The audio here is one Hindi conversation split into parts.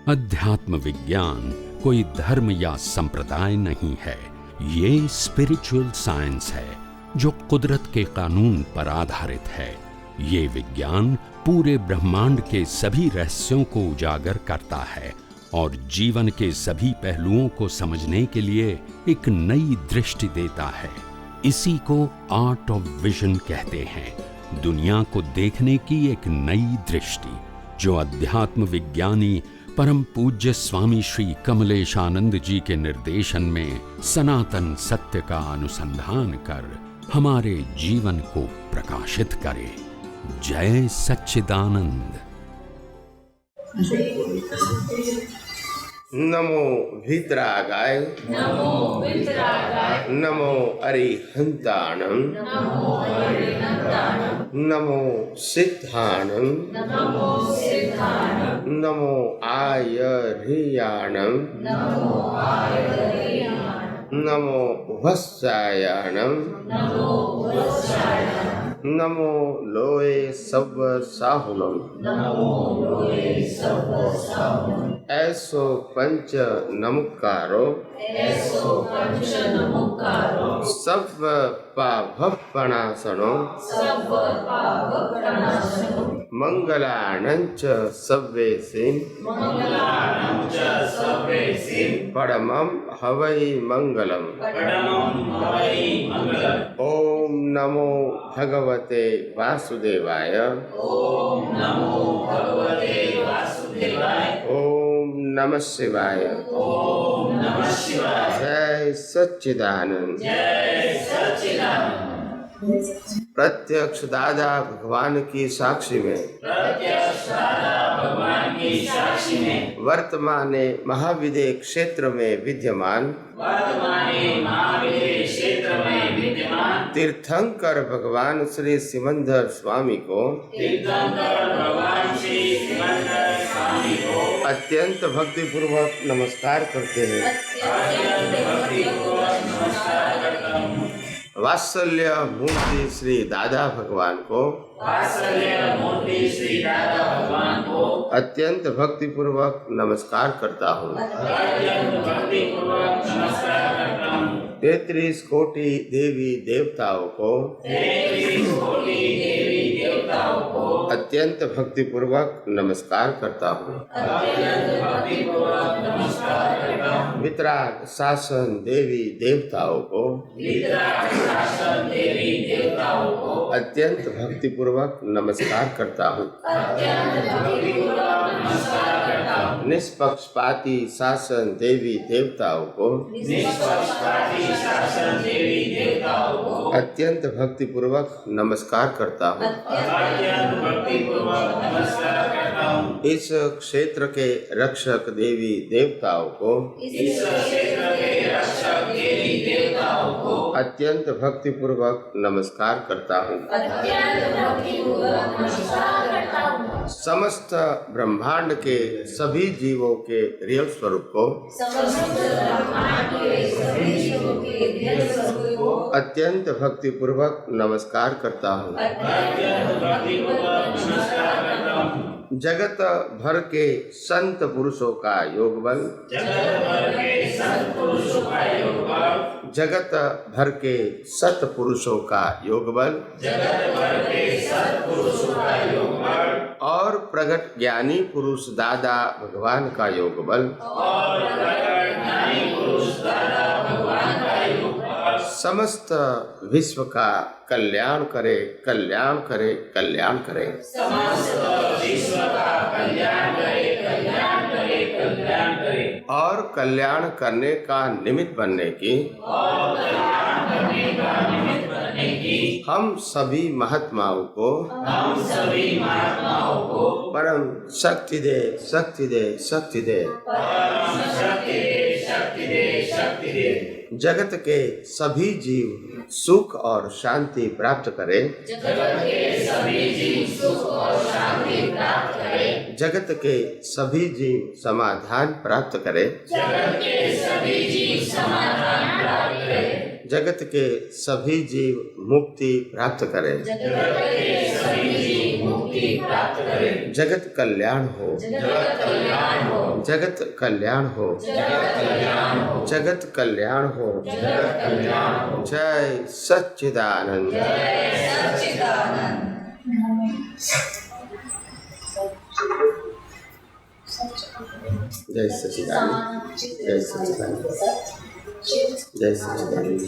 अध्यात्म विज्ञान कोई धर्म या संप्रदाय नहीं है, ये स्पिरिचुअल साइंस है जो कुदरत के कानून पर आधारित है। ये विज्ञान पूरे ब्रह्मांड के सभी रहस्यों को उजागर करता है और जीवन के सभी पहलुओं को समझने के लिए एक नई दृष्टि देता है। इसी को आर्ट ऑफ विजन कहते हैं, दुनिया को देखने की एक नई दृष्टि, जो अध्यात्म विज्ञानी परम पूज्य स्वामी श्री कमलेशानंद जी के निर्देशन में सनातन सत्य का अनुसंधान कर हमारे जीवन को प्रकाशित करे। जय सच्चिदानंद। नमो वीतरागाय, नमो वीतरागाय, नमो अरिहंताणं, नमो अरिहंताणं, नमो सिद्धाणं, नमो सिद्धाणं, नमो आयर्याणं, नमो आयर्याणं, नमो वत्सायाणं, नमो वत्सायाणं, नमो लोये सव्व साहुलं, नमो लोये सव्व साहुलं, ऐसो पंच नमकारो, ऐसो पंच नमोकारो, सव्व पापप्रणाशनो, सव्व पापप्रणाशनो, मंगलानंच सव्वेसिं, मंगलानं च सर्वेसिं, परमं हवै मंगलम्। परमं हवै मंगलम्। ओम नमो भगवते वासुदेवाय, ओम नमो भगवते वासुदेवाय, ओम नमः शिवाय, ओम नमः शिवाय। जय सच्चिदानंद। जय सच्चिदानंद। प्रत्यक्ष दादा भगवान की साक्षी में, प्रत्यक्ष दादा भगवान की साक्षी में, वर्तमाने महाविदय क्षेत्र में विद्यमान वर्तमाने महाविदय क्षेत्र में विद्यमान तीर्थंकर भगवान श्री सिमंदर स्वामी को तीर्थंकर भगवान श्री सिमंदर स्वामी को अत्यंत भक्तिपूर्वक नमस्कार करते हैं। अत्यंत भक्तिपूर्वक नमस्कार करता हूँ। वात्सल्य मूर्ति श्री दादा भगवान को वात्सल्य मूर्ति श्री दादा भगवान को अत्यंत भक्तिपूर्वक नमस्कार करता हूँ। अत्यंत भक्तिपूर्वक नमस्कार करता हूँ। 33 कोटि देवी देवताओं को 33 कोटि देवी देवताओं को अत्यंत भक्तिपूर्वक नमस्कार करता हूँ। अत्यंत भक्तिपूर्वक नमस्कार करता हूँ। वितराग शासन देवी देवताओं को वितराग शासन देवी देवताओं को अत्यंत भक्तिपूर्वक नमस्कार करता हूँ। अत्यंत भक्तिपूर्वक नमस्कार करता हूँ। निष्पक्षपाती शासन देवी देवताओं को निष्पक्षपाती शासन देवी देवताओं को अत्यंत भक्तिपूर्वक नमस्कार करता हूँ। अत्यंत भक्तिपूर्वक नमस्कार करता हूँ। इस क्षेत्र के रक्षक देवी देवताओं को इस क्षेत्र के रक्षक देवी देवताओं को अत्यंत भक्तिपूर्वक नमस्कार करता हूँ। अत्यंत भक्तिपूर्वक नमस्कार करता हूँ। समस्त ब्रह्मांड के सभी जीवों के रियल स्वरूप को समस्त ब्रह्मांड के सभी जीवों के दिव्य स्वरूप को अत्यंत भक्तिपूर्वक नमस्कार करता हूँ। अत्यंत भक्तिपूर्वक नमस्कार करता हूँ। जगत भर के संत पुरुषों का योग बल, जगत भर के सत्पुरुषों का योग बल, जगत भर के सत पुरुषों का योग बल जगत भर के सत्पुरुषों का योग बल और प्रगट ज्ञानी पुरुष दादा भगवान का योग बल और प्रगट ज्ञानी पुरुष दादा भगवान का योग बल समस्त विश्व का कल्याण करे, कल्याण करे, कल्याण करे। समस्त विश्व का कल्याण करे, कल्याण करे, कल्याण करे और कल्याण करने का निमित्त बनने की और कल्याण करने का निमित्त बनने की हम सभी महात्माओं को हम सभी महात्माओं को परम शक्ति दे, शक्ति दे, शक्ति दे। परम शक्ति दे, शक्ति दे, शक्ति दे। जगत के सभी जीव सुख और शांति प्राप्त करें। जगत के सभी जीव सुख और शांति प्राप्त करें। जगत के सभी जीव समाधान प्राप्त करें। जगत के सभी जीव समाधान प्राप्त करें। जगत के सभी जीव मुक्ति प्राप्त करें। जगत के सभी जीव मुक्ति मुक्ति प्राप्त करें। जगत कल्याण हो, जगत कल्याण हो, जगत कल्याण हो, जगत कल्याण हो, जगत कल्याण हो। जगत कल्याण हो। जय सच्चिदानंद। जय सच्चिदानंद। जय सच्चिदानंद। जय सच्चिदानंद। जय सच्चिदानंद।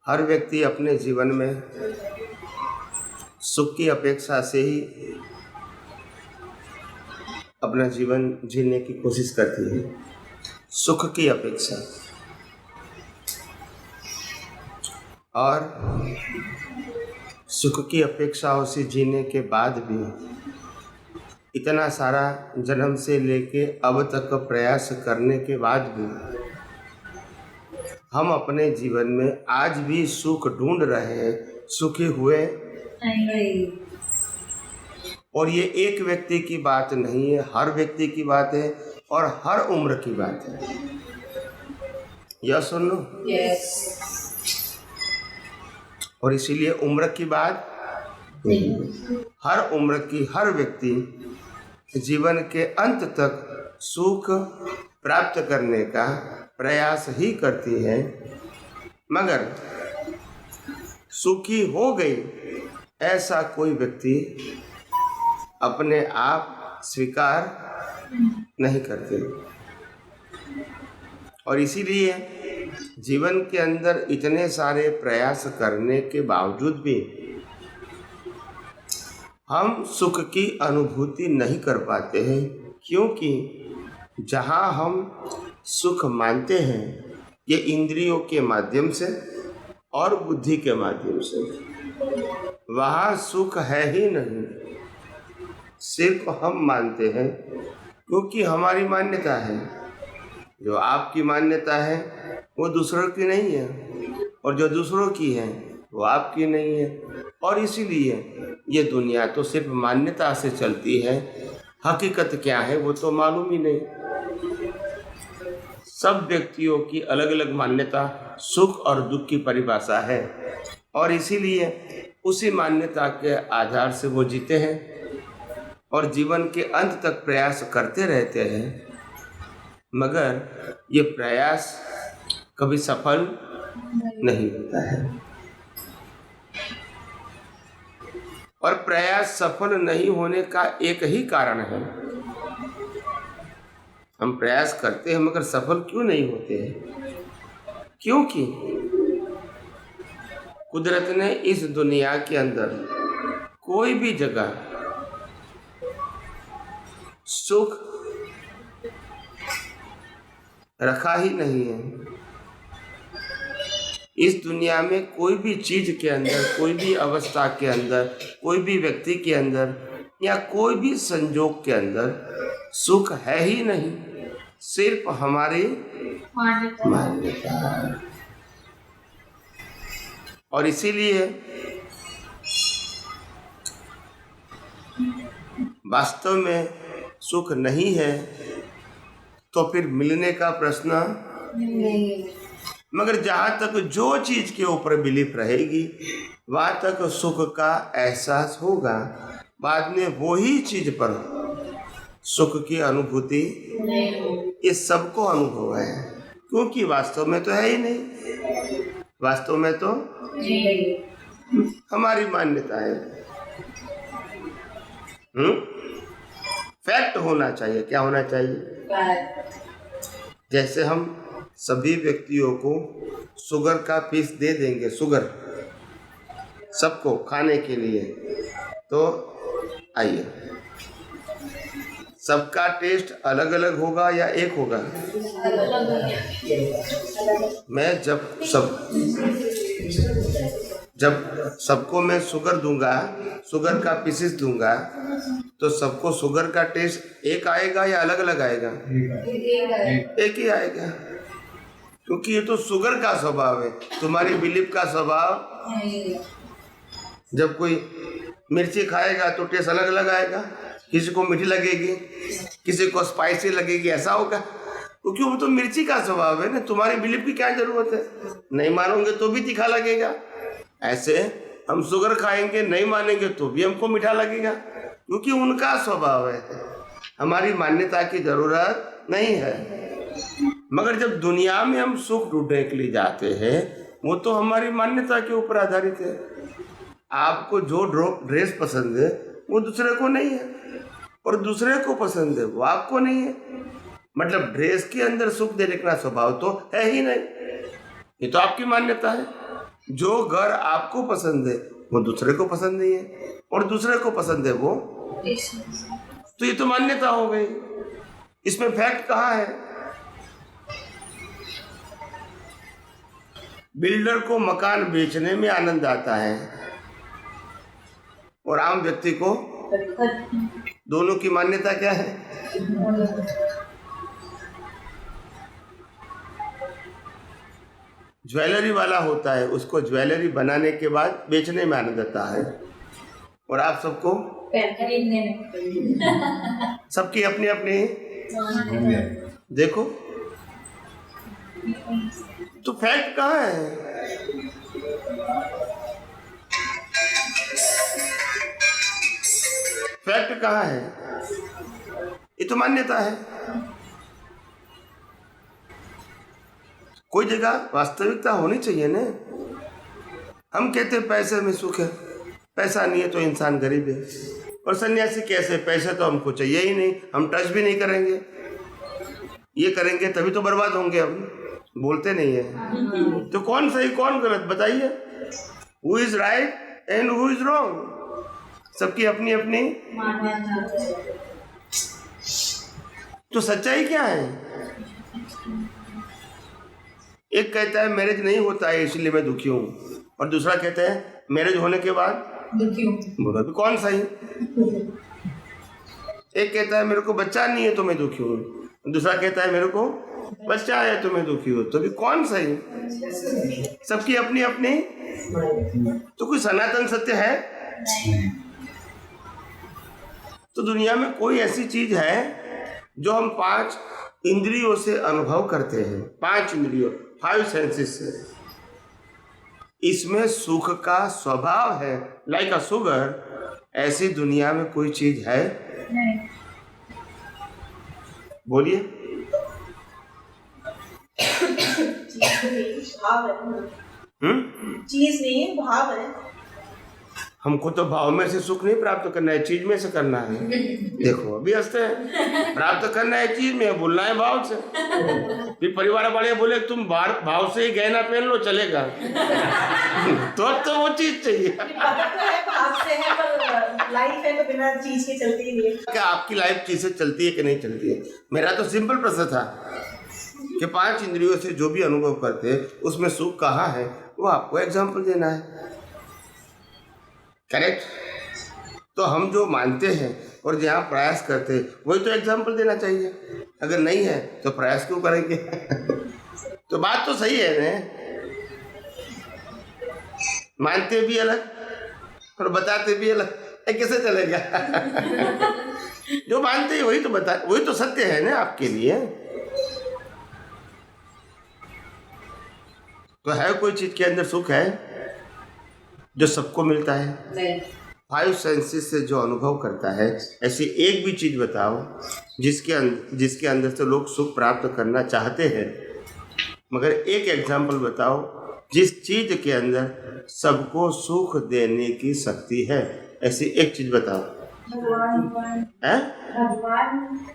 हर व्यक्ति अपने जीवन में सुख की अपेक्षा से ही अपना जीवन जीने की कोशिश करती है। सुख की अपेक्षा, और सुख की अपेक्षाओं से जीने के बाद भी इतना सारा जन्म से लेके अब तक का प्रयास करने के बाद भी हम अपने जीवन में आज भी सुख ढूंढ रहे हैं, सुखी हुए नहीं। और ये एक व्यक्ति की बात नहीं है, हर व्यक्ति की बात है और हर उम्र की बात है। यह सुन लो। यस। और इसीलिए उम्र की बात नहीं, हर उम्र की हर व्यक्ति जीवन के अंत तक सुख प्राप्त करने का प्रयास ही करती है, मगर सुखी हो गई ऐसा कोई व्यक्ति अपने आप स्वीकार नहीं करते। और इसीलिए जीवन के अंदर इतने सारे प्रयास करने के बावजूद भी हम सुख की अनुभूति नहीं कर पाते हैं, क्योंकि जहाँ हम सुख मानते हैं ये इंद्रियों के माध्यम से और बुद्धि के माध्यम से, वहाँ सुख है ही नहीं। सिर्फ हम मानते हैं, क्योंकि हमारी मान्यता है। जो आपकी मान्यता है वो दूसरों की नहीं है, और जो दूसरों की है वो आपकी नहीं है। और इसीलिए ये दुनिया तो सिर्फ मान्यता से चलती है, हकीकत क्या है वो तो मालूम ही नहीं। सब व्यक्तियों की अलग अलग मान्यता सुख और दुख की परिभाषा है, और इसीलिए उसी मान्यता के आधार से वो जीते हैं और जीवन के अंत तक प्रयास करते रहते हैं, मगर ये प्रयास कभी सफल नहीं होता है। और प्रयास सफल नहीं होने का एक ही कारण है, हम प्रयास करते हैं मगर सफल क्यों नहीं होते हैं? क्योंकि कुदरत ने इस दुनिया के अंदर कोई भी जगह सुख रखा ही नहीं है। इस दुनिया में कोई भी चीज के अंदर, कोई भी अवस्था के अंदर, कोई भी व्यक्ति के अंदर या कोई भी संजोग के अंदर सुख है ही नहीं, सिर्फ हमारी मान्यता। और इसीलिए वास्तव में सुख नहीं है तो फिर मिलने का प्रश्न नहीं। मगर जहाँ तक जो चीज के ऊपर बिलीफ रहेगी वहाँ तक सुख का एहसास होगा। बाद में वही चीज पर सुख की अनुभूति ये सबको अनुभव है, क्योंकि वास्तव में तो है ही नहीं। वास्तव में तो हमारी मान्यता है। फैक्ट होना चाहिए। क्या होना चाहिए? जैसे हम सभी व्यक्तियों को शुगर का पीस दे देंगे, शुगर सबको खाने के लिए, तो आइए सबका टेस्ट अलग अलग होगा या एक होगा? मैं जब सबको मैं शुगर दूंगा, शुगर का पीसेस दूंगा, तो सबको शुगर का टेस्ट एक आएगा या अलग अलग आएगा? एक ही आएगा। क्योंकि ये तो शुगर का स्वभाव है, तुम्हारी बिलीफ का स्वभाव। नहीं जब कोई मिर्ची खाएगा तो टेस्ट अलग अलग आएगा, किसी को मीठी लगेगी, किसी को स्पाइसी लगेगी, ऐसा होगा क्योंकि वो तो मिर्ची का स्वभाव है ना। तुम्हारी बिलीफ की क्या जरूरत है, नहीं मानोगे तो भी तीखा लगेगा। ऐसे हम शुगर खाएंगे, नहीं मानेंगे तो भी हमको मीठा लगेगा, क्योंकि उनका स्वभाव है। हमारी मान्यता की जरूरत नहीं है। मगर जब दुनिया में हम सुख ढूंढने के लिए जाते हैं, वो तो हमारी मान्यता के ऊपर आधारित है। आपको जो ड्रेस पसंद है वो दूसरे को नहीं है, और दूसरे को पसंद है वो आपको नहीं है। मतलब ड्रेस के अंदर सुख देने का स्वभाव तो है ही नहीं, ये तो आपकी मान्यता है। जो घर आपको पसंद है वो दूसरे को पसंद नहीं है, और दूसरे को पसंद है वो, तो ये तो मान्यता हो गई। इसमें फैक्ट कहाँ है? बिल्डर को मकान बेचने में आनंद आता है और आम व्यक्ति को, दोनों की मान्यता क्या है? ज्वेलरी वाला होता है, उसको ज्वेलरी बनाने के बाद बेचने में आनंद आता है, और आप सबको खरीदने में सबकी अपनी अपनी। देखो तो फैक्ट कहाँ है? फैक्ट कहाँ है? ये तो मान्यता है। कोई जगह वास्तविकता होनी चाहिए ना। हम कहते हैं पैसे में सुख है, पैसा नहीं है तो इंसान गरीब है। और सन्यासी कैसे, पैसे तो हमको चाहिए ही नहीं, हम टच भी नहीं करेंगे, ये करेंगे तभी तो बर्बाद होंगे। हम बोलते नहीं है। तो कौन सही कौन गलत बताइए? Who is right and who is wrong? सबकी अपनी अपनी। तो सच्चाई क्या है? एक कहता है मैरिज नहीं होता है इसलिए मैं दुखी हूँ, और दूसरा कहता है मैरिज होने के बाद दुखी हूँ। बोला भी कौन सही? एक कहता है मेरे को बच्चा नहीं है तो मैं दुखी हूँ, दूसरा कहता है मेरे को बच्चा है तो मैं दुखी हूँ, तो भी कौन सही? सबकी अपनी अपनी। तो कोई सनातन सत्य है? तो दुनिया में कोई ऐसी चीज है जो हम 5 इंद्रियों से अनुभव करते हैं, 5 इंद्रियों, 5 सेंसेस से, इसमें सुख का स्वभाव है, लाइक अ शुगर। ऐसी दुनिया में कोई चीज है? नहीं। बोलिए। भाव है। चीज नहीं है, भाव है। हमको तो भाव में से सुख नहीं प्राप्त करना है, चीज में से करना है। देखो अभी हंसते हैं, प्राप्त करना है चीज में, बोलना है भाव से। फिर परिवार वाले बोले तुम भाव से ही गहना पहन लो चलेगा। तो वो चीज चाहिए। पता तो है भाव से है, पर लाइफ है तो बिना चीज के चलती ही नहीं। क्या आपकी लाइफ चीज से चलती है कि नहीं चलती है? मेरा तो सिंपल प्रश्न था कि 5 इंद्रियों से जो भी अनुभव करते हैं उसमें सुख कहाँ है, वो आपको एग्जाम्पल देना है। करेक्ट? तो हम जो मानते हैं और जहाँ प्रयास करते हैं वही तो एग्जाम्पल देना चाहिए। अगर नहीं है तो प्रयास क्यों करेंगे? तो बात तो सही है ना। मानते भी अलग और बताते भी अलग, कैसे चलेगा? जो मानते हैं वही तो वही तो सत्य है ना आपके लिए। तो है कोई चीज के अंदर सुख है जो सबको मिलता है? नहीं। 5 सेंसेस से जो अनुभव करता है, ऐसी एक भी चीज बताओ जिसके अंदर से लोग सुख प्राप्त करना चाहते हैं। मगर एक एग्जाम्पल बताओ जिस चीज के अंदर सबको सुख देने की शक्ति है, ऐसी एक चीज बताओ। भगवान है?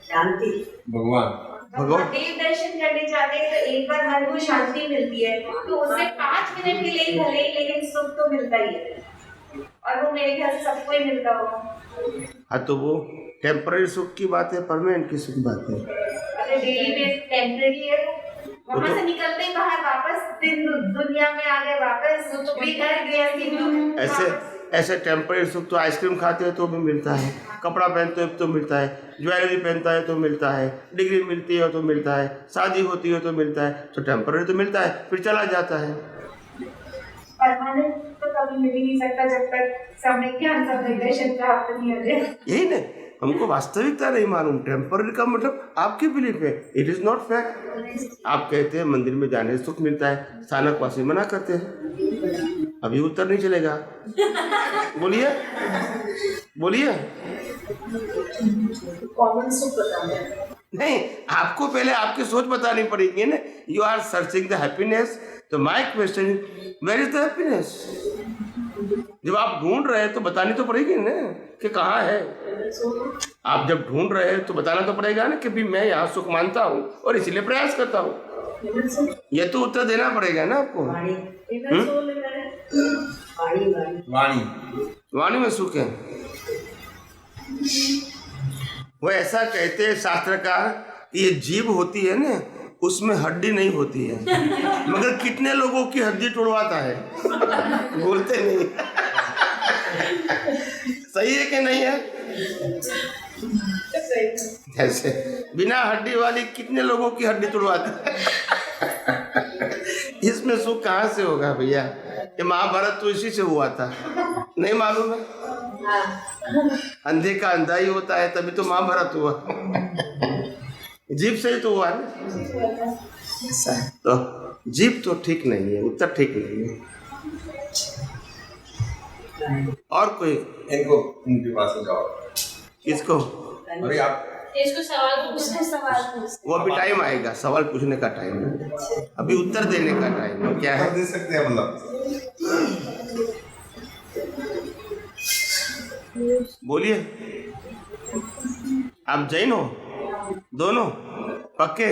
शांति। भगवान देव दर्शन करने जाते हैं तो एक बार मन को शांति मिलती है, तो उससे 5 मिनट के लिए भले ही, लेकिन सुख तो मिलता ही है, और वो मेरे ख्याल से सबको ही मिलता होगा। हाँ, तो वो टेम्पररी सुख की बात है, परमानेंट की सुख की बात है। अगर डेली में टेम्परेरी है, वहाँ से निकलते ही बाहर वापस दिन दुनिया में आ गए, वापस तो भी घर गया। ऐसे टेम्परेरी सुख तो आइसक्रीम खाते हो तो भी मिलता है, कपड़ा पहनते हो तो मिलता है, ज्वेलरी पहनता है तो मिलता है, डिग्री मिलती है तो मिलता है, शादी होती है तो मिलता है, तो टेम्परेरी तो मिलता है, फिर चला जाता है। परमानेंट तो कभी मिल ही नहीं सकता जब तक समय ज्ञान दर्शन प्राप्त नहीं हो जाए। यही ना, हमको वास्तविकता नहीं मालूम। टेम्पररी का मतलब आपकी बिलीफ है, इट इज नॉट फैक्ट। आप कहते हैं मंदिर में जाने से सुख मिलता है, स्थानक वासी मना करते हैं। अभी उत्तर नहीं चलेगा, बोलिए बोलिए। कॉमन सुख बताना नहीं, आपको पहले आपकी सोच बतानी पड़ेगी ना। You are searching the happiness, तो my question where is the happiness. जब आप ढूंढ रहे हैं तो बतानी तो पड़ेगी ना कि कहाँ है। आप जब ढूंढ रहे हैं तो बताना तो पड़ेगा ना कि भी मैं यहाँ सुख मानता हूँ और इसीलिए प्रयास करता हूँ। ये तो उत्तर देना पड़ेगा ना आपको। वाणी में सुख है। वो ऐसा कहते हैं शास्त्रकार कि ये जीभ होती है ना, उसमें हड्डी नहीं होती है, मगर कितने लोगों की हड्डी तोड़वाता है, बोलते नहीं। सही है कि नहीं है? ऐसे बिना हड्डी वाली कितने लोगों की हड्डी तोड़वाता है। इसमें सुख कहाँ से होगा भैया? ये महाभारत तो इसी से हुआ था, नहीं मालूम है? अंधे का अंधा ही होता है, तभी तो महाभारत हुआ। जीभ से ही तो हुआ ना। तो जीभ तो ठीक नहीं है, उत्तर ठीक नहीं है। और कोई इनके पास जाओ। किसको? अरे आप इसको सवाल पूछ। वो अभी टाइम आएगा, सवाल पूछने का टाइम है, अभी उत्तर देने का टाइम है। क्या है? दे सकते हैं मतलब। बोलिए। आप जैन हो? दोनों पक्के?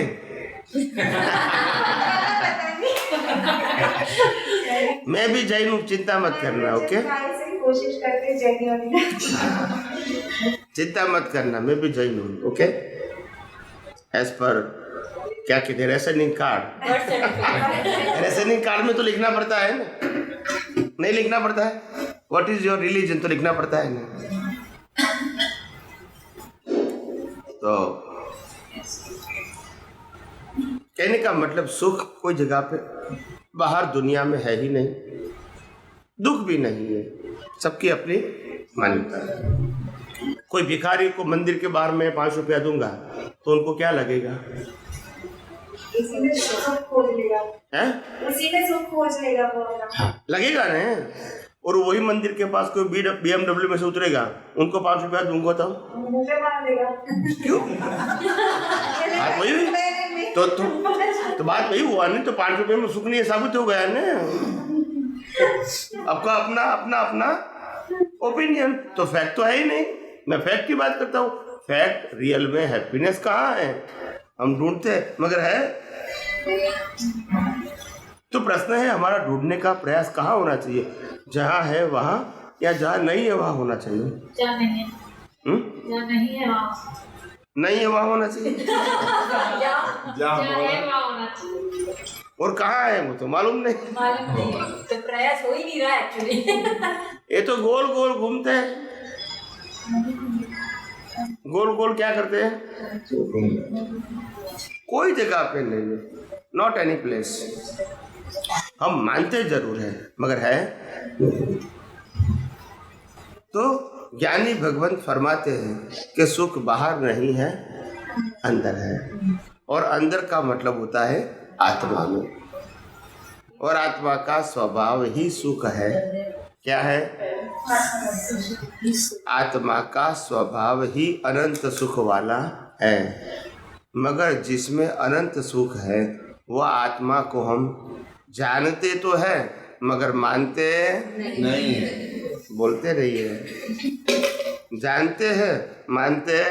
मैं भी जैन हूँ, चिंता मत करना। ओके, कोशिश करके जैन होने का। चिंता मत करना, मैं भी जैन हूँ। ओके, एज पर क्या कहते हैं, रेशनिंग कार्ड। रेशनिंग कार्ड में तो लिखना पड़ता है ना, नहीं लिखना पड़ता है? व्हाट इज योर रिलीजन तो लिखना पड़ता है ना। तो कहने का मतलब सुख कोई जगह पे बाहर दुनिया में है ही नहीं, दुख भी नहीं है, सबकी अपनी मान्यता है। कोई भिखारी को मंदिर के बाहर में 5 रुपया दूंगा तो उनको क्या लगेगा? इसी में सुख खोज लेगा, हैं? उसी में सुख खोज लेगा वो अपना। लगेगा ना। और वही मंदिर के पास कोई BMW में से उतरेगा, उनको 5 रुपया दूंगा तो मुंह पे मार देगा। क्यों? बात वही हुई तो बात वही हुआ नहीं, तो 5 रुपये में सुख नहीं साबित हो गया ना। आपका अपना अपना अपना ओपिनियन, तो फैक्ट तो है ही नहीं। मैं फैक्ट की बात करता हूँ। फैक्ट रियल में हैप्पीनेस कहाँ है? हम ढूंढते हैं मगर है। तो प्रश्न है हमारा, ढूंढने का प्रयास कहाँ होना चाहिए? जहाँ है वहाँ, या जहाँ नहीं है वहाँ होना चाहिए? जहाँ नहीं है, जहाँ नहीं है वहाँ नहीं है वहाँ होना चाहिए। जहाँ है वहाँ होना चाहिए। और कहाँ है वो तो मालूम नहीं। मालूम नहीं है, तो प्रयास हो ही नहीं रहा एक्चुअली। ये तो गोल गोल घूमते हैं। गोल गोल क्या करते हैं? कोई जगह पे नहीं है, नॉट एनी प्लेस। हम मानते जरूर है मगर है। तो ज्ञानी भगवंत फरमाते हैं कि सुख बाहर नहीं है, अंदर है। और अंदर का मतलब होता है आत्मा में, और आत्मा का स्वभाव ही सुख है। क्या है? आत्मा का स्वभाव ही अनंत सुख वाला है। मगर जिसमें अनंत सुख है वह आत्मा को हम जानते तो है मगर मानते नहीं। बोलते नहीं है। जानते हैं, मानते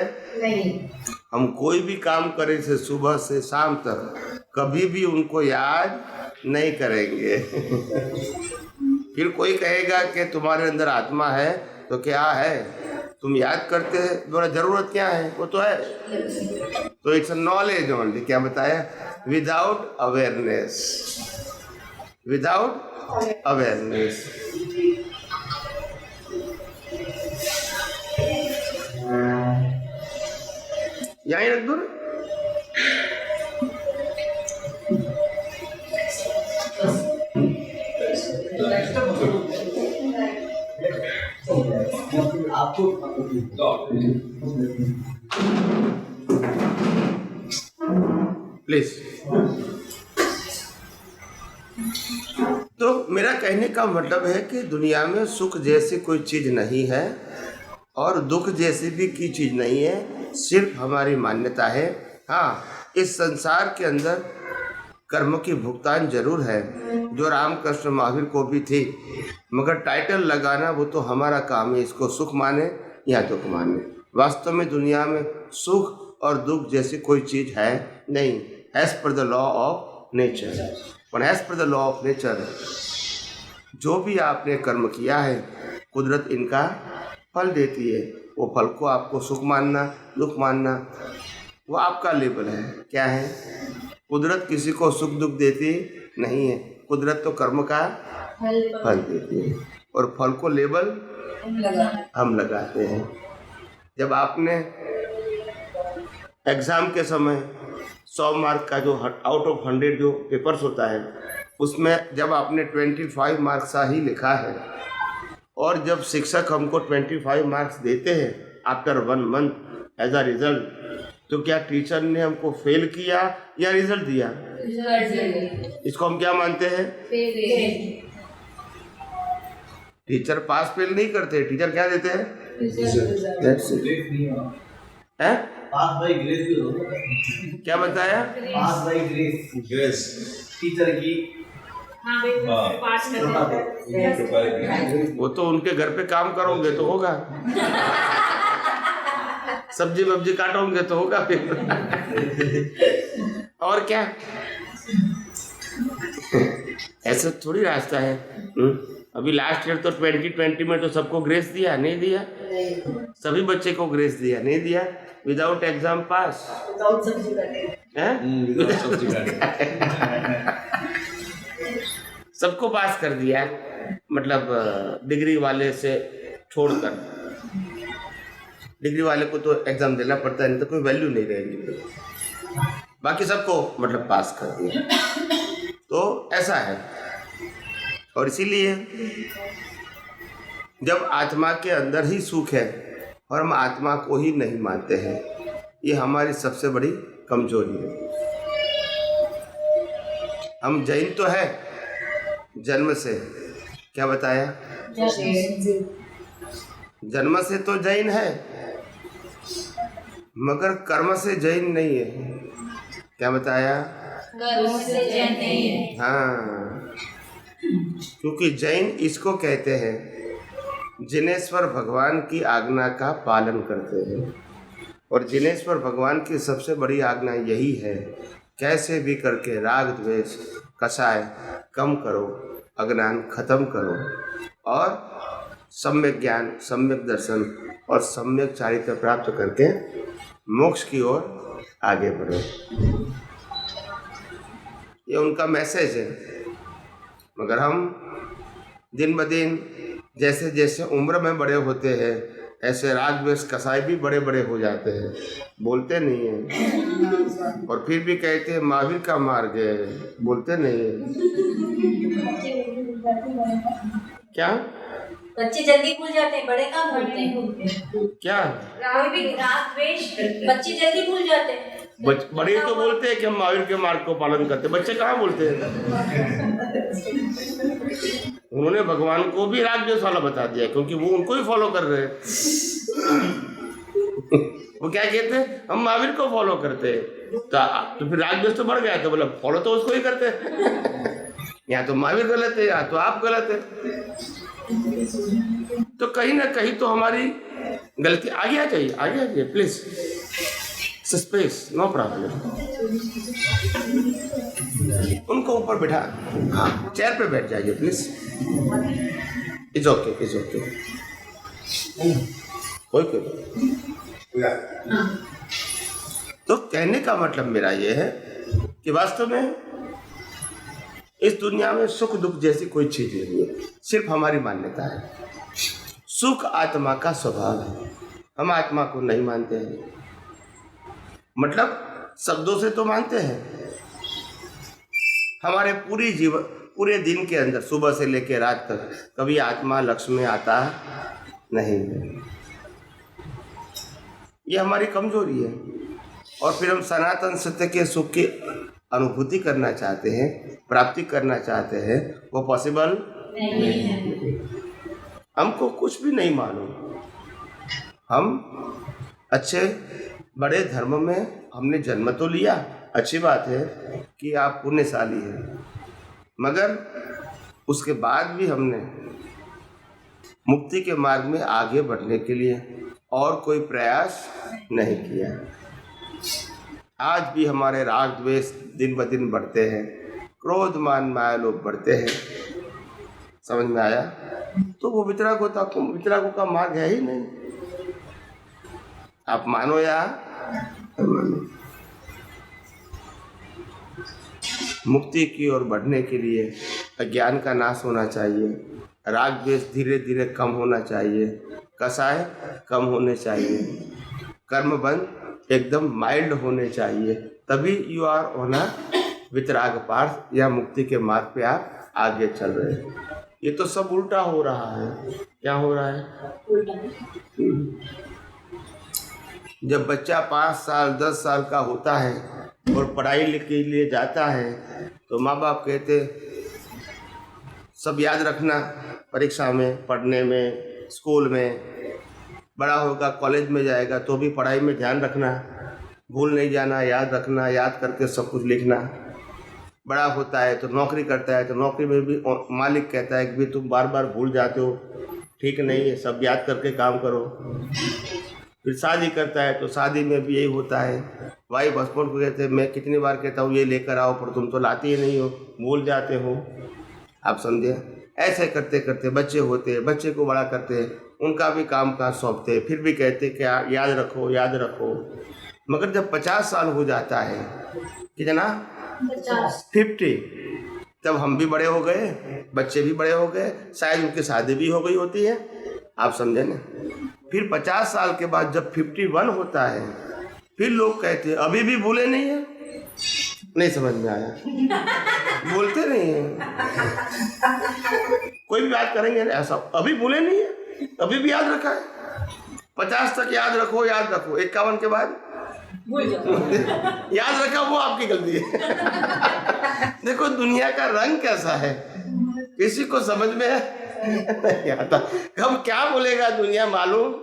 नहीं। हम कोई भी काम करें से सुबह से शाम तक कभी भी उनको याद नहीं करेंगे। फिर कोई कहेगा कि तुम्हारे अंदर आत्मा है, तो क्या है? तुम याद करते हैं, तुम्हारा जरूरत क्या है? वो तो है। तो इट्स अ नॉलेज ओनली। क्या बताया? Without awareness, without awareness. यहीं रख दो ना। प्लीज। तो मेरा कहने का मतलब है कि दुनिया में सुख जैसी कोई चीज नहीं है और दुख जैसी भी की चीज नहीं है, सिर्फ हमारी मान्यता है। हाँ, इस संसार के अंदर कर्म की भुगतान जरूर है, जो रामकृष्ण महावीर को भी थी, मगर टाइटल लगाना वो तो हमारा काम है, इसको सुख माने या दुख माने। वास्तव में दुनिया में सुख और दुख जैसी कोई चीज है नहीं, as per the law of nature. और as per the law of nature, जो भी आपने कर्म किया है कुदरत इनका फल देती है। वो फल को आपको सुख मानना दुख मानना वो आपका लेवल है। क्या है? कुदरत किसी को सुख दुख देती नहीं है, कुदरत तो कर्म का फल देती है और फल को लेबल हम लगाते हैं। जब आपने एग्ज़ाम के समय 100 मार्क का जो आउट ऑफ 100 जो पेपर्स होता है, उसमें जब आपने 25 मार्क्स ही लिखा है और जब शिक्षक हमको 25 मार्क्स देते हैं after 1 month as a result, तो क्या टीचर ने हमको फेल किया या रिजल्ट दिया? इसको हम क्या मानते हैं? टीचर पास फेल नहीं करते, टीचर क्या देते हैं? पास बाय ग्रेस भी होगा। क्या बताया? पास बाय ग्रेस, ग्रेस टीचर की पास वो तो उनके घर पे काम करोगे तो होगा, सब्जी वब्जी काटोगे तो होगा फिर। और क्या, ऐसा थोड़ी रास्ता है। अभी लास्ट ईयर तो 2020 में तो सबको ग्रेस दिया नहीं दिया? सभी बच्चे को ग्रेस दिया नहीं दिया? विदाउट एग्जाम पास, सबको पास कर दिया, मतलब डिग्री वाले से छोड़कर। डिग्री वाले को तो एग्जाम देना पड़ता है, नहीं तो कोई वैल्यू नहीं रहेगी, बाकी सबको मतलब पास कर दिया। तो ऐसा है। और इसीलिए जब आत्मा के अंदर ही सुख है और हम आत्मा को ही नहीं मानते हैं, ये हमारी सबसे बड़ी कमजोरी है। हम जैन तो है जन्म से, क्या बताया? जन्म से तो जैन है, मगर कर्म से जैन नहीं है। क्या बताया? कर्म से जैन नहीं है। हाँ, क्योंकि जैन इसको कहते हैं जिनेश्वर भगवान की आज्ञा का पालन करते हैं, और जिनेश्वर भगवान की सबसे बड़ी आज्ञा यही है, कैसे भी करके राग द्वेष कषाय कम करो, अज्ञान खत्म करो और सम्यक ज्ञान, सम्यक दर्शन और सम्यक चारित्र प्राप्त करके मोक्ष की ओर आगे बढ़ो। ये उनका मैसेज है। मगर हम दिन ब दिन जैसे जैसे उम्र में बड़े होते हैं, ऐसे राग द्वेष कसाई भी बड़े बड़े हो जाते हैं, बोलते नहीं हैं, और फिर भी कहते हैं महावीर का मार्ग है, बोलते नहीं है। क्या बच्चे जल्दी भूल जाते हैं, बड़े कहाँ भूलते हैं? क्या राग भी राग द्वेष बच्चे जल्दी भूल जाते हैं। बड़े तो बोलते हैं कि हम महावीर के मार्ग को पालन करते, बच्चे कहाँ बोलते हैं? उन्होंने भगवान को भी राग द्वेष वाला बता दिया, क्योंकि वो उनको ही फॉलो कर रहे हैं। वो क्या कहते हैं? हम महावीर को फॉलो करते हैं, तो फिर राग द्वेष तो बढ़ गया, तो बोला फॉलो तो उसको ही करते हैं। या तो महावीर गलत है या तो आप गलत है। तो कहीं ना कहीं तो हमारी गलती। आगे आ जाइए, आगे आ जाइए प्लीज, स्पेस, नो प्रॉब्लम। उनको ऊपर बैठा, हाँ चेयर पे बैठ जाइए please. Is okay, is okay, तो कहने का मतलब मेरा ये है कि वास्तव में इस दुनिया में सुख दुख जैसी कोई चीज नहीं है, सिर्फ हमारी मान्यता है। सुख आत्मा का स्वभाव है, हम आत्मा को नहीं मानते हैं। मतलब शब्दों से तो मानते हैं, हमारे पूरे दिन के अंदर सुबह से लेकर रात तक कभी आत्मा लक्ष्य में आता नहीं है। ये हमारी कमजोरी है। और फिर हम सनातन सत्य के सुख की अनुभूति करना चाहते हैं, प्राप्ति करना चाहते हैं, वो पॉसिबल नहीं है। हमको कुछ भी नहीं मालूम। हम अच्छे बड़े धर्म में हमने जन्म तो लिया, अच्छी बात है कि आप पुण्यशाली हैं, मगर उसके बाद भी हमने मुक्ति के मार्ग में आगे बढ़ने के लिए और कोई प्रयास नहीं किया। आज भी हमारे राग द्वेष दिन ब दिन बढ़ते हैं, क्रोध मान माया लोभ बढ़ते हैं। समझ में आया? तो वो वितरागों का मार्ग है ही नहीं। आप मानो या मानो, मुक्ति की ओर बढ़ने के लिए अज्ञान का नाश होना चाहिए, राग द्वेष धीरे धीरे कम होना चाहिए, कसाय कम होने चाहिए, कर्म बंध एकदम माइल्ड होने चाहिए, तभी you are on a vitarag path या मुक्ति के मार्ग पे आप आगे चल रहे हैं। ये तो सब उल्टा हो रहा है। क्या हो रहा है? जब बच्चा 5 साल 10 साल का होता है और पढ़ाई के लिए जाता है तो माँ बाप कहते सब याद रखना परीक्षा में, पढ़ने में, स्कूल में। बड़ा होगा कॉलेज में जाएगा तो भी पढ़ाई में ध्यान रखना, भूल नहीं जाना, याद रखना, याद करके सब कुछ लिखना। बड़ा होता है तो नौकरी करता है तो नौकरी में भी मालिक कहता है कि भाई तुम बार बार भूल जाते हो, ठीक नहीं है, सब याद करके काम करो। फिर शादी करता है तो शादी में भी यही होता है। वाइफ हस्बैंड को कहते हैं मैं कितनी बार कहता हूँ ये लेकर आओ पर तुम तो लाते ही नहीं हो, भूल जाते हो। आप समझे? ऐसे करते करते बच्चे होते हैं, बच्चे को बड़ा करते हैं, उनका भी काम काज सौंपते हैं, फिर भी कहते कि याद रखो याद रखो। मगर जब 50 साल हो जाता है, कितना 50, तब हम भी बड़े हो गए, बच्चे भी बड़े हो गए, शायद उनकी शादी भी हो गई होती है। आप समझे ना? फिर 50 साल के बाद जब 51 होता है फिर लोग कहते हैं अभी भी भूले नहीं है। नहीं समझ में आया? बोलते नहीं हैं, कोई भी बात करेंगे ना ऐसा, अभी भूले नहीं है, अभी भी याद रखा है। 50 तक याद रखो याद रखो, 51 के बाद भूल जाओ। याद रखा वो आपकी गलती है। देखो दुनिया का रंग कैसा है, किसी को समझ में नहीं आता। हम क्या बोलेगा दुनिया मालूम?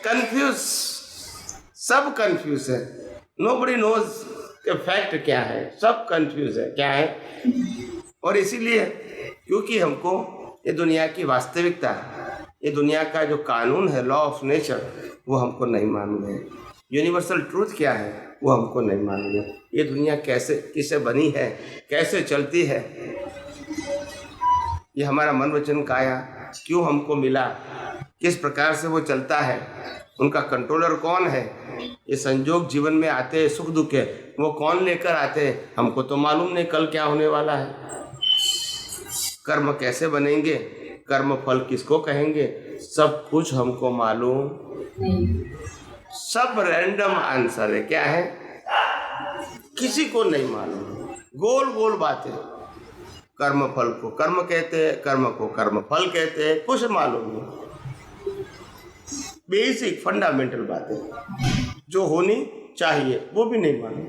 कंफ्यूज, सब कंफ्यूज है। नोबडी नोज कि फैक्ट क्या है, सब कंफ्यूज है क्या है। और इसीलिए क्योंकि हमको ये दुनिया की वास्तविकता, ये दुनिया का जो कानून है, लॉ ऑफ नेचर, वो हमको नहीं मालूम है। यूनिवर्सल ट्रूथ क्या है वो हमको नहीं मालूम है। ये दुनिया कैसे किससे बनी है, कैसे चलती है, ये हमारा मन वचन काया क्यों हमको मिला, किस प्रकार से वो चलता है, उनका कंट्रोलर कौन है, ये संजोग जीवन में आते हैं, सुख दुख है, वो कौन लेकर आते हैं, हमको तो मालूम नहीं कल क्या होने वाला है। कर्म कैसे बनेंगे, कर्म फल किसको कहेंगे, सब कुछ हमको मालूम नहीं। सब रैंडम आंसर है। क्या है? किसी को नहीं मालूम, गोल गोल बातें। कर्म फल को कर्म कहते हैं, कर्म को कर्म फल कहते हैं, कुछ मालूम नहीं। बेसिक फंडामेंटल बातें जो होनी चाहिए वो भी नहीं मालूम।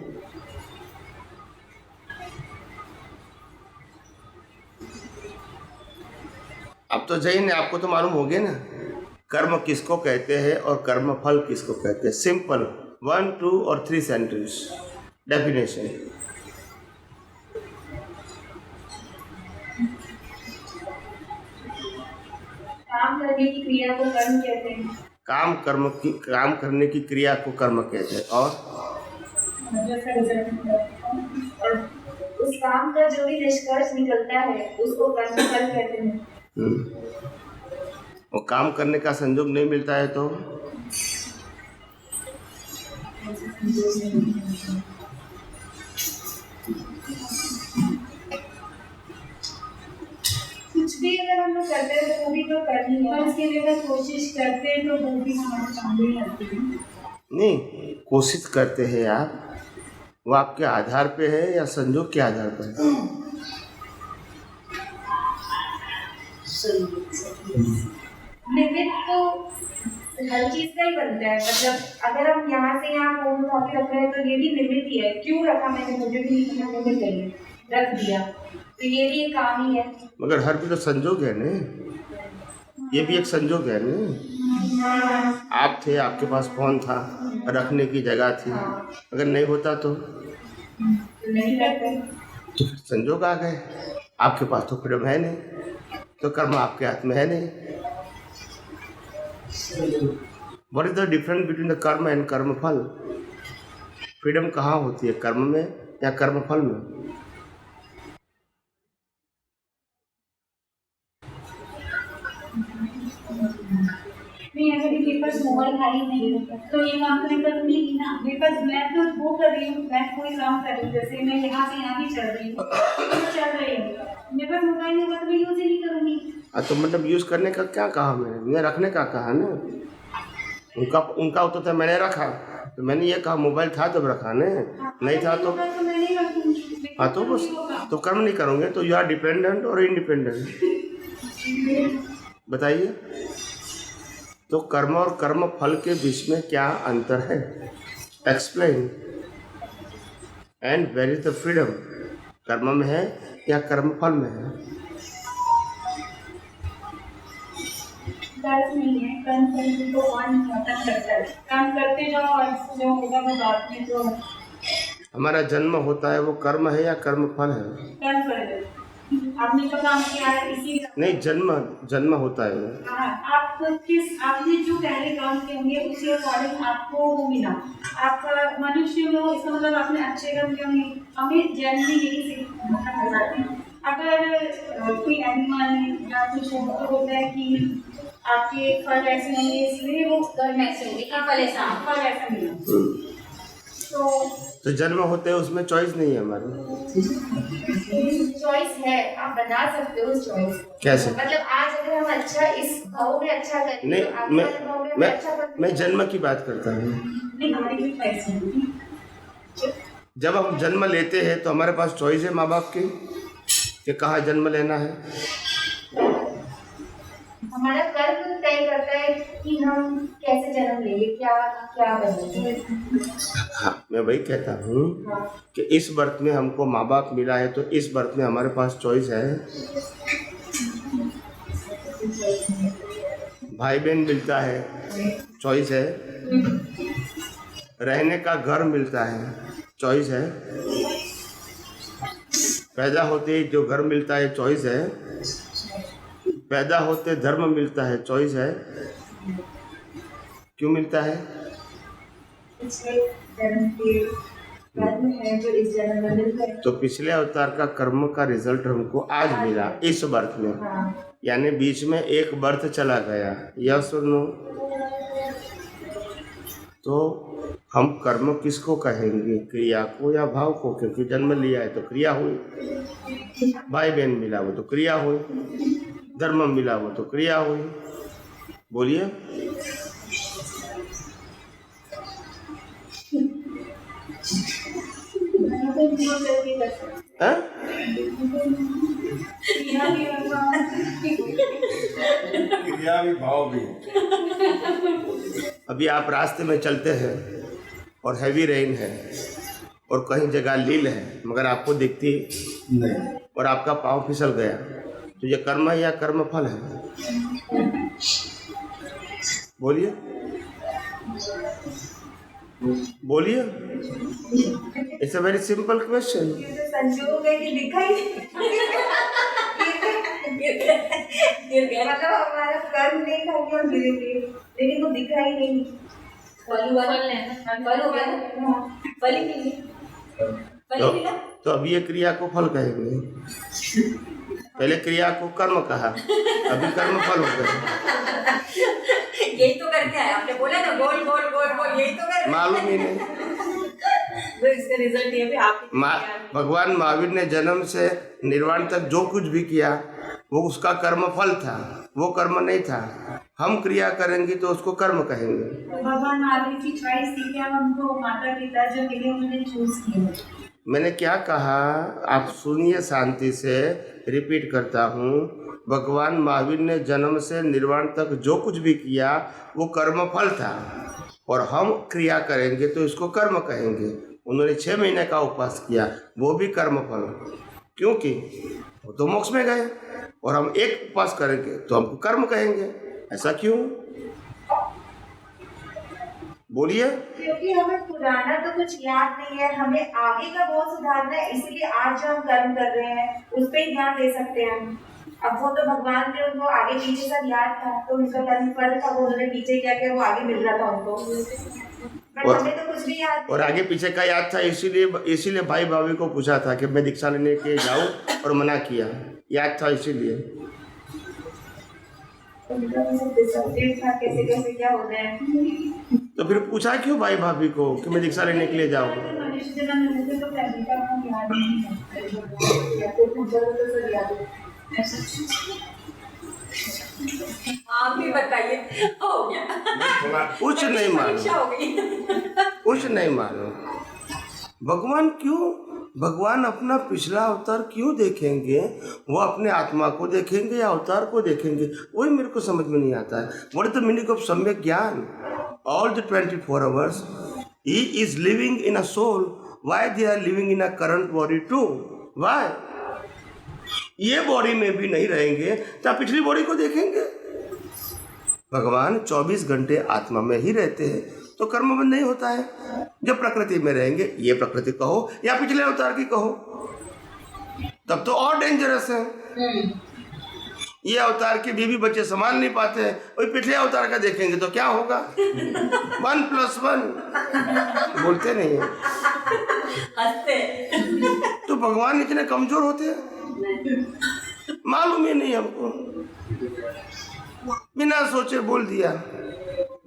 अब तो जैन है, आपको तो मालूम हो गया ना कर्म किसको कहते हैं और कर्म फल किसको कहते हैं। सिंपल 1, 2 और 3 सेंटेंस डेफिनेशन। काम करने की क्रिया को कर्म कहते हैं। काम करने की क्रिया को कर्म कहते हैं। और उस काम का जो भी निष्कर्ष निकलता है उसको कर्म फल कहते हैं। और काम करने का संजोग नहीं मिलता है तो कुछ भी अगर हम लोग करते हैं तो वो भी तो करनी है, उसके लिए अगर कोशिश करते हैं तो वो भी हमारे सामने आती है। नहीं, कोशिश करते हैं आप, वो आपके आधार पे है या संजोग के आधार पर है? निमित्त तो हर चीज का ही बनता है। मतलब अगर हम यहाँ से यहाँ फोन उठा के रख रहे हैं तो ये भी निमित्त ही है। क्यों रखा मैंने, मुझे भी नहीं पता, मुझे चाहिए रख दिया, तो ये भी एक काम ही है। मगर हर भी तो संजोग है ना, ये भी एक संजोग है ना। आप थे, आपके पास फोन था, रखने की जगह थी, अगर नहीं होता तो नहीं रखते, तो फिर संजोग आ गए। आपके पास तो फ्रीडम है नहीं, तो कर्म आपके हाथ में है नहीं। What is the difference between the कर्म एंड कर्मफल? फ्रीडम कहाँ होती है, कर्म में या कर्मफल में? नहीं अगर ये पेपर स्मॉल खाली नहीं होता तो ये काम तो मैं करूँगी ना। बिकॉज मैं तो वो कर रही हूँ, मैं कोई काम कर रही हूँ, जैसे मैं यहाँ से यहाँ भी चल रही हूँ, चल रही हूँ, मेरे पास मोबाइल होगा तो मैं यूज ही नहीं करूँगी। तो मतलब यूज करने का क्या कहा मैंने रखने का कहा ना। उनका होता था मैंने रखा, तो मैंने ये कहा मोबाइल था तब रखा ने, नहीं था तो मैं नहीं रखूँगी। हाँ तो बस, तो कर्म नहीं करोगे तो यू आर डिपेंडेंट और इंडिपेंडेंट, बताइए। तो कर्म और कर्म फल के बीच में क्या अंतर है? Explain. And where is the freedom? कर्म में है या कर्म फल में है? गलत नहीं है, कर्म करने को कौन मतलब करता है, काम करते जाओ और जो होगा वो बात में। तो हमारा जन्म होता है वो कर्म है या कर्म फल है? कर्म कर आपने जो काम किया है इसी नहीं, जन्म होता है वो। आप किस आपने जो पहले काम किए होंगे उसी अकॉर्डिंग आपको वो मिला। आप मनुष्य हो इसका मतलब आपने अच्छे कर्म किए होंगे। हमें जनरली यही सीखना चाहते हैं। अगर कोई एनिमल या कुछ होता है कि आपके फल ऐसे होंगे इसलिए वो कर्म ऐसे होंगे, फल ऐसा मिला। तो जन्म होते हैं उसमें चॉइस नहीं है हमारी। चॉइस है, आप बना सकते हो चॉइस। कैसे? मतलब आज अगर हम अच्छा इस भाव में अच्छा करें नहीं, तो आगे वाले भाव में अच्छा करें। मैं जन्म की बात करता हूँ। नहीं हमारे भी पैसे जब हम जन्म लेते हैं तो हमारे पास चॉइस है माँ बाप की कि कहाँ जन्म लेना है। हमारा कर्म तय करता है कि हम कैसे जन्म लेंगे, क्या बनेंगे। हाँ, मैं वही कहता हूँ कि इस बर्थ में हमको माँ बाप मिला है तो इस बर्थ में हमारे पास चॉइस है। भाई बहन मिलता है, चॉइस है। रहने का घर मिलता है, चॉइस है। पैदा होते ही जो घर मिलता है, चॉइस है। पैदा होते धर्म मिलता है, चॉइस है। क्यों मिलता है? तो पिछले अवतार का कर्म का रिजल्ट हमको आज मिला इस बर्थ में, यानी बीच में एक बर्थ चला गया। यस और नो? तो हम कर्म किसको कहेंगे, क्रिया को या भाव को? क्योंकि जन्म लिया है तो क्रिया हुई, भाई बहन मिला वो तो क्रिया हुई, धर्म मिला वो तो क्रिया हुई। बोलिए। क्रिया भी भाव भी। अभी आप रास्ते में चलते हैं और हैवी रेन है और कहीं जगह लील है मगर आपको दिखती नहीं, और आपका पाँव फिसल गया, तो ये कर्म है या कर्म फल है? बोलिए बोलिए। It's a very simple question. संजोग है कि दिखाई गिर गया, मतलब हमारा कर्म नहीं था कि हम गिरेंगे, लेकिन वो दिखाई नहीं। तो अब ये क्रिया को फल कहेंगे। पहले क्रिया को कर्म कहा, अभी कर्म फल हो गया। यही तो करके आया आपने, बोला ना गोल गोल गोल गोल, यही तो कर मालूम ही नहीं। तो इसका रिजल्ट ये भी आप भगवान महावीर ने जन्म से निर्वाण तक जो कुछ भी किया वो उसका कर्म फल था, वो कर्म नहीं था। हम क्रिया करेंगे तो उसको कर्म कहेंगे। भगवान महावीर की चॉइस थी कि हम उनको माता पिता जो मिले उन्होंने चूज किया। मैंने क्या कहा आप सुनिए शांति से, रिपीट करता हूँ। भगवान महावीर ने जन्म से निर्वाण तक जो कुछ भी किया वो कर्म फल था, और हम क्रिया करेंगे तो इसको कर्म कहेंगे। उन्होंने 6 महीने का उपवास किया, वो भी कर्म फल, क्योंकि वो तो मोक्ष में गए, और हम एक उपवास करेंगे तो हमको कर्म कहेंगे। ऐसा क्यों? बोलिए। क्योंकि हमें पुराना तो कुछ याद नहीं है, हमें आगे का बहुत सुधारना है, इसीलिए आज जो हम कर्म कर रहे हैं उस पर ही ध्यान दे सकते हैं। अब वो तो भगवान थे, उनको आगे पीछे सब याद था, तो उनका कर्म फल था, वो उन्होंने पीछे क्या किया वो आगे मिल रहा था उनको, बट हमें तो कुछ भी याद और आगे पीछे का याद था, इसीलिए भाई भाभी को पूछा था कि मैं दीक्षा लेने के जाऊं, और मना किया, याद था इसीलिए। कैसे कैसे क्या हो रहा है, तो फिर पूछा क्यों भाई भाभी को कि मैं दीक्षा लेने के लिए जाऊँ? मनुष्य जन्म मिलते तो पहले का हम याद नहीं आप भी बताइए, हो गया। कुछ नहीं परीक्षा हो गई। कुछ नहीं मानो। भगवान क्यों? भगवान अपना पिछला अवतार क्यों देखेंगे? वो अपने आत्मा को देखेंगे या अवतार को देखेंगे? वही मेरे को समझ में नहीं आता है। What is the meaning of सम्यक ज्ञान? All the 24 hours, he is living in a soul. Why they are living in a current body too? Why? ये बॉडी में भी नहीं रहेंगे तो आप पिछली बॉडी को देखेंगे? भगवान 24 घंटे आत्मा में ही रहते हैं, तो कर्म बंध नहीं होता है। जब प्रकृति में रहेंगे, ये प्रकृति कहो या पिछले अवतार की कहो, तब तो और डेंजरस है। ये अवतार के बीवी बच्चे संभाल नहीं पाते हैं, वही पिछले अवतार का देखेंगे तो क्या होगा? 1+1 बोलते नहीं है, हंसते। तो भगवान इतने कमजोर होते हैं? मालूम ही नहीं हमको, बिना सोचे बोल दिया।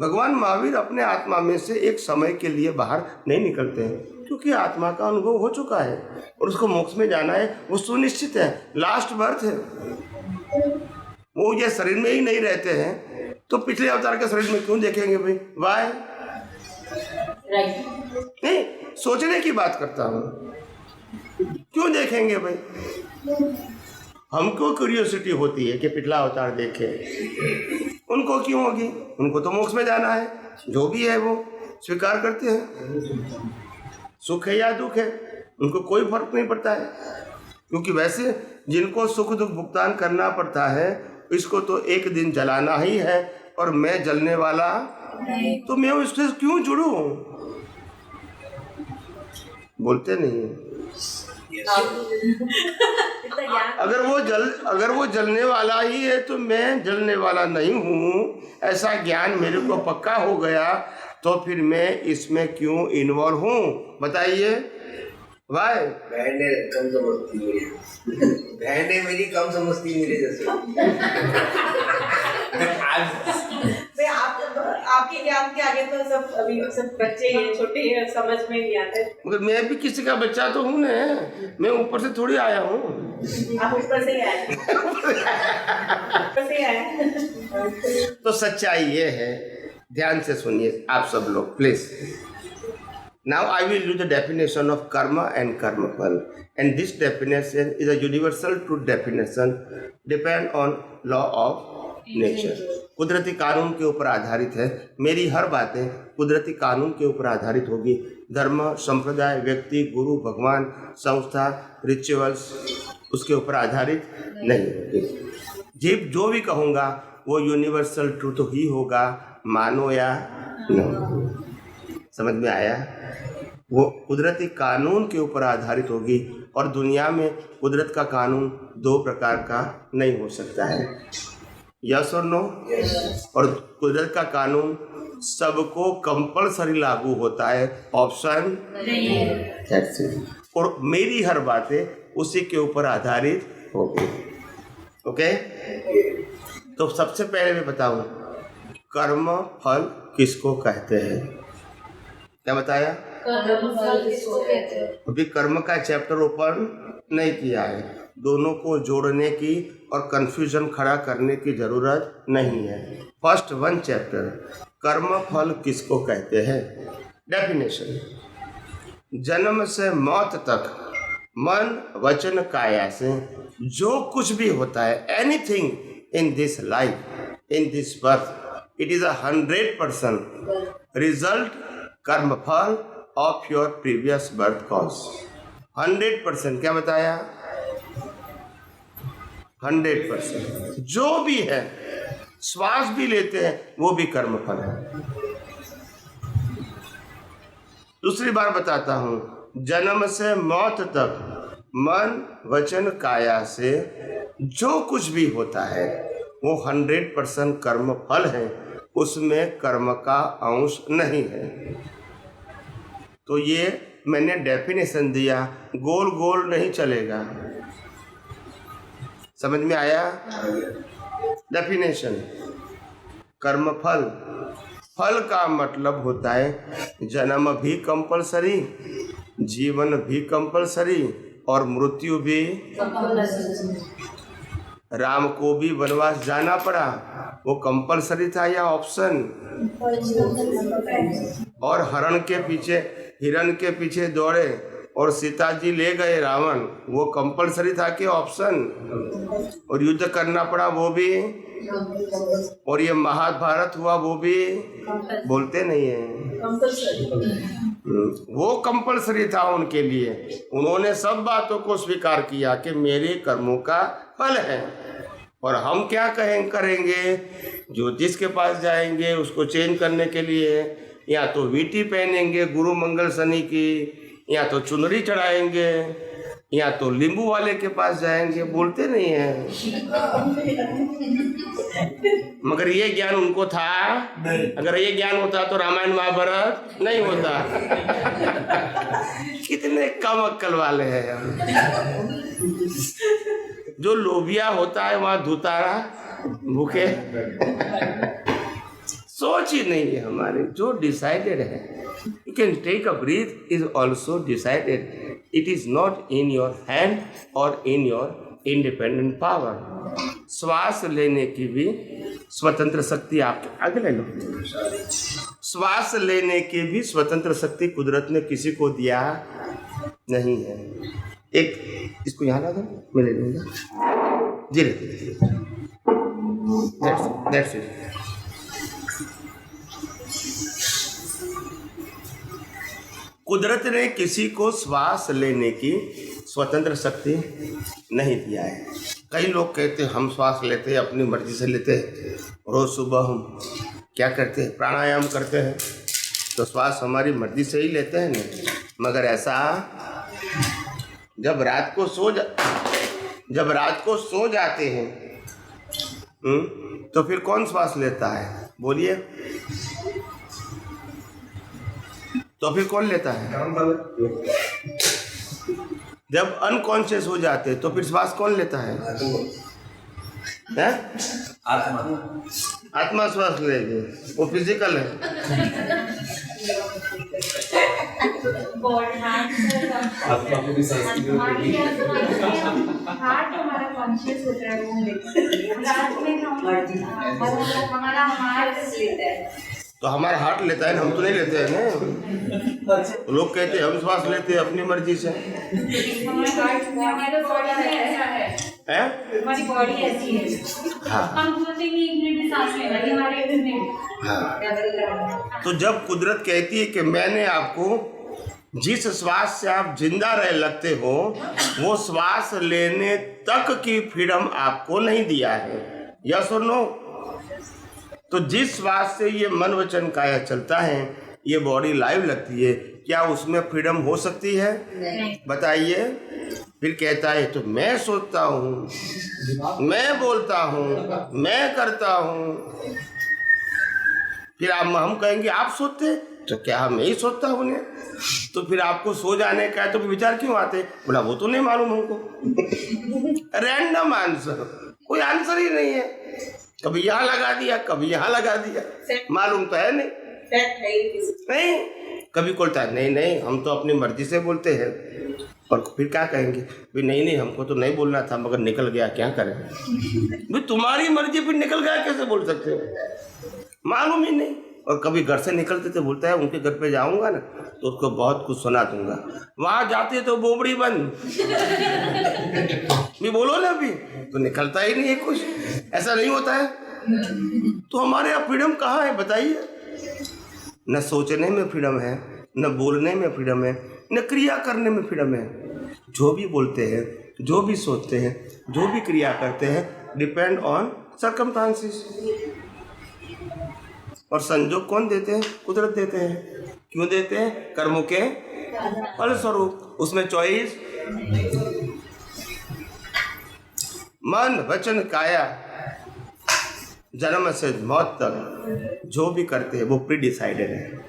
भगवान महावीर अपने आत्मा में से एक समय के लिए बाहर नहीं निकलते हैं, क्योंकि आत्मा का अनुभव हो चुका है और उसको मोक्ष में जाना है, वो सुनिश्चित है, लास्ट बर्थ है। वो ये शरीर में ही नहीं रहते हैं तो पिछले अवतार के शरीर में क्यों देखेंगे भाई? वाई? नहीं, सोचने की बात करता हूँ, क्यों देखेंगे भाई? हमको क्यूरियोसिटी होती है कि पिछला अवतार देखें, उनको क्यों होगी? उनको तो मोक्ष में जाना है, जो भी है वो स्वीकार करते हैं। सुख है या दुख है, उनको कोई फर्क नहीं पड़ता है, क्योंकि वैसे जिनको सुख दुख भुगतान करना पड़ता है, इसको तो एक दिन जलाना ही है, और मैं जलने वाला तो मैं उससे क्यों जुड़ूं? बोलते नहीं। अगर वो जलने वाला ही है तो मैं जलने वाला नहीं हूँ, ऐसा ज्ञान मेरे को पक्का हो गया, तो फिर मैं इसमें क्यों इन्वॉल्व हूँ? बताइए। वाई? बहनें कम समझती मेरी, बहनें मेरी कम समझती मेरे जैसे। आपके ज्ञान के आगे तो सब अभी सब बच्चे हैं, छोटे हैं, समझ में नहीं आते। मगर मैं भी किसी का बच्चा तो हूँ ना, मैं ऊपर से थोड़ी आया हूँ। आप ऊपर से आए, ऊपर से आए। तो सच्चाई ये है, ध्यान से सुनिए आप सब लोग please. Now I will do the definition of karma and karma pal, and this definition is a universal truth definition, depend on law of nature. कुदरती कानून के ऊपर आधारित है। मेरी हर बातें कुदरती कानून के ऊपर आधारित होगी। धर्म, संप्रदाय, व्यक्ति, गुरु, भगवान, संस्था, रिचुअल्स उसके ऊपर आधारित नहीं होगी। जो भी कहूँगा वो यूनिवर्सल ट्रूथ ही होगा, मानो या नहीं। समझ में आया? वो कुदरती कानून के ऊपर आधारित होगी, और दुनिया में कुदरत का कानून 2 प्रकार का नहीं हो सकता है, यस और नो। और कुदरत का कानून सबको कंपलसरी लागू होता है, ऑप्शन नहीं। और मेरी हर बातें उसी के ऊपर आधारित होगी। ओके, तो सबसे पहले मैं बताऊं कर्म फल किसको कहते हैं। क्या बताया? कर्म फल किसको कहते हैं? अभी कर्म का चैप्टर ओपन नहीं किया है, दोनों को जोड़ने की और कंफ्यूजन खड़ा करने की जरूरत नहीं है। फर्स्ट 1 चैप्टर, कर्म फल किसको कहते हैं? डेफिनेशन, जन्म से मौत तक मन वचन काया से जो कुछ भी होता है, anything in this life, in this birth, it is 100% result कर्म फल of your previous birth cause. 100%, क्या बताया? 100% जो भी है, श्वास भी लेते हैं वो भी कर्म फल है। दूसरी बार बताता हूं, जन्म से मौत तक मन वचन काया से जो कुछ भी होता है वो 100% कर्म फल है, उसमें कर्म का अंश नहीं है। तो ये मैंने डेफिनेशन दिया, गोल गोल नहीं चलेगा। समझ में आया? डेफिनेशन, कर्म फल, फल का मतलब होता है जन्म भी कंपलसरी, जीवन भी कंपलसरी और मृत्यु भी। राम को भी वनवास जाना पड़ा, वो कंपलसरी था या ऑप्शन? और हिरण के पीछे दौड़े और सीता जी ले गए रावण, वो कंपलसरी था कि ऑप्शन? और युद्ध करना पड़ा वो भी, और ये महाभारत हुआ वो भी, बोलते नहीं है। वो कंपलसरी था उनके लिए, उन्होंने सब बातों को स्वीकार किया कि मेरे कर्मों का फल है। और हम क्या करेंगे? ज्योतिष के पास जाएंगे उसको चेंज करने के लिए, या तो वीटी पहनेंगे गुरु मंगल शनि की, या तो चुनरी चढ़ाएंगे, या तो नींबू वाले के पास जाएंगे, बोलते नहीं है। मगर ये ज्ञान उनको था? अगर ये ज्ञान होता तो रामायण महाभारत नहीं होता। कितने कम अक्ल वाले हैं हम। जो लोभिया होता है वहां धुतारा भूखे, सोच ही नहीं है हमारे। जो डिसाइडेड है, you can take a breath, is also decided, it is not in your hand और इन योर इंडिपेंडेंट पावर। श्वास लेने की भी स्वतंत्र शक्ति आपके आगे ले लो। श्वास लेने की भी स्वतंत्र शक्ति कुदरत ने किसी को दिया नहीं है। एक इसको यहाँ ला दो, मैं ले लूँगा जी। That's it. कुदरत ने किसी को श्वास लेने की स्वतंत्र शक्ति नहीं दिया है। कई लोग कहते हैं हम श्वास लेते हैं, अपनी मर्जी से लेते हैं। रोज सुबह हम क्या करते हैं? प्राणायाम करते हैं, तो श्वास हमारी मर्जी से ही लेते हैं ना। मगर ऐसा जब रात को सो जाते हैं तो फिर कौन श्वास लेता है? बोलिए, तो फिर कौन लेता है? जब अनकॉन्शियस हो जाते तो फिर श्वास कौन लेता है? आत्मा श्वास लेगी, वो फिजिकल है। आत्मा को भी हार्ट हमारा कॉन्शियस होता है, वो रात में हमारा हार्ट लेता है। तो हमारा हार्ट लेता है ना, हम तो नहीं लेते हैं ना। लोग कहते हैं हम श्वास लेते हैं अपनी मर्जी से। हमारी बॉडी ऐसी है। हाँ। हम सोचेंगे 1 मिनट में सांस लेना, ये हमारे 1 मिनट। हाँ। तो जब कुदरत कहती है कि मैंने आपको जिस श्वास से आप जिंदा रह लगते हो वो श्वास लेने तक की फ्रीडम आपको नहीं दिया है, यस और नो? तो जिस श्वास से ये मन वचन काया चलता है, ये बॉडी लाइव लगती है, क्या उसमें फ्रीडम हो सकती है? बताइए। फिर कहता है तो मैं सोचता हूँ, मैं बोलता हूँ, मैं करता हूँ। फिर हम कहेंगे आप सोचते, तो क्या हम यही सोचता हूँ उन्हें? तो फिर आपको सो जाने का है तो विचार क्यों आते? बोला वो तो नहीं मालूम हमको। रैंडम आंसर, कोई आंसर ही नहीं है। कभी यहाँ लगा दिया, कभी यहाँ लगा दिया, मालूम तो है नहीं। कभी बोलता है नहीं हम तो अपनी मर्जी से बोलते हैं। और फिर क्या कहेंगे भाई नहीं हमको तो नहीं बोलना था मगर निकल गया, क्या करें भाई, तुम्हारी मर्जी, फिर निकल गया कैसे बोल सकते हो, मालूम ही नहीं। और कभी घर से निकलते थे बोलता है उनके घर पे जाऊंगा ना तो उसको बहुत कुछ सुना दूंगा, वहां जाते तो बोबड़ी बंद भी बोलो ना, अभी तो निकलता ही नहीं है कुछ, ऐसा नहीं होता है। तो हमारे यहाँ फ्रीडम कहाँ है बताइए? न सोचने में फ्रीडम है, न बोलने में फ्रीडम है, न क्रिया करने में फ्रीडम है। जो भी बोलते हैं, जो भी सोचते हैं, जो भी क्रिया करते हैं, डिपेंड ऑन सर्कमस्टांसेस। और संजोग कौन देते हैं? कुदरत देते हैं। क्यों देते हैं? कर्मों के फलस्वरूप, उसमें चॉइस। मन वचन काया जन्म से मौत तक जो भी करते हैं वो प्री डिसाइडेड है।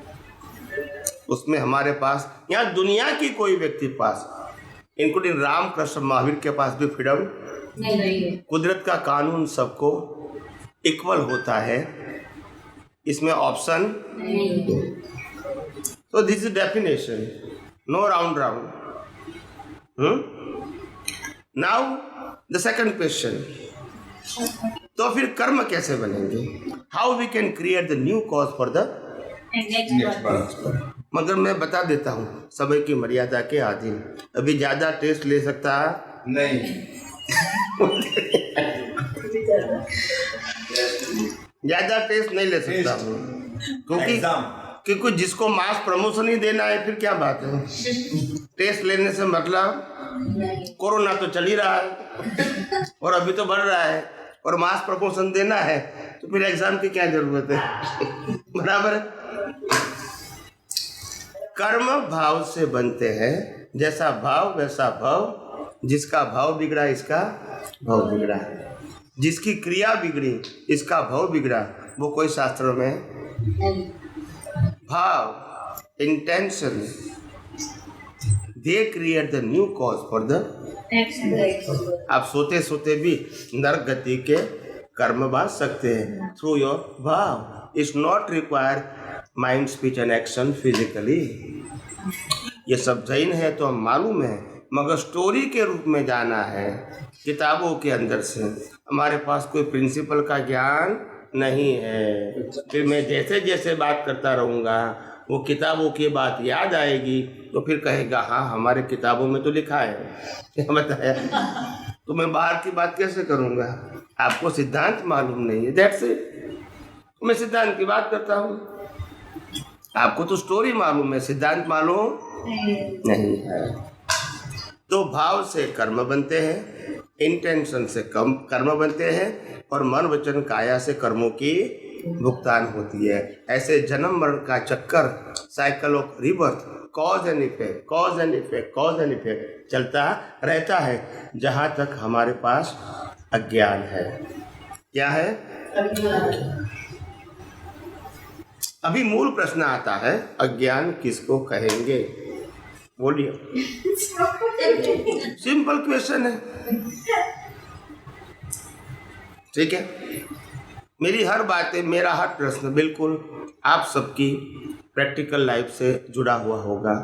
उसमें हमारे पास, यहाँ दुनिया की कोई व्यक्ति पास, इंक्लूडिंग राम कृष्ण महावीर के पास भी फ्रीडम नहीं है। कुदरत का कानून सबको इक्वल होता है, इसमें ऑप्शन नहीं। तो this is definition, no round round. Now the second question, तो फिर कर्म कैसे बनेंगे? How we can create the new cause for the next birth? मगर मैं बता देता हूँ समय की मर्यादा के अधीन, अभी ज्यादा टेस्ट ले सकता नहीं। ज्यादा टेस्ट नहीं ले सकता हूँ क्योंकि जिसको मास प्रमोशन ही देना है फिर क्या बात है। टेस्ट लेने से मतलब कोरोना तो चल ही रहा है और अभी तो बढ़ रहा है और मास प्रमोशन देना है तो फिर एग्जाम की क्या जरूरत है? बराबर है। कर्म भाव से बनते हैं, जैसा भाव वैसा भाव, जिसका भाव बिगड़ा इसका भाव बिगड़ा, जिसकी क्रिया बिगड़ी इसका भाव बिगड़ा। वो कोई शास्त्रों में भाव, intention, they create the new cause for the. आप सोते सोते भी नरक गति के कर्म बांध सकते हैं थ्रू योर भाव। It's not require mind, speech and action physically. ये सब जैन है तो हम मालूम है, मगर स्टोरी के रूप में जाना है किताबों के अंदर से। हमारे पास कोई प्रिंसिपल का ज्ञान नहीं है। फिर मैं जैसे जैसे बात करता रहूँगा वो किताबों की बात याद आएगी तो फिर कहेगा हाँ हमारे किताबों में तो लिखा है, क्या बताया। तो मैं बाहर की बात कैसे करूँगा? आपको सिद्धांत मालूम नहीं है, दैट्स इट। मैं सिद्धांत की बात करता हूँ, आपको तो स्टोरी मालूम है, सिद्धांत मालूम नहीं है। तो भाव से कर्म बनते हैं, इंटेंशन से कर्म बनते हैं और मन वचन काया से कर्मों की भुगतान होती है। ऐसे जन्म मरण का चक्कर, cycle of rebirth, cause and effect, cause and effect, cause and effect चलता रहता है जहाँ तक हमारे पास अज्ञान है। क्या है? अभी मूल प्रश्न आता है, अज्ञान किसको कहेंगे? बोलिए। सिंपल क्वेश्चन है, ठीक है। मेरी हर बातें, मेरा हर प्रश्न बिल्कुल आप सबकी प्रैक्टिकल लाइफ से जुड़ा हुआ होगा।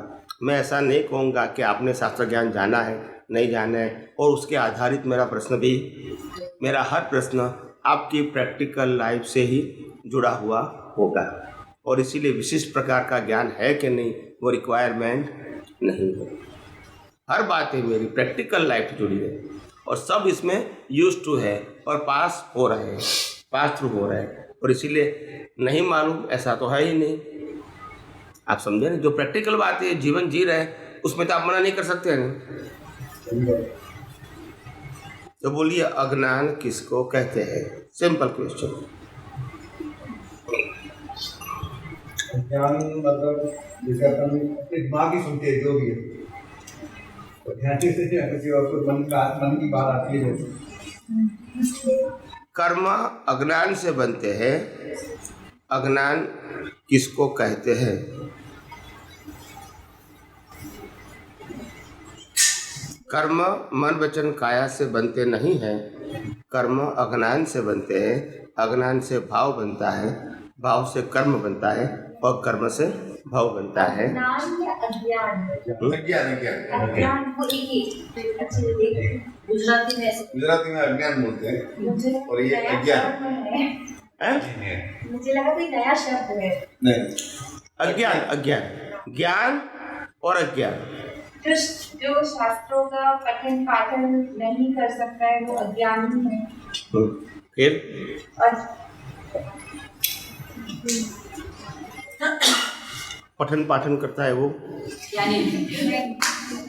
मैं ऐसा नहीं कहूँगा कि आपने शास्त्र ज्ञान जाना है, नहीं जाना है, और उसके आधारित मेरा प्रश्न भी, मेरा हर प्रश्न आपकी प्रैक्टिकल लाइफ से ही जुड़ा हुआ होगा। और इसीलिए विशिष्ट प्रकार का ज्ञान है कि नहीं वो रिक्वायरमेंट नहीं है। हर बातें मेरी प्रैक्टिकल लाइफ से जुड़ी है और सब इसमें यूज टू है और पास हो रहे हैं, पास थ्रू हो रहे हैं। और इसीलिए नहीं मालूम ऐसा तो है ही नहीं। आप समझे ना, जो प्रैक्टिकल बात है, जीवन जी रहे हैं, उसमें तो आप मना नहीं कर सकते हैं। तो बोलिए अज्ञान किसको कहते हैं? Simple question. ज्ञान मतलब जैसे अपन दिमाग ही सुनते हैं जो भी है, तो ध्यान से किसी और को मन की बात आती है। कर्म अज्ञान से बनते हैं। अज्ञान किसको कहते हैं? कर्म मन वचन काया से बनते नहीं हैं। कर्म अज्ञान से बनते हैं। अज्ञान से भाव बनता है, भाव से कर्म बनता है और कर्म से भाव बनता है। अज्ञान अज्ञान अज्ञान को एक अच्छे गुजराती में ऐसे गुजराती में अज्ञान बोलते हैं मुझे और ये नया अज्ञान शब्द है। मुझे लगा कोई नया शब्द है। नहीं, अज्ञान अज्ञान ज्ञान और अज्ञान। जो शास्त्रों का पठन पाठन नहीं कर सकता है वो अज्ञान ही है। फिर और पठन पाठन करता है वो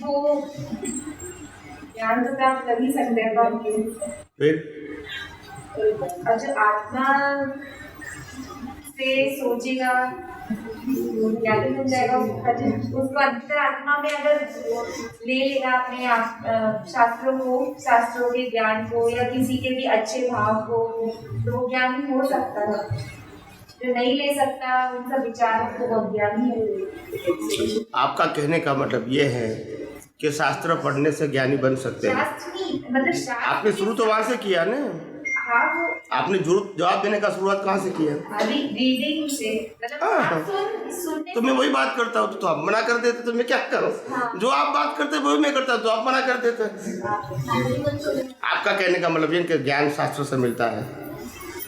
वो ज्ञान तो प्राप्त कर ही सकते हैं पर फिर और जो आत्मा से सोचेगा ज्ञानी बन जाएगा। उसको अंतर आत्मा में अगर ले लेगा अपने शास्त्रों के ज्ञान को या किसी के भी अच्छे भाव को तो वो ज्ञानी हो सकता है। जो नहीं ले सकता उन सब विचारों को वो अज्ञानी है। आपका कहने का मतलब ये है कि शास्त्र पढ़ने से ज्ञानी बन सकते हैं। शास्त्र नहीं मतलब शास्त्र आपने शुरू तो वहां से किया ना। हाँ वो आपने जवाब देने का शुरुआत कहाँ से किया? अभी रीडिंग से हाँ। सुनने तो मैं वही बात करता हूँ तो आप मना कर देते तो मैं क्या करूँ? हाँ। जो आप बात करते वही मैं करता तो आप मना कर देते। आपका कहने का मतलब ये कि ज्ञान शास्त्र से मिलता है।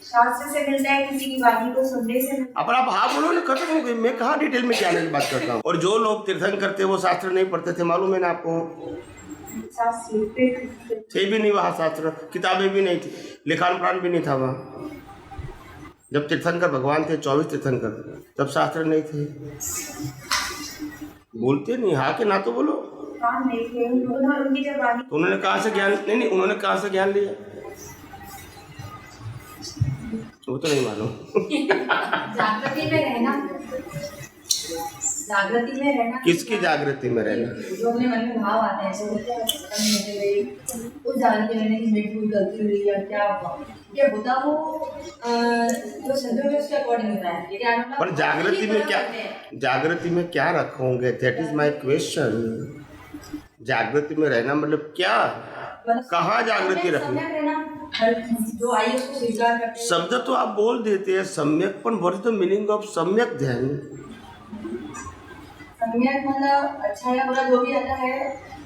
शास्त्र से मिलता है किसी की वाणी को सुनने से मिलता अब आप हाँ बोलो ना खत्म हो गई। मैं कहाँ डिटेल में क्या नहीं बात करता हूँ। और जो लोग तीर्थंकर करते वो शास्त्र नहीं पढ़ते थे मालूम है ना आपको? थे भी नहीं वहाँ शास्त्र, किताबें भी नहीं थी, लिखान प्राण भी नहीं था वहाँ। जब तीर्थंकर भगवान थे 24 तीर्थंकर तब शास्त्र नहीं थे। बोलते नहीं हाँ के ना तो बोलो। तो उन्होंने कहाँ से ज्ञान नहीं उन्होंने कहाँ से ज्ञान लिया वो तो नहीं मालूम। जागृति में रहना किसकी जागृति में रहना? जो अपने मन में भाव आते हैं उस जागृति में रहने की मेडिटेशन करती हुई या क्या होता वो जो संदर्भ है उसके अकॉर्डिंग होता है। पर जागृति में क्या रखोगे? That is my question. जागृति में रहना मतलब क्या? कहाँ जागृति रखनी? जो आई उसको स्वीकार करते हैं। शब्द तो आप बोल देते हैं सम्यक, पर what is the meaning of सम्यक ध्यान? सम्यक मतलब अच्छा या बुरा जो भी आता है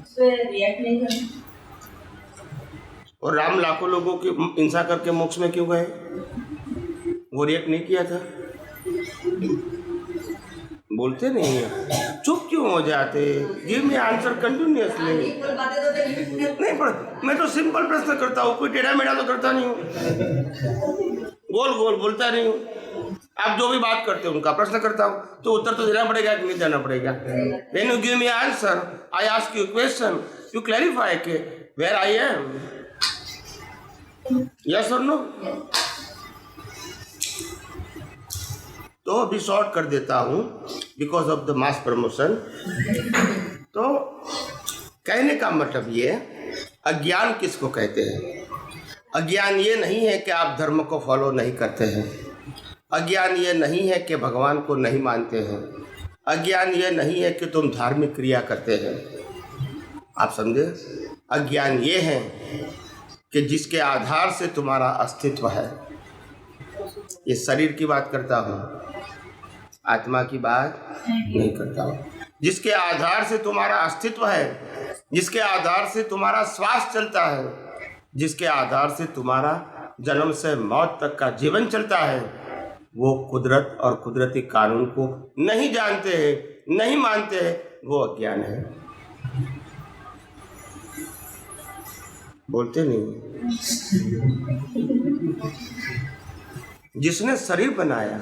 उस पर रिएक्ट नहीं करना। और राम लाखों लोगों की हिंसा करके मोक्ष में क्यों गए? वो रिएक्ट नहीं किया था। बोलते नहीं है, चुप क्यों हो जाते? Give me answer continuously. नहीं पर मैं तो सिंपल प्रश्न करता हूँ, कोई टेढ़ा मेढ़ा तो करता नहीं हूँ, गोल गोल बोलता नहीं हूँ। आप जो भी बात करते हो उनका प्रश्न करता हूँ तो उत्तर तो देना पड़ेगा कि नहीं देना पड़ेगा? When you give me answer, I ask you question, you clarify के where I am, yes or no? तो अभी शॉर्ट कर देता हूँ because of the mass promotion. तो कहने का मतलब ये अज्ञान किसको कहते हैं? अज्ञान ये नहीं है कि आप धर्म को फॉलो नहीं करते हैं। अज्ञान ये नहीं है कि भगवान को नहीं मानते हैं। अज्ञान ये नहीं है कि तुम धार्मिक क्रिया करते हैं। आप समझे? अज्ञान ये है कि जिसके आधार से तुम्हारा अस्तित्व है। ये शरीर की बात करता हूँ, आत्मा की बात नहीं करता हूँ। जिसके आधार से तुम्हारा अस्तित्व है, जिसके आधार से तुम्हारा श्वास चलता है, जिसके आधार से तुम्हारा जन्म से मौत तक का जीवन चलता है, वो कुदरत और कुदरती कानून को नहीं जानते हैं, नहीं मानते हैं, वो अज्ञान है। बोलते नहीं। जिसने शरीर बनाया,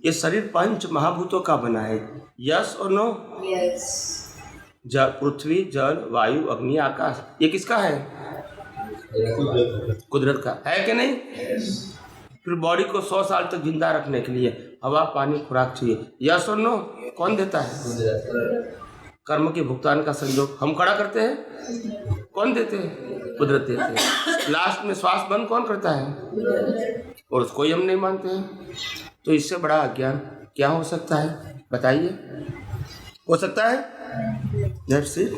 ये शरीर पंच महाभूतों का बना है। यस और नो? यस। पृथ्वी, जल, वायु, अग्नि, आकाश, ये किसका है? कुदरत का है कि नहीं? फिर बॉडी को 100 साल तक जिंदा रखने के लिए हवा, पानी, खुराक चाहिए। यस और नो? कौन देता है? कर्म के भुगतान का संयोग हम खड़ा करते हैं, कौन देते हैं? कुदरत देते हैं। लास्ट में श्वास बंद कौन करता है? और उसको ही हम नहीं मानते हैं। तो इससे बड़ा अज्ञान क्या हो सकता है? बताइए। हो सकता है? That's it।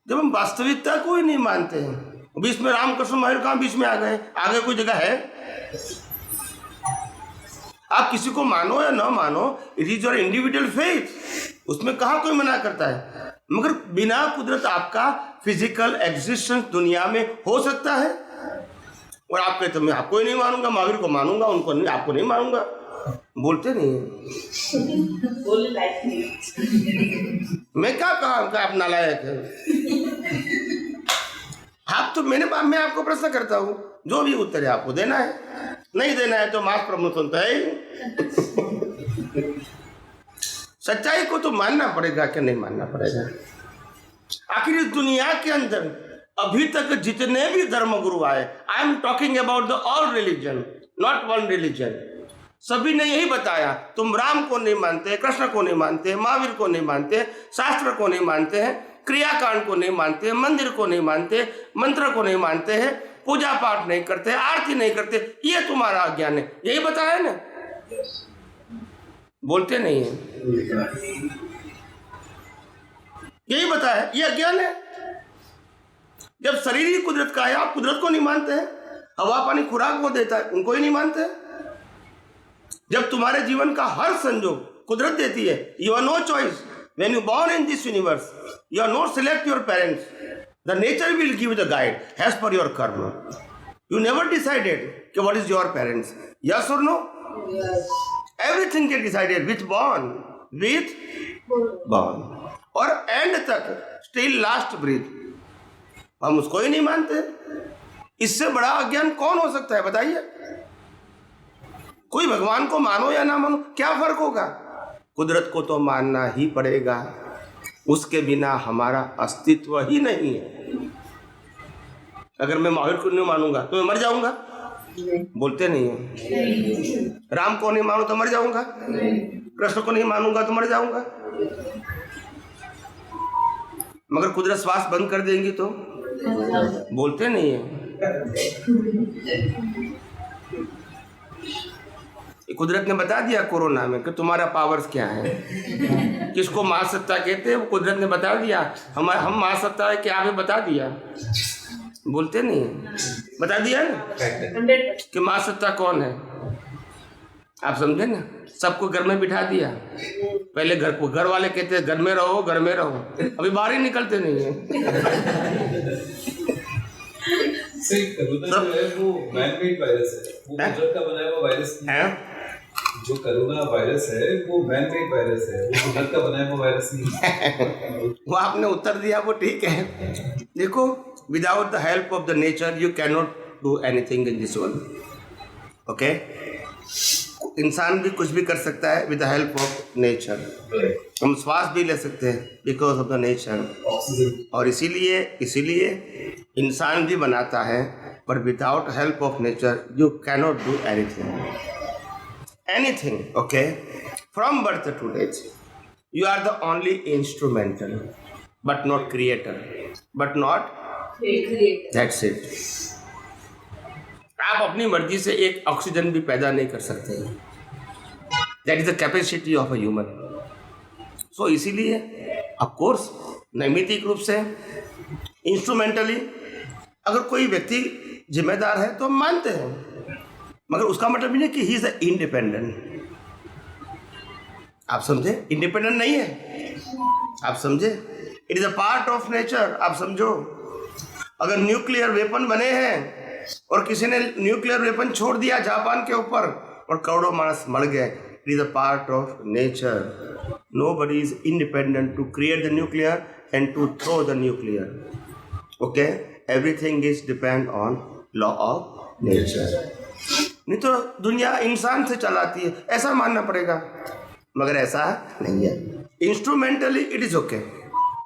जब हम वास्तविकता को ही नहीं मानते हैं, बीच में रामकृष्ण महर कहाँ बीच में आ गए? आगे कोई जगह है? आप किसी को मानो या ना मानो, it is your individual faith, उसमें कहाँ कोई मना करता है। मगर बिना कुदरत आपका फिजिकल एग्जिस्टेंस दुनिया में हो सकता है? और आप कहते मैं आपको ही नहीं मानूंगा, महावीर को मानूंगा, उनको नहीं, आपको नहीं मानूंगा, बोलते नहीं है। मैं क्या कहा कि आप नालायक है? आप तो मैं आपको प्रश्न करता हूँ, जो भी उत्तर है आपको देना है, नहीं देना है तो मास प्रमोशन है। सच्चाई को तो मानना पड़ेगा कि नहीं मानना पड़ेगा? आखिर इस दुनिया के अंदर अभी तक जितने भी धर्मगुरु आए, I am talking about the all religion, not one religion, सभी ने यही बताया, तुम राम को नहीं मानते, कृष्ण को नहीं मानते, महावीर को नहीं मानते, शास्त्र को नहीं मानते हैं, क्रियाकांड को नहीं मानते, मंदिर को नहीं मानते, मंत्र को नहीं मानते हैं, पूजा पाठ नहीं करते, आरती नहीं करते, ये तुम्हारा अज्ञान है, यही बताया ना? बोलते नहीं है, यही बताया, ये अज्ञान है। जब शरीर ही कुदरत का है, आप कुदरत को नहीं मानते हैं, हवा पानी खुराक को देता है, उनको ही नहीं मानते। जब तुम्हारे जीवन का हर संजोग कुदरत देती है, you are no choice when you born in this universe, you are not select your parents, the nature will give the guide as per your karma. You never decided कि what is your parents, yes और no? Everything get decided with born और एंड तक स्टिल लास्ट ब्रीथ, हम उसको ही नहीं मानते। इससे बड़ा अज्ञान कौन हो सकता है बताइए? कोई भगवान को मानो या ना मानो, क्या फर्क होगा? कुदरत को तो मानना ही पड़ेगा, उसके बिना हमारा अस्तित्व ही नहीं है। अगर मैं महावीर को नहीं मानूंगा तो मैं मर जाऊंगा, बोलते नहीं है। राम को नहीं मानू तो मर जाऊंगा, कृष्ण को नहीं मानूंगा तो मर जाऊंगा। मगर कुदरत श्वास बंद कर देंगी तो बोलते नहीं है। कुदरत ने बता दिया कोरोना में कि तुम्हारा पावर्स क्या है, किसको महासत्ता कहते हैं, वो कुदरत ने बता दिया। हम महासत्ता है क्या, हमें बता दिया, बोलते नहीं है, बता दिया ना कि महासत्ता कौन है। आप समझे ना, सबको घर में बिठा दिया। पहले घर वाले कहते हैं घर में रहो, घर में रहो, अभी बाहर ही निकलते नहीं है। कोरोना जो है वो मैन-मेड वायरस है, वो कुदरत का बनाया हुआ वायरस नहीं है। जो कोरोना वायरस है वो मैन-मेड वायरस है, वो कुदरत का बनाया हुआ वायरस नहीं है। वो आपने उत्तर दिया, वो ठीक है। देखो, without the help of the nature you can not do anything in this world. Okay, इंसान भी कुछ भी कर सकता है with the help of nature. हम श्वास भी ले सकते हैं बिकॉज ऑफ द नेचर। और इसीलिए इंसान भी बनाता है, पर without help of nature you cannot do anything. Okay, from birth to death you are the only instrumental but not creator, but not that's it. आप अपनी मर्जी से एक ऑक्सीजन भी पैदा नहीं कर सकते। That is the capacity of a human. So इसीलिए ऑफ कोर्स नैमित्तिक रूप से, इंस्ट्रूमेंटली अगर कोई व्यक्ति जिम्मेदार है तो हम मानते हैं, मगर उसका मतलब नहीं कि ही इज इंडिपेंडेंट। आप समझे, इंडिपेंडेंट नहीं है, आप समझे, it is a part of nature. आप समझो, अगर न्यूक्लियर वेपन बने हैं और किसी ने न्यूक्लियर वेपन छोड़ दिया जापान के ऊपर और करोड़ों मानस मर गए, it is a part of nature. Nobody is independent to create the nuclear and to throw the nuclear. Okay, everything is depend on law of nature. नहीं तो दुनिया इंसान से चलाती है, ऐसा मानना पड़ेगा, मगर ऐसा नहीं है। इंस्ट्रूमेंटली इट इज ओके,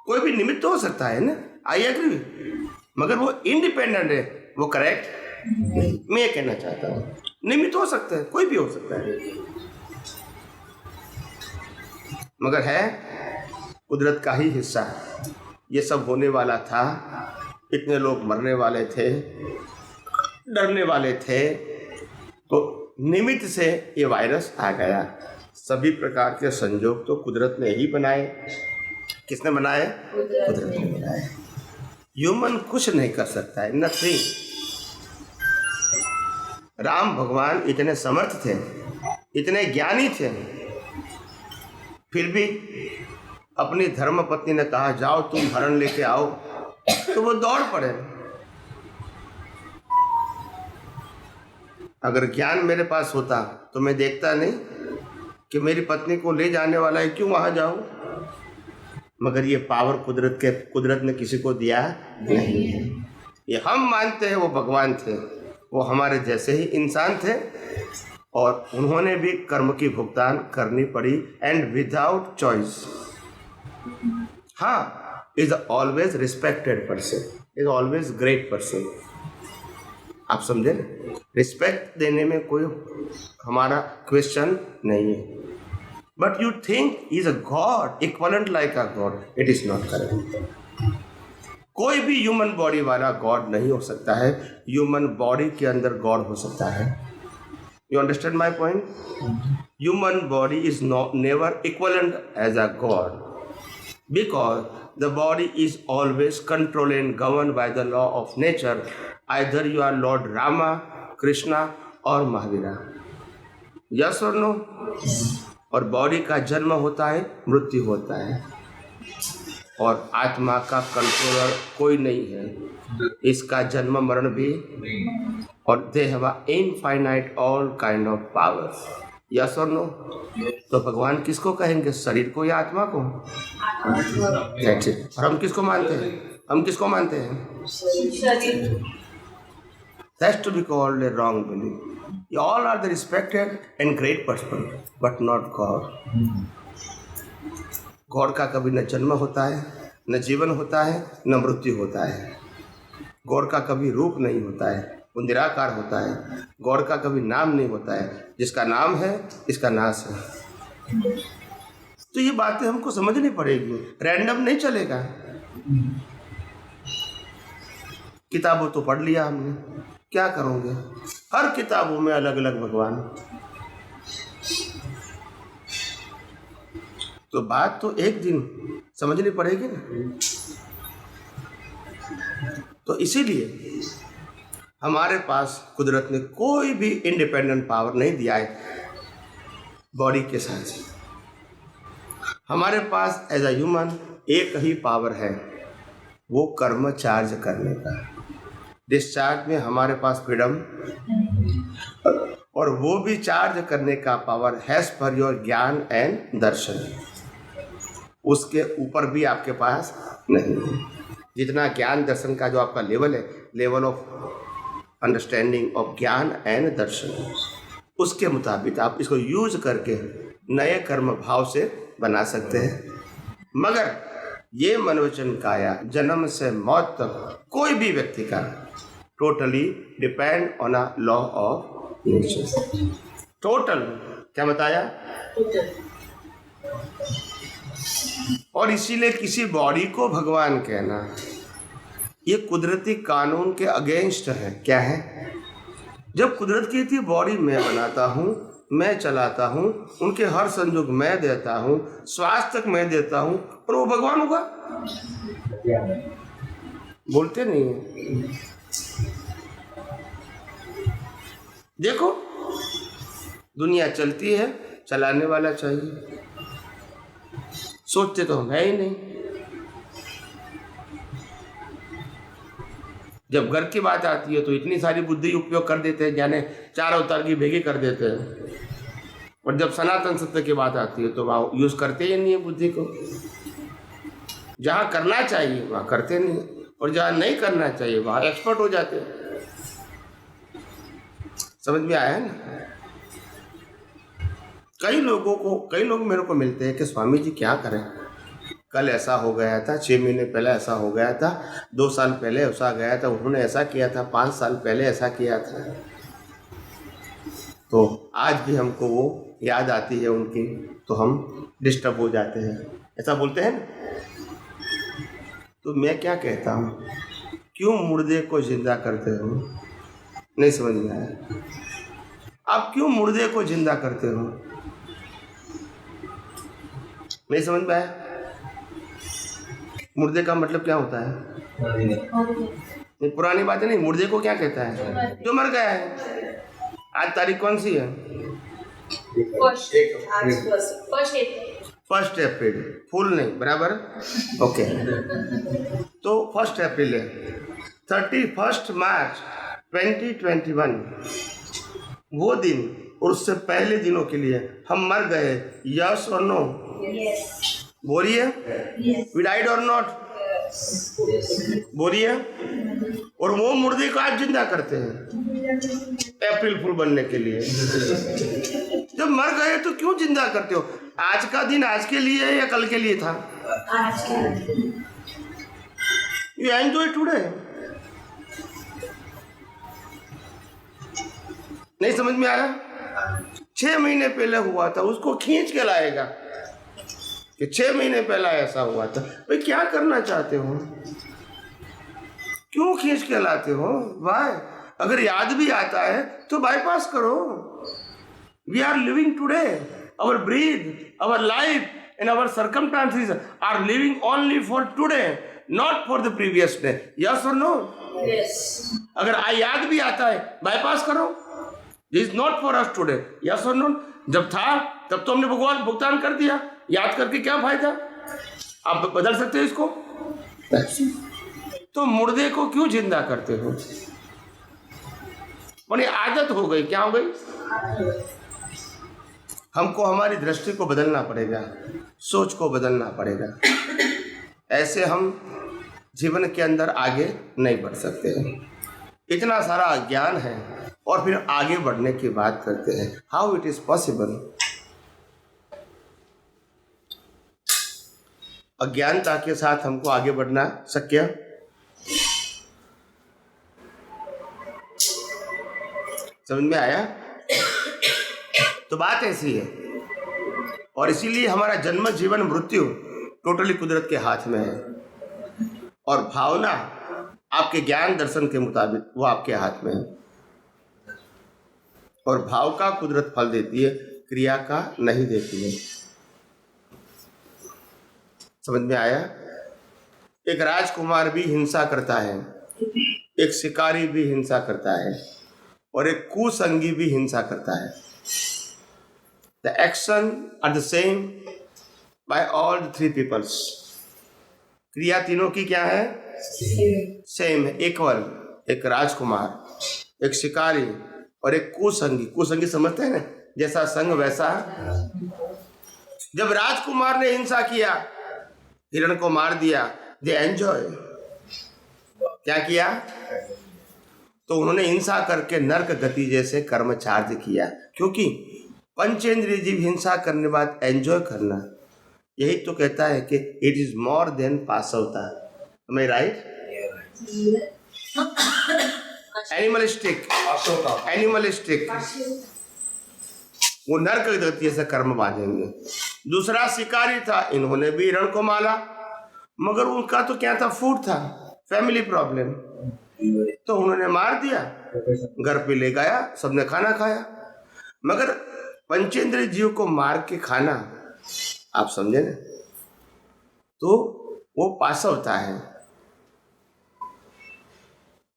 कोई भी निमित्त तो हो सकता है ना, आई एग्री, मगर वो इंडिपेंडेंट है, वो करेक्ट नहीं। मैं ये कहना चाहता हूँ, निमित्त हो सकता है, कोई भी हो सकता है, मगर है कुदरत का ही हिस्सा। ये सब होने वाला था, इतने लोग मरने वाले थे, डरने वाले थे, तो निमित्त से ये वायरस आ गया। सभी प्रकार के संजोग तो कुदरत ने ही बनाए। किसने बनाए? कुदरत ने बनाए। ह्यूमन कुछ नहीं कर सकता है, नथिंग। राम भगवान इतने समर्थ थे, इतने ज्ञानी थे, फिर भी अपनी धर्म पत्नी ने कहा जाओ तुम हरण लेके आओ, तो वो दौड़ पड़े। अगर ज्ञान मेरे पास होता तो मैं देखता नहीं कि मेरी पत्नी को ले जाने वाला है, क्यों वहां जाऊं? मगर ये पावर कुदरत ने किसी को दिया नहीं है। ये हम मानते हैं वो भगवान थे, वो हमारे जैसे ही इंसान थे और उन्होंने भी कर्म की भुगतान करनी पड़ी, एंड विदाउट चॉइस। हाँ, is always respected person, is always great person. आप समझे ना? रिस्पेक्ट देने में कोई हमारा क्वेश्चन नहीं है। But you think is a God, equivalent like a God, it is not correct. कोई भी ह्यूमन बॉडी वाला गॉड नहीं हो सकता है, ह्यूमन बॉडी के अंदर गॉड हो सकता है। You understand my point? Human body is never equivalent as a God, because the body is always controlled and governed by the law of nature. Either you are Lord Rama, Krishna or Mahavira. Yes or no? और बॉडी का जन्म होता है, मृत्यु होता है, और आत्मा का कंट्रोलर कोई नहीं है। इसका जन्म मरण भी, और they have infinite all kind of powers. Yes और नो? तो भगवान किसको कहेंगे, शरीर को या आत्मा को? That's it. और हम किसको मानते हैं? हम किसको मानते हैं? That's to be called a wrong belief. You all are the respected and great person, but not God. God का कभी न जन्म होता है, न जीवन होता है, न मृत्यु होता है। गॉड का कभी रूप नहीं होता है, वो निराकार होता है। गॉड का कभी नाम नहीं होता है, जिसका नाम है इसका नाश है। तो ये बातें हमको समझनी पड़ेगी, रैंडम नहीं चलेगा। किताबों तो पढ़ लिया हमने, क्या करोगे? हर किताबों में अलग अलग भगवान। तो बात तो एक दिन समझनी पड़ेगी ना। तो इसीलिए हमारे पास कुदरत ने कोई भी इंडिपेंडेंट पावर नहीं दिया है बॉडी के साथ। हमारे पास एज अ ह्यूमन एक ही पावर है, वो कर्म चार्ज करने का। डिस्चार्ज में हमारे पास फ्रीडम, और वो भी चार्ज करने का पावर हैज पर योर ज्ञान एंड दर्शन। उसके ऊपर भी आपके पास नहीं है। जितना ज्ञान दर्शन का जो आपका लेवल है, लेवल ऑफ अंडरस्टैंडिंग ऑफ ज्ञान एंड दर्शन, उसके मुताबिक आप इसको यूज करके नए कर्म भाव से बना सकते हैं। मगर ये मनोवचन काया जन्म से मौत तक कोई भी व्यक्ति का totally depend on a law of nature. Total क्या बताया? और इसीलिए किसी बॉडी को भगवान कहना ये कुदरती कानून के अगेंस्ट है। क्या है? जब कुदरत की थी बॉडी मैं बनाता हूँ, मैं चलाता हूँ, उनके हर संयोग मैं देता हूँ, स्वास्थ्य तक मैं देता हूँ, और वो भगवान होगा? बोलते नहीं है। देखो दुनिया चलती है, चलाने वाला चाहिए। सोचते तो हम है ही नहीं। जब घर की बात आती है तो इतनी सारी बुद्धि उपयोग कर देते हैं, जाने चार अवतार की भेगी कर देते हैं। और जब सनातन सत्य की बात आती है तो वहाँ यूज करते ही नहीं है बुद्धि को। जहाँ करना चाहिए वहाँ करते नहीं, और जहाँ नहीं करना चाहिए वहाँ एक्सपर्ट हो जाते हैं। समझ में आया है ना? कई लोग मेरे को मिलते हैं कि स्वामी जी क्या करें, कल ऐसा हो गया था, 6 महीने पहले ऐसा हो गया था, 2 साल पहले ऐसा गया था, उन्होंने ऐसा किया था, 5 साल पहले ऐसा किया था। तो आज भी हमको वो याद आती है उनकी, तो हम डिस्टर्ब हो जाते हैं। ऐसा बोलते हैं ना? तो मैं क्या कहता हूँ, क्यों मुर्दे को जिंदा करते हो? नहीं समझ में आया? आप क्यों मुर्दे को जिंदा करते हो? नहीं समझ में आया? मुर्दे का मतलब क्या होता है? नहीं, पुरानी बातें नहीं। मुर्दे को क्या कहता है? जो मर गया है। आज तारीख कौन सी है? 1 अप्रैल, फुल नहीं, बराबर, ओके। तो 1 अप्रैल है। 31 मार्च 2021 वो दिन और उससे पहले दिनों के लिए हम मर गए, यस और नो? बोलिए, वी डाइड और नॉट? बोलिए। और वो मुर्दे को आज जिंदा करते हैं अप्रैल फुल बनने के लिए। जब मर गए तो क्यों जिंदा करते हो? आज का दिन आज के लिए या कल के लिए था? आज के लिए। You enjoy today. नहीं समझ में आया? 6 महीने पहले हुआ था, उसको खींच के लाएगा कि 6 महीने पहले ऐसा हुआ था। भाई क्या करना चाहते हो? क्यों खींच के लाते हो? वाई? अगर याद भी आता है तो बाईपास करो। We are living today, our breath, our life and our circumstances are living only for today, not for the previous day. Yes और नो? अगर याद भी आता है बाईपास करो। This is not for us today. Yes और नो? जब था तब तो हमने भगवान भुगतान कर दिया, याद करके क्या फायदा? आप बदल सकते हो इसको? तो मुर्दे को क्यों जिंदा करते हो? बड़ी आदत हो गई। क्या हो गई? हमको हमारी दृष्टि को बदलना पड़ेगा, सोच को बदलना पड़ेगा। ऐसे हम जीवन के अंदर आगे नहीं बढ़ सकते हैं। इतना सारा अज्ञान है और फिर आगे बढ़ने की बात करते हैं। How it is possible? अज्ञानता के साथ हमको आगे बढ़ना शक्य? समझ में आया? तो बात ऐसी है, और इसीलिए हमारा जन्म जीवन मृत्यु टोटली कुदरत के हाथ में है, और भावना आपके ज्ञान दर्शन के मुताबिक वो आपके हाथ में है। और भाव का कुदरत फल देती है, क्रिया का नहीं देती है। समझ में आया? एक राजकुमार भी हिंसा करता है, एक शिकारी भी हिंसा करता है, और एक कुसंगी भी हिंसा करता है। The action are the same by all the 3 peoples. क्रिया तीनों की क्या है? सेम है, इक्वल। एक राजकुमार, एक शिकारी और एक कुसंगी। कुसंगी समझते हैं ना, जैसा संग वैसा। जब राजकुमार ने हिंसा किया, हिरण को मार दिया, दे एंजॉय। क्या किया? तो उन्होंने हिंसा करके नरक गति जैसे कर्म चार्ज किया, क्योंकि पंचेंद्रिय जीव हिंसा करने के बाद एंजॉय करना, यही तो कहता है कि इट इज मोर देन पासवता। Am I right? Animalistic, animalistic. वो नरक गति से कर्म बांधेंगे। दूसरा शिकारी था, इन्होंने भी हिरण को मारा, मगर उनका तो क्या था? फूड था, फैमिली प्रॉब्लम, तो उन्होंने मार दिया, घर पे ले गया, सबने खाना खाया। मगर पंचेंद्रिय जीव को मार के खाना, आप समझे ना, तो वो पासवता है।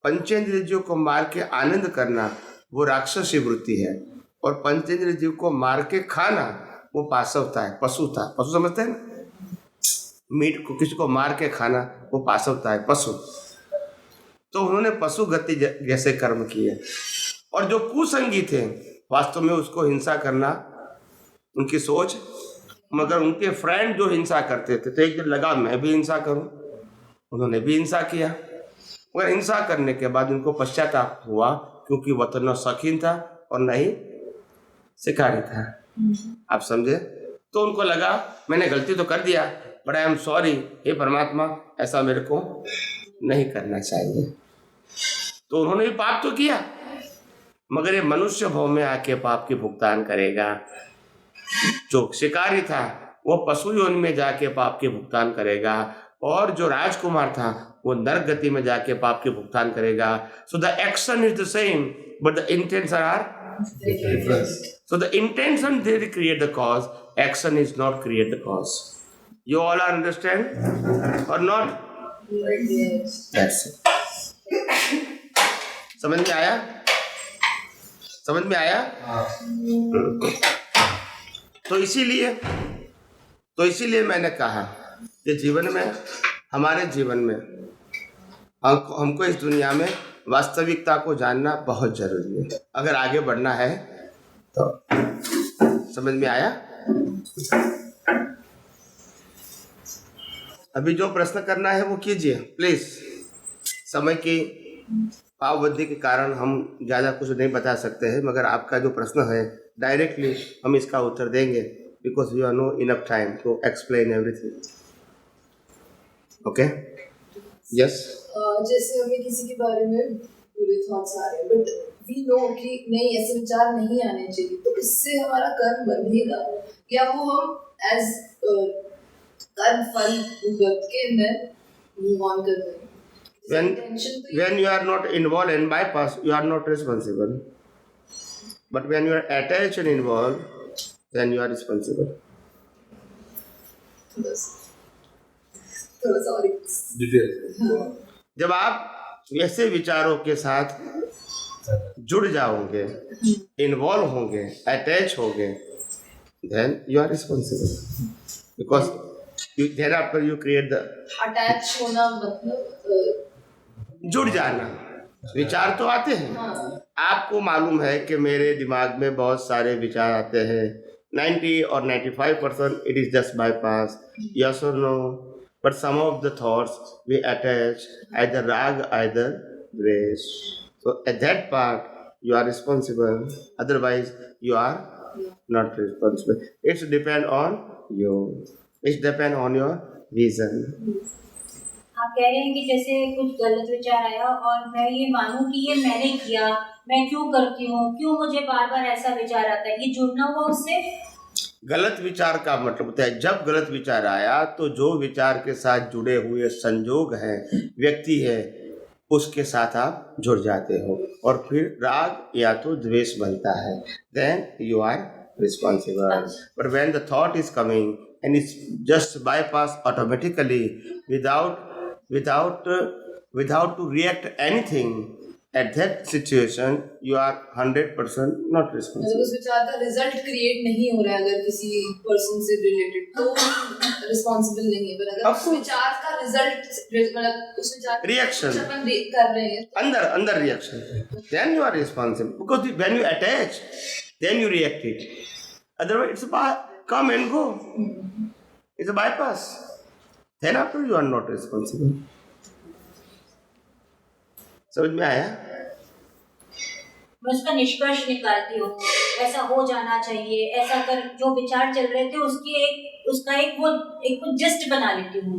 पंचेंद्रिय जीव को मार के आनंद करना वो राक्षसी वृत्ति है, और पंचेंद्रिय जीव को मार के खाना वो पासवता है, पशुता। पशु समझते हैं ना? मीट को, किसी को मार के खाना वो पासवता है, पशु। तो उन्होंने पशु गति जैसे कर्म किए। और जो कुसंगी थे, वास्तव में उसको हिंसा करना उनकी सोच, मगर उनके फ्रेंड जो हिंसा करते थे, तो एक दिन लगा मैं भी हिंसा करूं, उन्होंने भी हिंसा किया। मगर हिंसा करने के बाद उनको पश्चाताप हुआ, क्योंकि वह तो न शौकीन था और न ही शिकारी था। आप समझे? तो उनको लगा मैंने गलती तो कर दिया, बट आई एम सॉरी, हे परमात्मा, ऐसा मेरे को नहीं करना चाहिए। तो उन्होंने भी पाप तो किया, मगर ये मनुष्य भाव में आके पाप की भुगतान करेगा। जो शिकारी था वो पशु योनि में जाके पाप के भुगतान करेगा, और जो राजकुमार था वो नरक गति में जाके पाप के भुगतान करेगा। So the action is the same but the intention are different. So the intention they create the cause, action is not create the cause. You all are understand और नॉट? That's it. समझ में आया? समझ में आया? तो इसीलिए मैंने कहा कि जीवन में, हमारे जीवन में हमको इस दुनिया में वास्तविकता को जानना बहुत जरूरी है अगर आगे बढ़ना है तो। समझ में आया? अभी जो प्रश्न करना है वो कीजिए प्लीज। समय की पाबंदी के कारण हम ज़्यादा कुछ नहीं बता सकते हैं, मगर आपका जो प्रश्न है डायरेक्टली हम इसका उत्तर देंगे, because we are no enough time to explain everything. Okay, yes. जैसे हमें किसी के बारे में बुरे थॉट्स आ रहे हैं, बट वी नो कि नहीं, ऐसे विचार नहीं आने चाहिए, तो इससे हमारा कर्म बंधेगा या वो हम एज कर्म फल भुगत के अंदर मूव ऑन कर रहे हैं? When you are not involved in bypass, you are not responsible. But when you are attached and involved, then you are responsible. थोड़ा सा और डिटेल। जब आप ऐसे विचारों के साथ जुड़ जाओगे, इन्वॉल्व होंगे, अटैच होंगे, then you are responsible. Because thereafter you create the attach होना मतलब जुड़ जाना। विचार तो आते हैं, आपको मालूम है कि मेरे दिमाग में बहुत सारे विचार आते हैं, 90 or 95% it is just bypass, yes or no, but some of the thoughts we attach either rag, either dvesh. So at that part you are responsible, otherwise you are not responsible. It's depend on you, it's depend on your vision. आप कह रहे हैं कि जैसे कुछ गलत विचार आया और मैं ये मानूं कि ये मैंने किया, मैं क्यों करती हूँ, क्यों मुझे बार बार ऐसा विचार आता है, ये जुड़ना हुआ उससे? गलत विचार का मतलब होता है जब गलत विचार आया तो जो विचार के साथ जुड़े हुए संजोग हैं, व्यक्ति है, उसके साथ आप जुड़ जाते हो और फिर राग या तो द्वेष बनता है, then you are responsible. But when the thought is coming and it's just bypass automatically without to react anything, at that situation you are 100% not responsible. उस विचार का रिजल्ट क्रिएट नहीं हो रहा है अगर किसी पर्सन से रिलेटेड, तो रिस्पॉन्सिबल नहीं है। पर अगर उस विचार का रिजल्ट मतलब उस विचार रिएक्शन अपन कर रहे हैं अंदर reaction, then you are responsible, because when you attach then you react it, otherwise it's a come and go, it's a bypass, then after you are not responsible. समझ में आया? मैं उसका निष्कर्ष निकालती हूँ, ऐसा हो जाना चाहिए, ऐसा कर, जो विचार चल रहे थे उसका एक जस्ट बना लेती हूँ,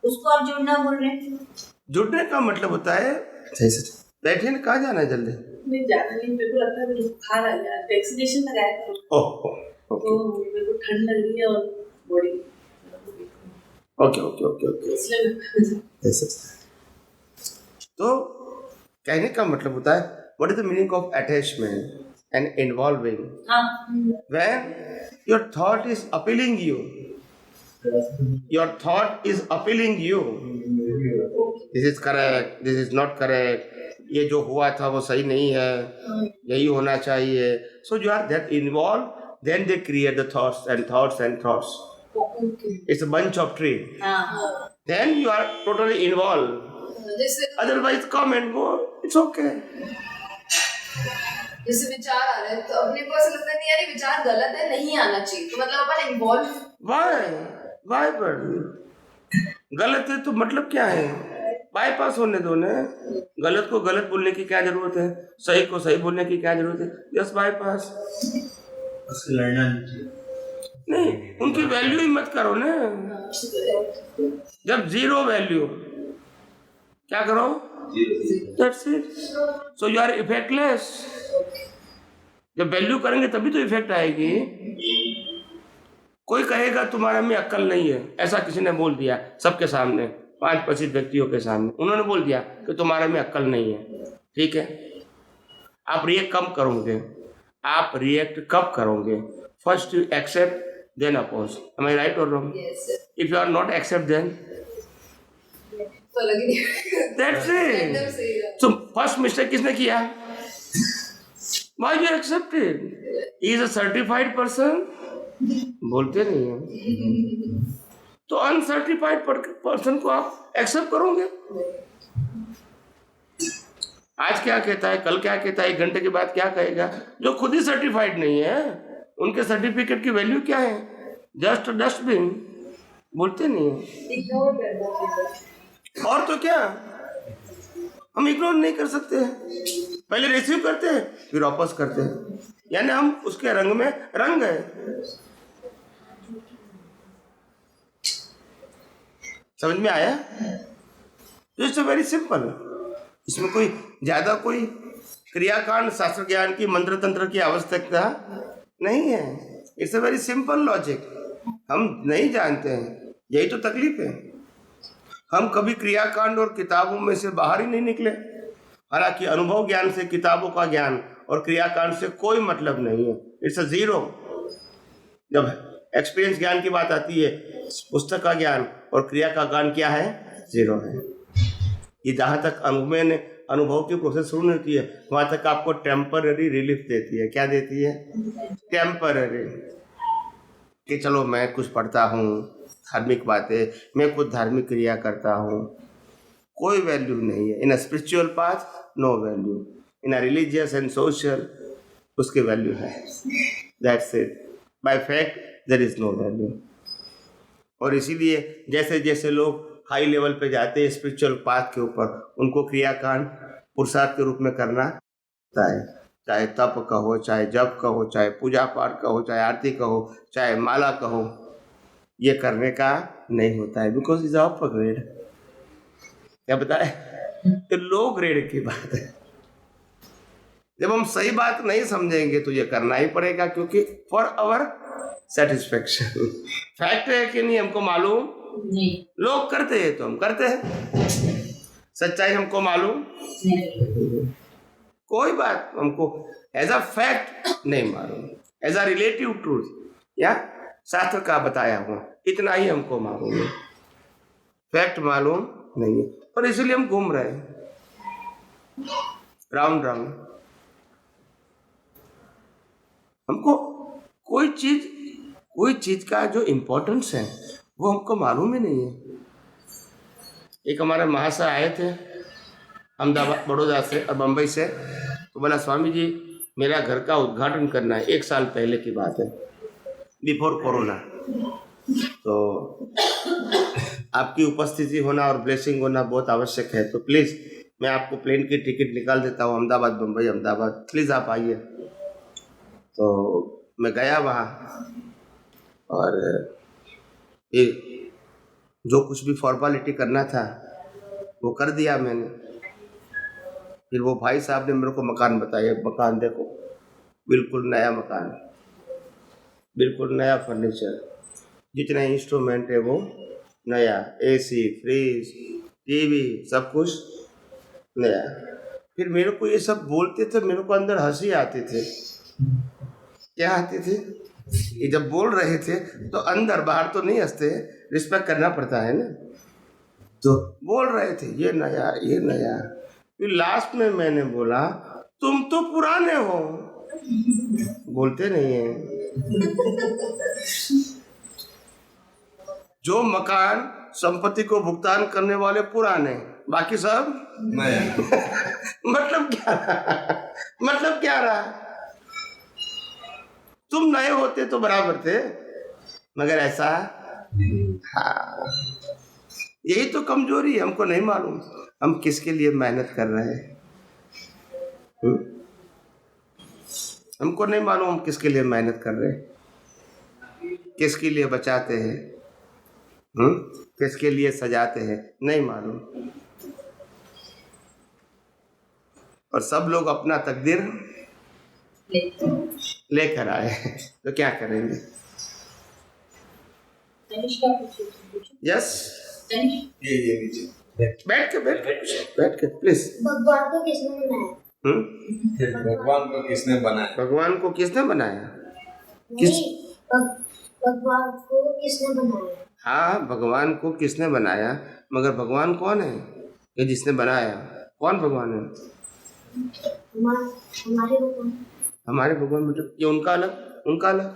उसको आप जुड़ना बोल रहे हैं। जुड़ने का मतलब होता है बैठे न, कहाँ जाना है जल्दी? नहीं जाना नहीं, मेरे को लगता है मुझे बुखार आ गया, वैक्सीनेशन कराया करो तो मेरे को ठंड लग रही है और बॉडी ओके। तो कहने का मतलब होता है what is the meaning of attachment and involving, when your thought is appealing you, this is correct, this is not correct, ये जो हुआ था वो सही नहीं है, यही होना चाहिए, so you are that involve, then they create the thoughts, it's a bunch of tree, then you are totally involved, otherwise come and go, it's okay. जैसे विचार आ रहे हैं तो अपने को ऐसा लगता है नहीं यार ये विचार गलत है, नहीं आना चाहिए, तो मतलब अपन इन्वॉल्व why but गलत है तो मतलब क्या है, बाईपास होने दो ना, गलत को गलत बोलने की क्या जरूरत है, सही को सही बोलने की क्या जरूरत है, जस्ट बाईपास, लड़ना नहीं, उनकी वैल्यू ही मत करो ना, जब जीरो वैल्यू क्या करो, that's it, so you are effectless. जब वैल्यू करेंगे तभी तो इफेक्ट आएगी। कोई कहेगा तुम्हारे में अक्ल नहीं है, ऐसा किसी ने बोल दिया सबके सामने, 5-25 व्यक्तियों के सामने उन्होंने बोल दिया कि तुम्हारे में अक्ल नहीं है, ठीक है, आप रिएक्ट कब करोगे, first you accept then oppose, am I right or wrong? Yes, sir. If you are not accept, then that's it. So first mistake किसने किया? Why you accepted? He is a certified person, बोलते नहीं है। तो अनसर्टिफाइड पर्सन को आप एक्सेप्ट करोगे? आज क्या कहता है, कल क्या कहता है, 1 घंटे के बाद क्या कहेगा? जो खुद ही सर्टिफाइड नहीं है, उनके सर्टिफिकेट की वैल्यू क्या है? Just dustbin. बोलते नहीं है। इग्नोर करना। और तो क्या, हम इग्नोर नहीं कर सकते हैं। पहले रिसीव करते हैं फिर वापस करते हैं, यानी हम उसके रंग में रंग गए। समझ में आया? It's very simple. इसमें कोई ज्यादा कोई क्रियाकांड शास्त्र ज्ञान की मंत्र तंत्र की आवश्यकता नहीं है। It's a very simple logic. हम नहीं जानते हैं, यही तो तकलीफ है। हम कभी क्रियाकांड और किताबों में से बाहर ही नहीं निकले। हालांकि अनुभव ज्ञान से किताबों का ज्ञान और क्रियाकांड से कोई मतलब नहीं है। It's a zero. जब एक्सपीरियंस ज्ञान की बात आती है, पुस्तक का ज्ञान और क्रिया का ज्ञान क्या है? जीरो है। ये जहाँ तक अनुभव की प्रोसेस शुरू होती है, वहाँ तक आपको टेम्पररी रिलीफ देती है। क्या देती है? टेम्पररी। कि चलो मैं कुछ पढ़ता हूँ, धार्मिक बातें, मैं कुछ धार्मिक क्रिया करता हूँ, कोई वैल्यू नहीं है। In a spiritual path no value, in a religious and social उसकी वैल्यू है। That's it. By fact there is no value. और इसीलिए जैसे जैसे लोग हाई लेवल पे जाते हैं स्पिरिचुअल पाथ के ऊपर, उनको क्रियाकांड पुरुषार्थ के रूप में करना होता है। चाहे तप का हो, चाहे जप का हो, चाहे पूजा पाठ का हो, चाहे आरती का हो, चाहे माला का हो, ये करने का नहीं होता है। Because is upper grade. क्या बताए? ये लो ग्रेड की बात है। जब हम सही बात नहीं समझेंगे तो ये करना ही पड़ेगा, क्योंकि फॉर आवर सेटिस्फेक्शन। फैक्ट है कि नहीं हमको मालूम नहीं, लोग करते हैं तो हम करते हैं। सच्चाई हमको मालूम नहीं। कोई बात हमको एज अ फैक्ट नहीं मालूम, एज अ रिलेटिव ट्रूथ या शास्त्र का बताया हुआ, इतना ही हमको मालूम है। फैक्ट मालूम नहीं है, और इसलिए हम घूम रहे हैं राउंड राउंड। हमको कोई चीज का जो इम्पोर्टेंस है वो हमको मालूम ही नहीं है। एक हमारे महाशय आए थे अहमदाबाद, बड़ौदा से और बम्बई से, तो बोला स्वामी जी मेरा घर का उद्घाटन करना है। 1 साल पहले की बात है, बिफोर कोरोना। तो आपकी उपस्थिति होना और ब्लेसिंग होना बहुत आवश्यक है, तो प्लीज़ मैं आपको प्लेन की टिकट निकाल देता हूँ, अहमदाबाद बम्बई अहमदाबाद, प्लीज़ आप आइए। तो मैं गया वहाँ, और ये जो कुछ भी फॉर्मेलिटी करना था वो कर दिया मैंने। फिर वो भाई साहब ने मेरे को मकान बताया। मकान देखो, बिल्कुल नया मकान, बिल्कुल नया फर्नीचर, जितने इंस्ट्रूमेंट है वो नया, एसी, फ्रिज, टीवी, सब कुछ नया। फिर मेरे को ये सब बोलते थे, मेरे को अंदर हंसी आती थी। क्या आती थी? ये जब बोल रहे थे तो अंदर, बाहर तो नहीं हंसते, रिस्पेक्ट करना पड़ता है ना। तो बोल रहे थे ये नया, ये नया। फिर लास्ट में मैंने बोला तुम तो पुराने हो। बोलते नहीं है। जो मकान संपत्ति को भुगतान करने वाले पुराने, बाकी सब नया। मतलब क्या रहा? तुम नए होते तो बराबर थे, मगर ऐसा हाँ, यही तो कमजोरी। हमको नहीं मालूम हम किसके लिए मेहनत कर रहे हैं। हमको नहीं मालूम हम किसके लिए मेहनत कर रहे हैं, किसके लिए बचाते हैं, किसके लिए सजाते हैं, नहीं मालूम। और सब लोग अपना तकदीर लेकर आए हैं, तो क्या करेंगे? यस, बैठ के प्लीज। भगवान को किसने बनाया? भगवान को किसने बनाया? भगवान को किसने बनाया? भगवान को किसने बनाया? हाँ, भगवान को किसने बनाया, मगर भगवान कौन है ये जिसने बनाया? कौन भगवान है? हमारे भगवान। हमारे भगवान मतलब ये उनका अलग, उनका अलग,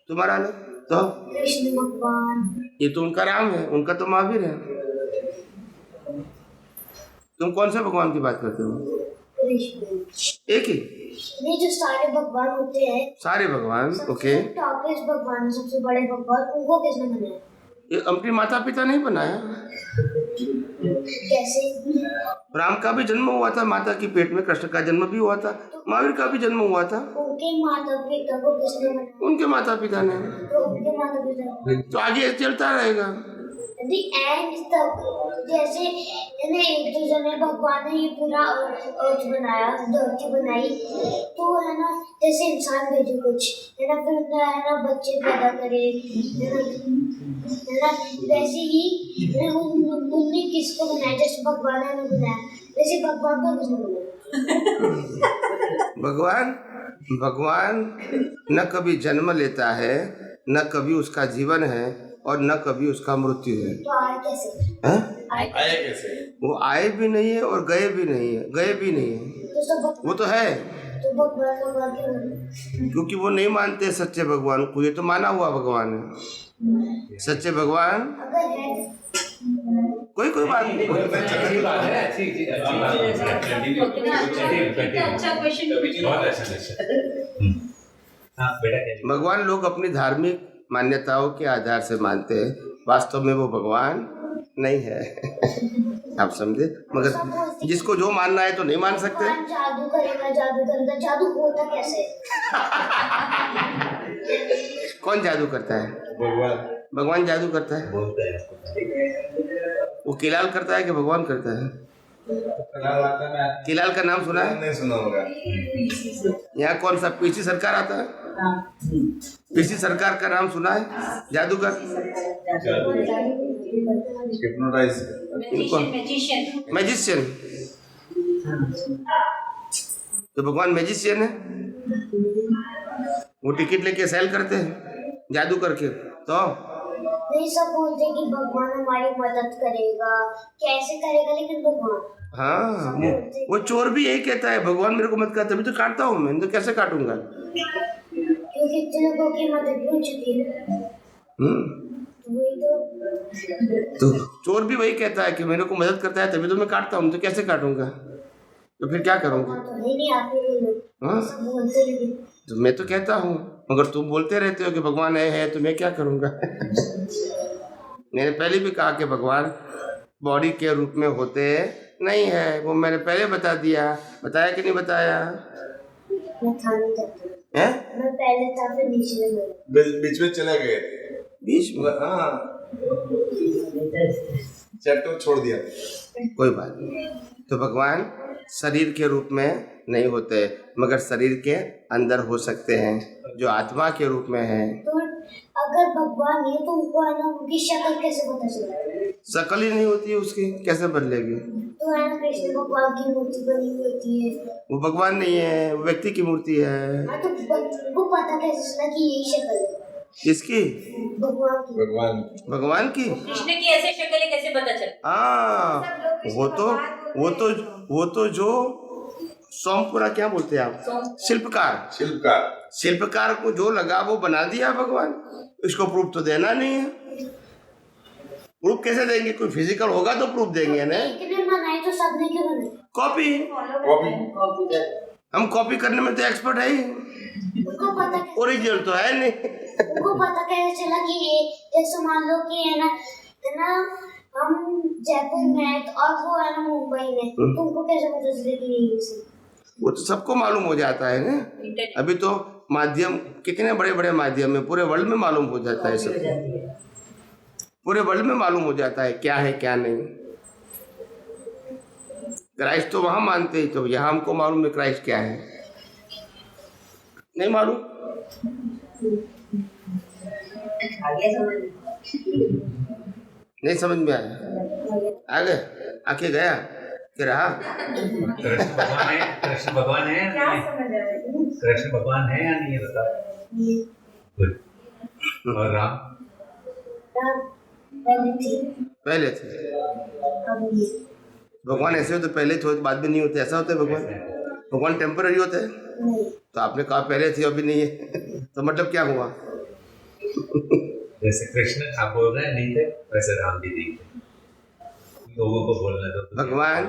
तुम्हारा अलग, तो कृष्ण भगवान। ये तो उनका राम है, उनका तो महावीर है। तुम कौन से भगवान की बात करते हो? कृष्ण। एक ही? नहीं, जो सारे भगवान होते हैं, सारे भगवान। ओके, टॉपेस्ट भगवान, सबसे बड़े भगवान, उनको किसने बनाया? ये अपने माता पिता नहीं बनाया। कैसे? राम का भी जन्म हुआ था माता की पेट में, कृष्ण का जन्म भी हुआ था, महावीर का भी जन्म हुआ था। उनके माता पिता को किसने बनाया? उनके माता पिता ने। तो उनके माता पिता तो आगे चलता रहेगा। एंड तक जैसे एक दो जने भगवान ने ये पूरा अर्थ बनाया, धरती बनाई, तो है ना, जैसे इंसान भेजे कुछ, है ना, फिर उनका है ना बच्चे पैदा करे, है ना, वैसे ही उनने किसको बनाया? जैसे भगवान ने बनाया, वैसे भगवान को किसने बनाया? भगवान न कभी जन्म लेता है, न कभी उसका जीवन है, और न कभी उसका मृत्यु है। तो आए कैसे? आए कैसे? वो आए भी नहीं है और गए भी नहीं है, गए भी नहीं है। तो सब वो तो है, तो भगवान क्यों? क्योंकि वो नहीं मानते सच्चे भगवान को। ये तो माना हुआ भगवान है। सच्चे भगवान अगर है कोई बात नहीं। भगवान लोग अपनी धार्मिक मान्यताओं के आधार से मानते हैं, वास्तव में वो भगवान नहीं है। आप समझे? मगर जिसको जो मानना है तो नहीं मान सकते। जादू करेगा, जादू होता कैसे? कौन जादू करता है? भगवान जादू करता है। वो किलाल करता है कि भगवान करता है? किलाल का नाम सुना है? नहीं सुना होगा। यहाँ कौन सा पीसी सरकार आता है? पीसी सरकार का नाम सुना है? जादूगर, मैजिशियन। तो भगवान मैजिशियन है, वो टिकट लेके सेल करते हैं जादू करके। तो नहीं, सब बोलते कि भगवान हमारी मदद करेगा, कैसे करेगा? लेकिन भगवान, हाँ, वो चोर भी यही कहता है, भगवान मेरे को मत कर, तभी तो काटता हूँ मैं, तो कैसे काटूंगा? क्योंकि इतने लोगों की मदद भी हो चुकी है। वही तो चोर भी वही कहता है कि मेरे को मदद करता है तभी तो मैं काटता हूँ, तो कैसे काटूंगा? तो फिर क्या करूँगा? तो नहीं आते लोग, हाँ, सब बोलते हैं। तो मैं तो कहता हूँ, मगर तुम बोलते रहते हो कि भगवान है तो मैं क्या करूँगा? मैंने पहले भी कहा कि भगवान बॉडी के रूप में होते नहीं है, वो मैंने पहले बता दिया। बताया कि नहीं बताया? मैं पहले था, फिर बीच में चले गए, बीच में। हाँ, चैप्टर छोड़ दिया। कोई बात नहीं। तो भगवान शरीर के रूप में नहीं होते, मगर शरीर के अंदर हो सकते हैं, जो आत्मा के रूप में है। तो अगर भगवान नहीं तो उनको है ना, उनकी शक्ल कैसे पता चलेगा? शक्ल ही नहीं होती है उसकी, कैसे बदलेगी? तो है ना, कृष्ण भगवान की मूर्ति बनी हुई होती है। वो भगवान नहीं है, वो व्यक्ति की मूर्ति है। हाँ, तो वो पता कैसे चला कि यही शक्ल है? किसकी? भगवान की। कृष्ण की ऐसे शक्ल कैसे पता चला? हाँ, वो तो जो सोमपुरा क्या बोलते हैं आप? शिल्पकार को जो लगा वो बना दिया भगवान। इसको प्रूफ तो देना नहीं है। प्रूफ कैसे देंगे? कोई फिजिकल होगा तो प्रूफ देंगे ना। बनाई तो सबने क्यों बनाई? कॉपी। हम कॉपी करने में तो एक्सपर्ट है ही। उनको पता ओरिजिनल तो है नहीं। उनको पता कैसे चला कि ये, जैसे मान लो कि है ना हम जयपुर में और वो है ना मुंबई में, तो उनको कैसे पता चले कि ये? वो तो सबको मालूम हो जाता है ना। अभी तो माध्यम, कितने बड़े बड़े माध्यम है, पूरे वर्ल्ड में मालूम हो जाता है सबको। पूरे वर्ल्ड में मालूम हो जाता है क्या है क्या नहीं। क्राइस्ट तो वहां मानते ही, तो यहाँ हमको मालूम है क्राइस्ट क्या है? नहीं मालूम। नहीं समझ में आया? आ गए, आके गया कि रहा? कृष्ण भगवान है या नहीं, ये बता। और राम पहले थे। भगवान ऐसे होते, पहले थे, बाद में नहीं होते, ऐसा होता है भगवान टेम्पररी होते हैं। तो आपने कहा पहले थे अभी नहीं है, तो मतलब क्या हुआ? जैसे कृष्ण आप बोल रहे हैं नहीं थे, वैसे राम भी नहीं थे, लोगों को बोलना तो भगवान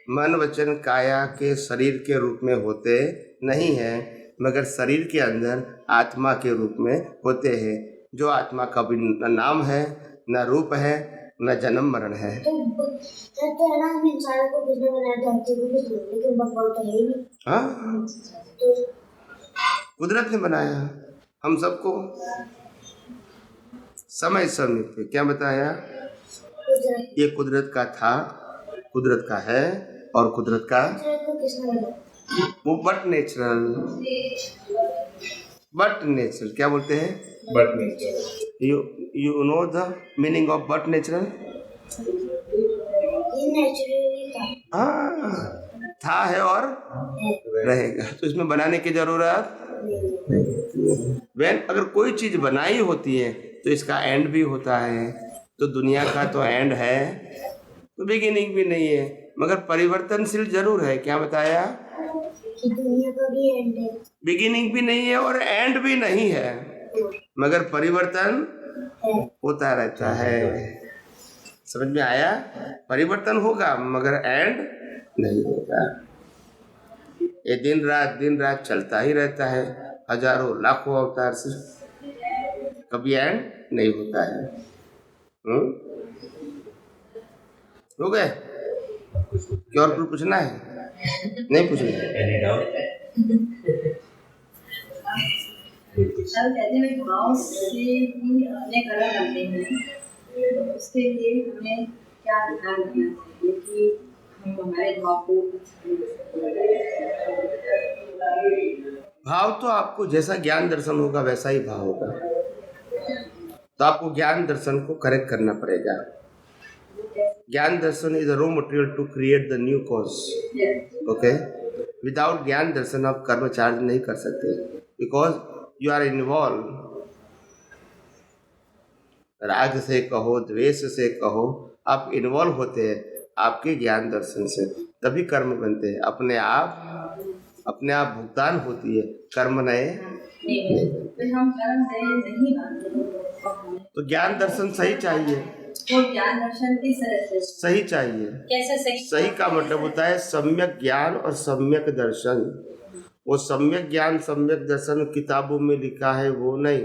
मन वचन काया के शरीर के रूप में होते नहीं हैं, मगर शरीर के अंदर आत्मा के रूप में होते हैं, जो आत्मा का भी न नाम है, न रूप है, न जन्म मरण है। तो है ना, हम इंसान को किसने बनाया, धरती को किसने, लेकिन भगवान तो है ही नहीं। हाँ, तो कुदरत ने बनाया हम सबको समय समय पे। क्या बताया? ये कुदरत का था, कुदरत का है, और कुदरत का को किसने बनाया? वो बट नेचुरल, बट नेचुरल क्या बोलते हैं? But natural. You know the meaning of but natural? ये नेचुरली था। हाँ, था है और रहेगा, तो इसमें बनाने की जरूरत अगर कोई चीज बनाई होती है तो इसका एंड भी होता है। तो दुनिया का तो एंड है, तो बिगिनिंग भी नहीं है, मगर परिवर्तनशील जरूर है। क्या बताया? कि दुनिया का भी एंड है, बिगिनिंग भी नहीं है और एंड भी नहीं है, मगर परिवर्तन होता रहता है। समझ में आया? परिवर्तन होगा मगर एंड नहीं होगा। ये दिन रात चलता ही रहता है, हजारों लाखों अवतार से, कभी एंड नहीं होता है। हो गए? क्या और कुछ पूछना है? नहीं पूछना है? सर कहते हैं भाव से ही अनेक अलग बनते हैं, उसके लिए हमें क्या ध्यान रखना चाहिए कि हम हमारे भाव को भाव तो आपको जैसा ज्ञान दर्शन होगा वैसा ही भाव होगा, तो आपको ज्ञान दर्शन को करेक्ट करना पड़ेगा। Gyan darshan is the raw material to create the new cause. Okay, without gyan darshan आप कर्म चार्ज नहीं कर सकते, बिकॉज यू आर इन्वॉल्व। राग से कहो, द्वेष से कहो, आप इन्वॉल्व होते हैं आपके ज्ञान दर्शन से, तभी कर्म बनते हैं। अपने आप भुगतान होती है, कर्म नए हम कर्म नहीं मानते, तो ज्ञान दर्शन सही चाहिए। वो ज्ञान दर्शन की सही चाहिए। कैसे सही का मतलब होता है सम्यक ज्ञान और सम्यक दर्शन। वो सम्यक ज्ञान सम्यक दर्शन किताबों में लिखा है वो नहीं,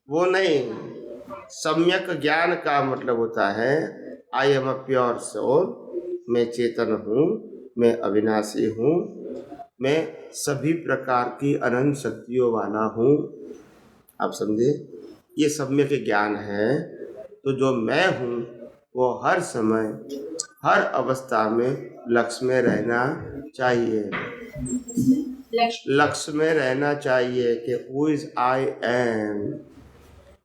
वो नहीं। सम्यक ज्ञान का मतलब होता है I am a pure soul, मैं चेतन हूँ, मैं अविनाशी हूँ, मैं सभी प्रकार की अनंत शक्तियों वाला हूँ। आप समझे? ये सम्यक ज्ञान है। तो जो मैं हूँ वो हर समय हर अवस्था में लक्ष्य में रहना चाहिए, लक्ष्य में रहना चाहिए कि हु इज आई एम।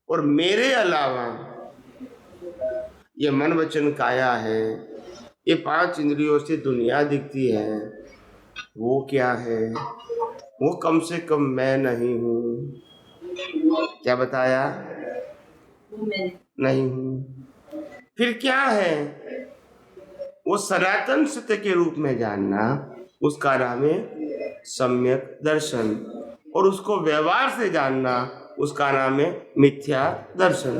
और मेरे अलावा ये मन वचन काया है, ये 5 इंद्रियों से दुनिया दिखती है, वो क्या है? वो कम से कम मैं नहीं हूँ। क्या बताया? नहीं हूँ। फिर क्या है? वो सनातन सत्य के रूप में जानना, उसका नाम है सम्यक दर्शन, और उसको व्यवहार से जानना, उसका नाम है मिथ्या दर्शन।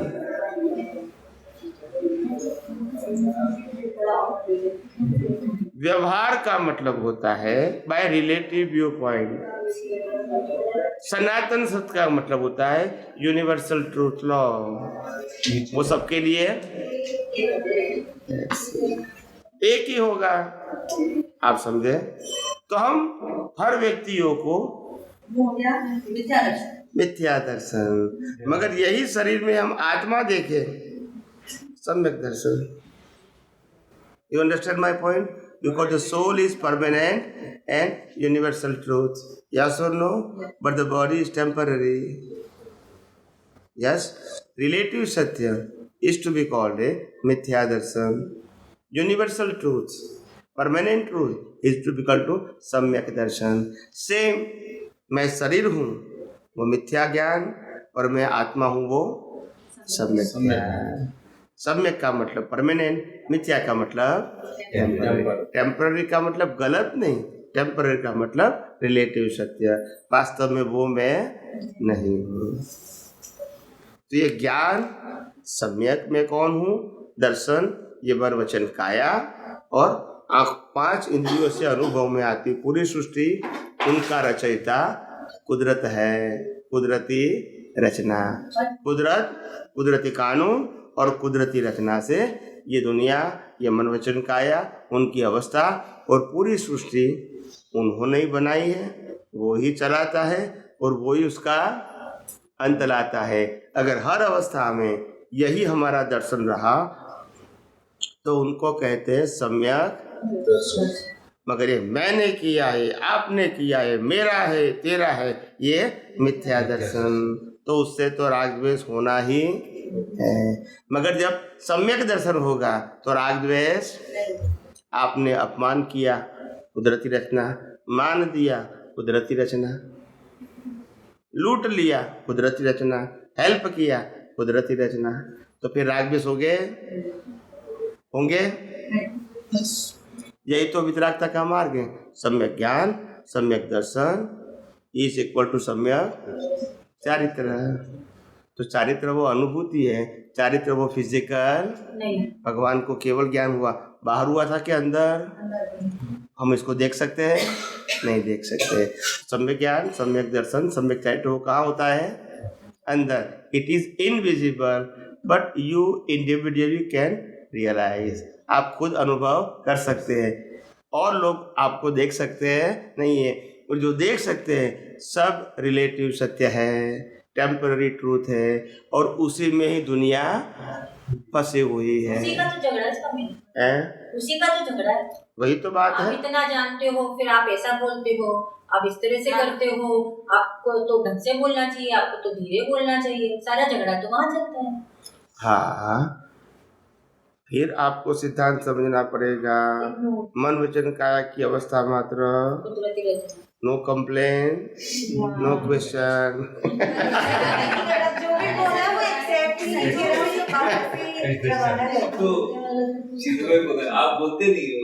व्यवहार का मतलब होता है बाय रिलेटिव व्यू पॉइंट। सनातन सत्य का मतलब होता है यूनिवर्सल ट्रूथ लॉ, वो सबके लिए एक ही होगा। आप समझे? तो हम हर व्यक्तियों को मिथ्या दर्शन, मगर यही शरीर में हम आत्मा देखें, सम्यक दर्शन। You understand my point? Because the soul is permanent and universal truth. Yes or no? But the body is temporary. Yes? Relative Satya is to be called a Mithya Darshan. Universal truth, permanent truth is to be called to Samyak Darshan. Same, मैं शरीर हूँ वो मिथ्या ज्ञान, और मैं आत्मा हूँ वो सम्यक ज्ञान। सम्यक का मतलब परमानेंट, मिथ्या का मतलब टेम्पररी का मतलब गलत नहीं, टेम्पररी का मतलब रिलेटिव सत्य, वास्तव में वो मैं नहीं हूँ। तो ये ज्ञान सम्यक मैं कौन हूँ, दर्शन ये मन वचन काया और आँख 5 इंद्रियों से अनुभव में आती पूरी सृष्टि उनका रचयिता कुदरत है, कुदरती रचना, कुदरती कानून और कुदरती रचना से ये दुनिया, ये मन वचन काया, उनकी अवस्था और पूरी सृष्टि उन्होंने ही बनाई है, वो ही चलाता है और वो ही उसका अंत लाता है। अगर हर अवस्था में यही हमारा दर्शन रहा तो उनको कहते हैं सम्यक दर्शन। मगर ये मैंने किया है, आपने किया है, मेरा है, तेरा है, ये मिथ्या दर्शन, तो उससे तो राग द्वेष होना ही है। मगर जब सम्यक दर्शन होगा तो राग द्वेष, आपने अपमान किया कुदरती रचना, मान दिया कुदरती रचना, लूट लिया कुदरती रचना, हेल्प किया कुदरती रचना, तो फिर राग द्वेष होंगे। यही तो वितरागता का मार्ग है। सम्यक ज्ञान, सम्यक दर्शन इज इक्वल टू सम्यक चारित्र। तो चारित्र वो अनुभूति है, चारित्र वो फिजिकल नहीं। भगवान को केवल ज्ञान हुआ, बाहर हुआ था कि अंदर? हम इसको देख सकते हैं? नहीं देख सकते। सम्यक ज्ञान, सम्यक दर्शन, सम्यक चारित्र वो कहाँ होता है? अंदर। It is invisible but you individually can realise. आप खुद अनुभव कर सकते हैं और लोग आपको देख सकते हैं नहीं है। और जो देख सकते हैं सब रिलेटिव सत्य है, टेम्पररी ट्रूथ है और उसी में ही दुनिया फंसी हुई है। उसी का तो झगड़ा है, उसी का तो झगड़ा है। वही तो बात है। आप इतना जानते हो फिर आप ऐसा बोलते हो, आप इस तरह से करते हो, आपको तो ढंग से बोलना चाहिए, आपको तो धीरे बोलना चाहिए, सारा झगड़ा तो वहाँ चलता है। हाँ, फिर आपको सिद्धांत समझना पड़ेगा। मन वचन काया की अवस्था मात्र, नो कंप्लेन, नो क्वेश्चन। तो आप बोलते नहीं हो।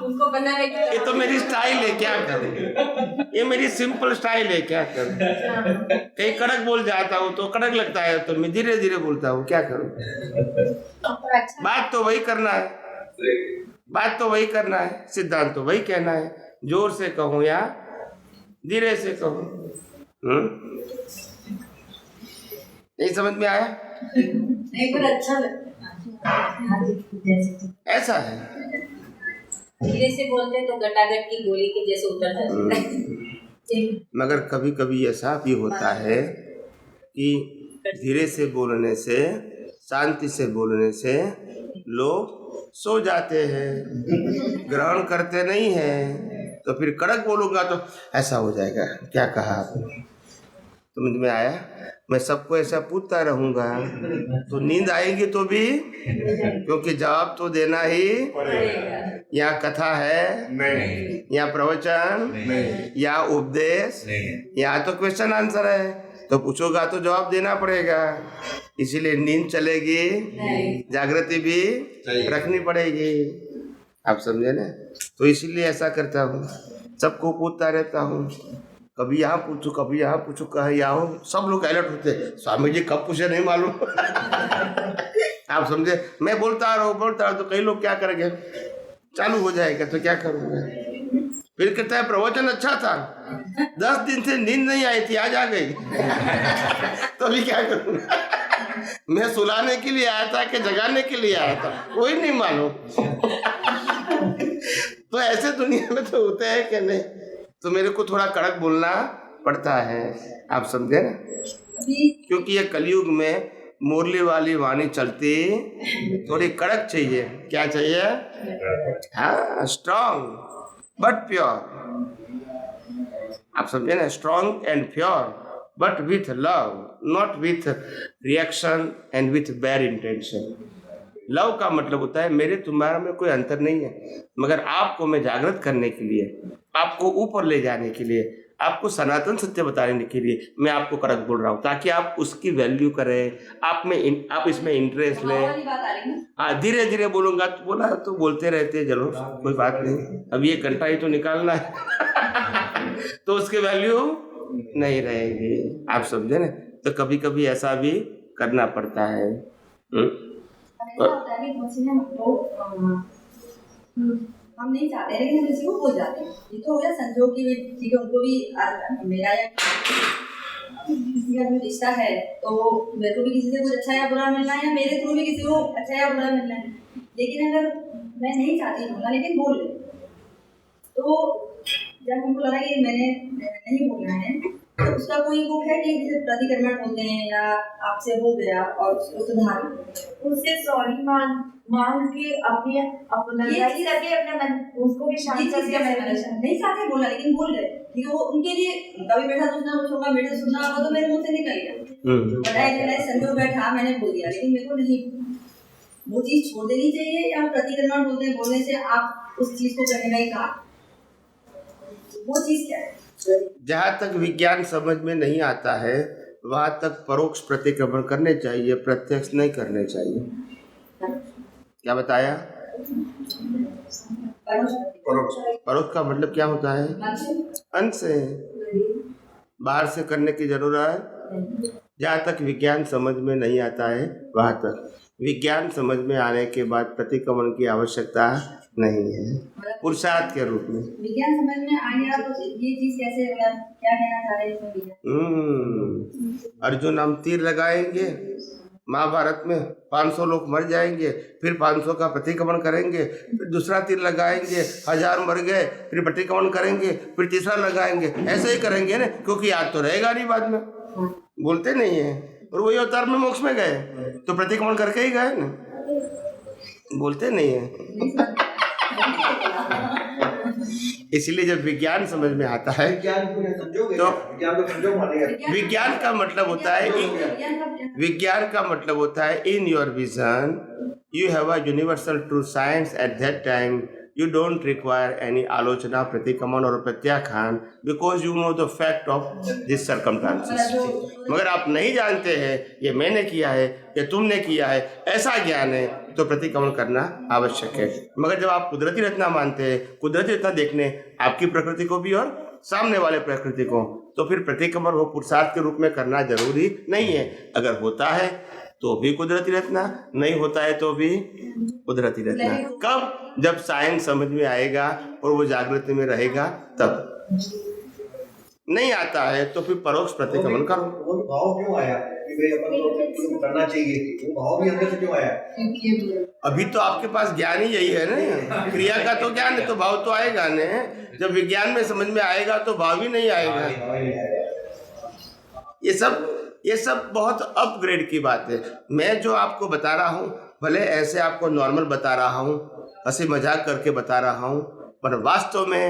उनको पता है कि ये तो मेरी स्टाइल है, क्या करूं? ये मेरी सिंपल स्टाइल है, क्या करूं? कहीं कड़क बोल जाता हूँ तो कड़क लगता है, तो मैं धीरे धीरे बोलता हूँ, क्या करूं? बात तो वही करना है, बात तो वही करना है, सिद्धांत तो वही कहना है। जोर से कहूँ या धीरे से कहूँ? नहीं समझ में आया? नहीं, पर अच्छा ऐसा है। धीरे से बोलते तो गटागट की गोली के जैसे उतर जाता है। मगर कभी कभी ऐसा भी होता है कि धीरे से बोलने से, शांति से बोलने से लोग सो जाते हैं, ग्रहण करते नहीं हैं। तो फिर कड़क बोलूँगा तो ऐसा हो जाएगा, क्या कहा आपने? समझ में आया? मैं सबको ऐसा पूछता रहूँगा तो नींद आएगी तो भी, क्योंकि जवाब तो देना ही। यहाँ कथा है नहीं, यहाँ प्रवचन नहीं, यहाँ उपदेश नहीं, यहाँ तो क्वेश्चन आंसर है, तो पूछोगा तो जवाब देना पड़ेगा। इसीलिए नींद चलेगी, जागृति भी रखनी पड़ेगी। आप समझे ना? तो इसीलिए ऐसा करता हूँ, सबको पूछता रहता हूँ, कभी यहाँ पूछो, कभी यहाँ पूछो, कहीं यहाँ हो। सब लोग अलर्ट होते, स्वामी जी कब पूछे नहीं मालूम। आप समझे? मैं बोलता रहो तो कई लोग क्या करेंगे, चालू हो जाएगा तो क्या करूँगा। फिर कहता है प्रवचन अच्छा था, 10 दिन से नींद नहीं आई थी, आज आ गई। तो अभी क्या करूँगा? मैं सुलाने के लिए आया था कि जगाने के लिए आया था, कोई नहीं मालूम। तो ऐसे दुनिया में तो होते हैं कि नहीं? तो मेरे को थोड़ा कड़क बोलना पड़ता है, आप समझे ना? क्योंकि ये कलयुग में मुरली वाली वाणी चलती, थोड़ी कड़क चाहिए। क्या चाहिए? हाँ, स्ट्रॉन्ग बट प्योर। आप समझे ना? Strong and pure but with love, not with reaction and with bad intention. Love का मतलब होता है मेरे तुम्हारा में कोई अंतर नहीं है, मगर आपको मैं जागृत करने के लिए, आपको ऊपर ले जाने के लिए, आपको सनातन सत्य बताने के लिए मैं आपको कड़क बोल रहा हूँ, ताकि आप उसकी वैल्यू करें, आप इसमें इंटरेस्ट लें। हाँ, धीरे धीरे बोलूँगा तो बोला तो बोलते रहते, चलो कोई बात नहीं, अब ये घंटा ही तो निकालना है तो उसकी वैल्यू नहीं रहेगी, आप समझे ना। तो कभी कभी ऐसा भी करना पड़ता है। हम नहीं चाहते लेकिन हम किसी को भूल जाते हैं। ये तो हो गया संजोग की, ठीक है, उनको भी मेरा या किसी का भी रिश्ता है तो मेरे को भी किसी से कुछ अच्छा या बुरा मिलना है, या मेरे थ्रू भी किसी को अच्छा या बुरा मिलना है। लेकिन अगर मैं नहीं चाहती बोलना लेकिन बोल रही, तो जब हमको लगा कि मैंने नहीं बोलना है तो उसका कोई वो है कि जैसे प्रतिक्रमण होते हैं या आपसे हो गया और उसको सुधार, उससे सॉरी मांग के अपने मन उसको भी शांत करके नहीं चाहते बोला लेकिन बोल गए, ठीक है, वो उनके लिए कभी बैठा तो उसने कुछ होगा, मेरे सुनना होगा तो मेरे मुंह से निकल गया, बताया संजोग बैठा मैंने बोल दिया, लेकिन मेरे को नहीं वो चीज छोड़ देनी चाहिए। या प्रतिक्रमण बोलते हैं, बोलने से आप उस चीज को करने नहीं कहा, वो चीज क्या है। जहाँ तक विज्ञान समझ में नहीं आता है वहाँ तक परोक्ष प्रतिक्रमण करने चाहिए, प्रत्यक्ष नहीं करने चाहिए। क्या बताया? परोक्ष का मतलब क्या होता है? अंत से, बाहर से करने की जरूरत। जहाँ तक विज्ञान समझ में नहीं आता है वहाँ तक, विज्ञान समझ में आने के बाद प्रतिक्रमण की आवश्यकता नहीं है, पुरुषार्थ के रूप में। विज्ञान समझ में आ गया तो ये चीज कैसे, क्या कहना चाह रहे हैं इसमें? अर्जुन हम तीर लगाएंगे, महाभारत में 500 लोग मर जाएंगे, फिर 500 का प्रतिक्रमण करेंगे, फिर दूसरा तीर लगाएंगे, 1000 मर गए, फिर प्रतिक्रमण करेंगे, फिर तीसरा लगाएंगे, ऐसे ही करेंगे ना, क्योंकि याद तो रहेगा नहीं बाद में, बोलते नहीं है। और वही अवतार में मोक्ष में गए तो प्रतिक्रमण करके ही गए ना, बोलते नहीं है। इसलिए जब विज्ञान समझ में आता है तो विज्ञान का मतलब होता है, विज्ञान का मतलब होता है in your vision you have a universal true science at that time you don't require any आलोचना, प्रतिक्रमण और प्रत्याख्यान, because you know the fact of these circumstances। मगर आप नहीं जानते हैं ये मैंने किया है, ये तुमने किया है, ऐसा ज्ञान है तो प्रतिक्रमण करना आवश्यक है। मगर जब आप कुदरती रचना मानते हैं, कुदरती रचना देखने आपकी प्रकृति को भी और सामने वाले प्रकृति को, तो फिर प्रतिक्रमण वो पुरुषार्थ के रूप में करना जरूरी नहीं है। अगर होता है तो भी कुदरती रचना, नहीं होता है तो भी कुदरती रचना। कब? जब साइंस समझ में आएगा और वो जागृति में रहेगा तब। नहीं आता है तो फिर परोक्ष प्रतिक्रमण करो। वो भाव क्यों आया कि भाई अपन को करना चाहिए, वो भाव भी अंदर से क्यों आया? अभी तो आपके पास ज्ञान ही यही है ना, क्रिया का तो ज्ञान है तो भाव तो आएगा ना। जब विज्ञान में समझ में आएगा तो भाव ही नहीं आएगा। ये सब बहुत अपग्रेड की बात है। मैं जो आपको बता रहा हूँ भले ऐसे आपको नॉर्मल बता रहा हूँ, हंसी मजाक करके बता रहा हूँ, पर वास्तव में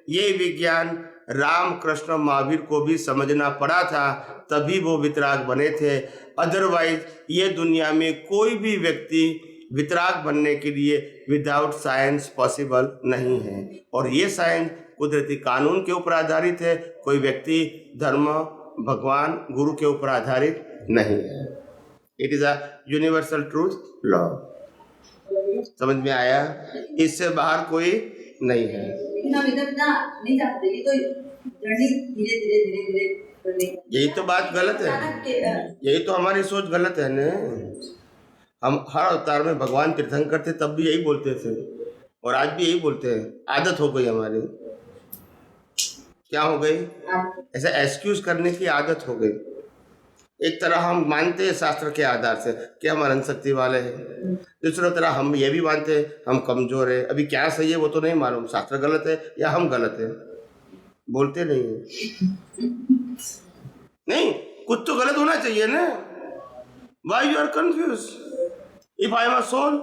ये विज्ञान राम कृष्ण महावीर को भी समझना पड़ा था, तभी वो वितराग बने थे। अदरवाइज ये दुनिया में कोई भी व्यक्ति वितराग बनने के लिए विदाउट साइंस पॉसिबल नहीं है। और ये साइंस कुदरती कानून के ऊपर आधारित है, कोई व्यक्ति धर्म भगवान गुरु के ऊपर आधारित नहीं है। It is a universal truth law. समझ में आया? इससे बाहर कोई नहीं है। लेकिन हम इधर ना नहीं चाहते, ये तो जर्नी धीरे धीरे धीरे धीरे। यही तो बात गलत है, यही तो हमारी सोच गलत है ने। हम हर अवतार में भगवान तीर्थंकर थे तब भी यही बोलते थे और आज भी यही बोलते हैं। आदत हो गई हमारी। क्या हो गई? ऐसा एक्सक्यूज करने की आदत हो गई। एक तरह हम मानते हैं शास्त्र के आधार से कि हम अनंत शक्ति वाले हैं, दूसरी तरह हम ये भी मानते हैं हम कमजोर है। अभी क्या सही है वो तो नहीं मालूम, शास्त्र गलत है या हम गलत है, बोलते नहीं है। नहीं, कुछ तो गलत होना चाहिए ना। Why you are confused? If I am a soul,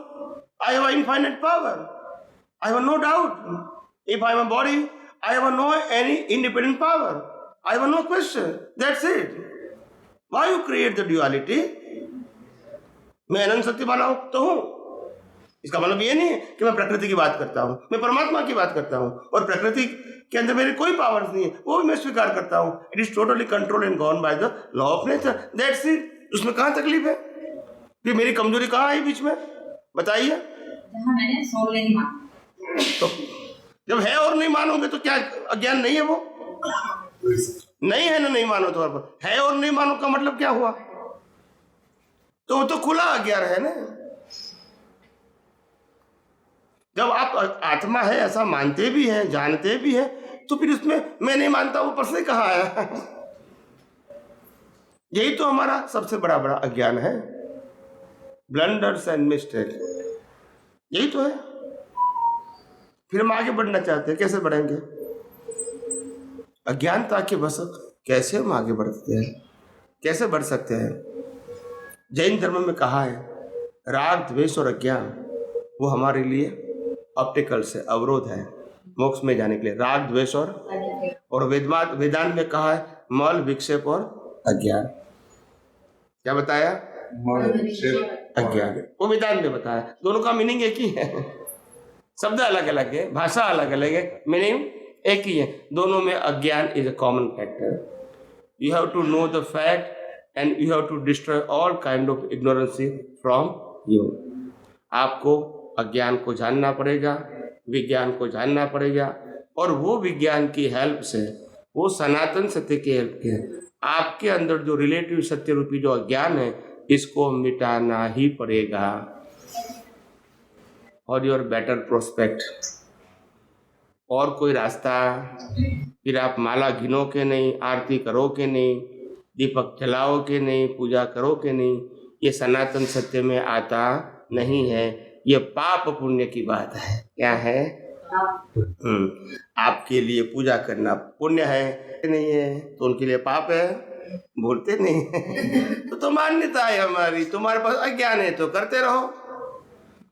I have infinite power. I have no doubt. If I am a body, I have no any independent power. I have no question. That's it. Why you create the duality? मैं अनंत शक्ति वाला तो हूँ, इसका मतलब ये नहीं है कि मैं प्रकृति की बात करता हूँ, मैं परमात्मा की बात करता हूँ और प्रकृति के अंदर मेरी कोई पावर्स नहीं है, वो भी मैं स्वीकार करता हूँ। It is totally control and govern by the law of nature, that's it. उसमें कहाँ तकलीफ है? फिर मेरी कमजोरी कहाँ आई बीच में, बताइए? जहाँ मैंने सोल नहीं माना। तो जब है और नहीं मानोगे तो क्या अज्ञान नहीं है? वो नहीं है ना, नहीं मानो तो है और नहीं मानो का मतलब क्या हुआ? तो वो तो खुला अज्ञान है ना। जब आप आत्मा है ऐसा मानते भी हैं, जानते भी हैं, तो फिर उसमें मैं नहीं मानता वो प्रश्न कहाँ आया? यही तो हमारा सबसे बड़ा अज्ञान है, ब्लंडर्स एंड मिस्टेक, यही तो है। फिर हम आगे बढ़ना चाहते हैं, कैसे बढ़ेंगे? अज्ञानता के वश कैसे हम आगे बढ़ते हैं, कैसे बढ़ सकते हैं? जैन धर्म में कहा है राग द्वेष और अज्ञान वो हमारे लिए ऑब्स्टेकल्स है, अवरोध है मोक्ष में जाने के लिए। राग द्वेष और वेदांत में कहा है मल विक्षेप और अज्ञान। क्या बताया? अज्ञान, वो वेदांत में बताया। दोनों का मीनिंग एक ही है, शब्द अलग अलग है, भाषा अलग अलग है, मीनिंग एक ही है। दोनों में अज्ञान is a common factor. You have to know the fact and you have to destroy all kind of ignorance from you. आपको अज्ञान को जानना पड़ेगा, विज्ञान को जानना पड़ेगा, और वो विज्ञान की हेल्प से, वो सनातन सत्य की हेल्प के, आपके अंदर जो रिलेटिव सत्य रूपी जो अज्ञान है इसको मिटाना ही पड़ेगा फॉर योर बेटर प्रोस्पेक्ट। और कोई रास्ता? फिर आप माला गिनो के नहीं, आरती करो के नहीं, दीपक जलाओ के नहीं, पूजा करो के नहीं, ये सनातन सत्य में आता नहीं है। ये पाप पुण्य की बात है। क्या है? आपके लिए पूजा करना पुण्य है, नहीं है तो उनके लिए पाप है, बोलते नहीं है। तो मान्यता है हमारी, तुम्हारे पास अज्ञान है तो करते रहो,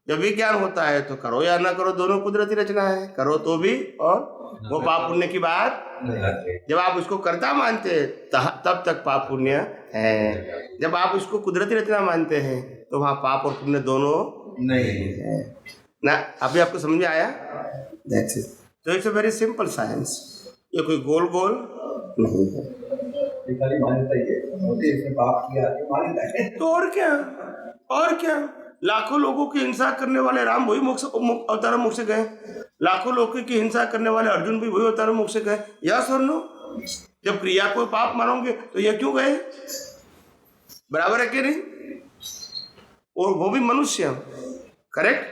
जब भी ज्ञान होता है तो करो या ना करो, दोनों कुदरती रचना है, करो तो भी और वो पाप पुण्य की बात। जब आप उसको कर्ता मानते हैं तब तक पाप पुण्य है, जब आप उसको कुदरती रचना मानते हैं तो वहाँ पाप और पुण्य दोनों नहीं है ना। अभी आपको समझ में आया? That's it. तो it's a very simple science, ये कोई गोल गोल नहीं है। तो और क्या, और क्या? लाखों लोगों की हिंसा करने वाले राम वही अवतार मोक्ष से गए, लाखों लोगों की हिंसा करने वाले अर्जुन भी वही अवतार मोक्ष से गए। यस और नो? जब क्रिया को पाप मानोगे तो ये क्यों गए? बराबर है कि नहीं? और वो भी मनुष्य, करेक्ट?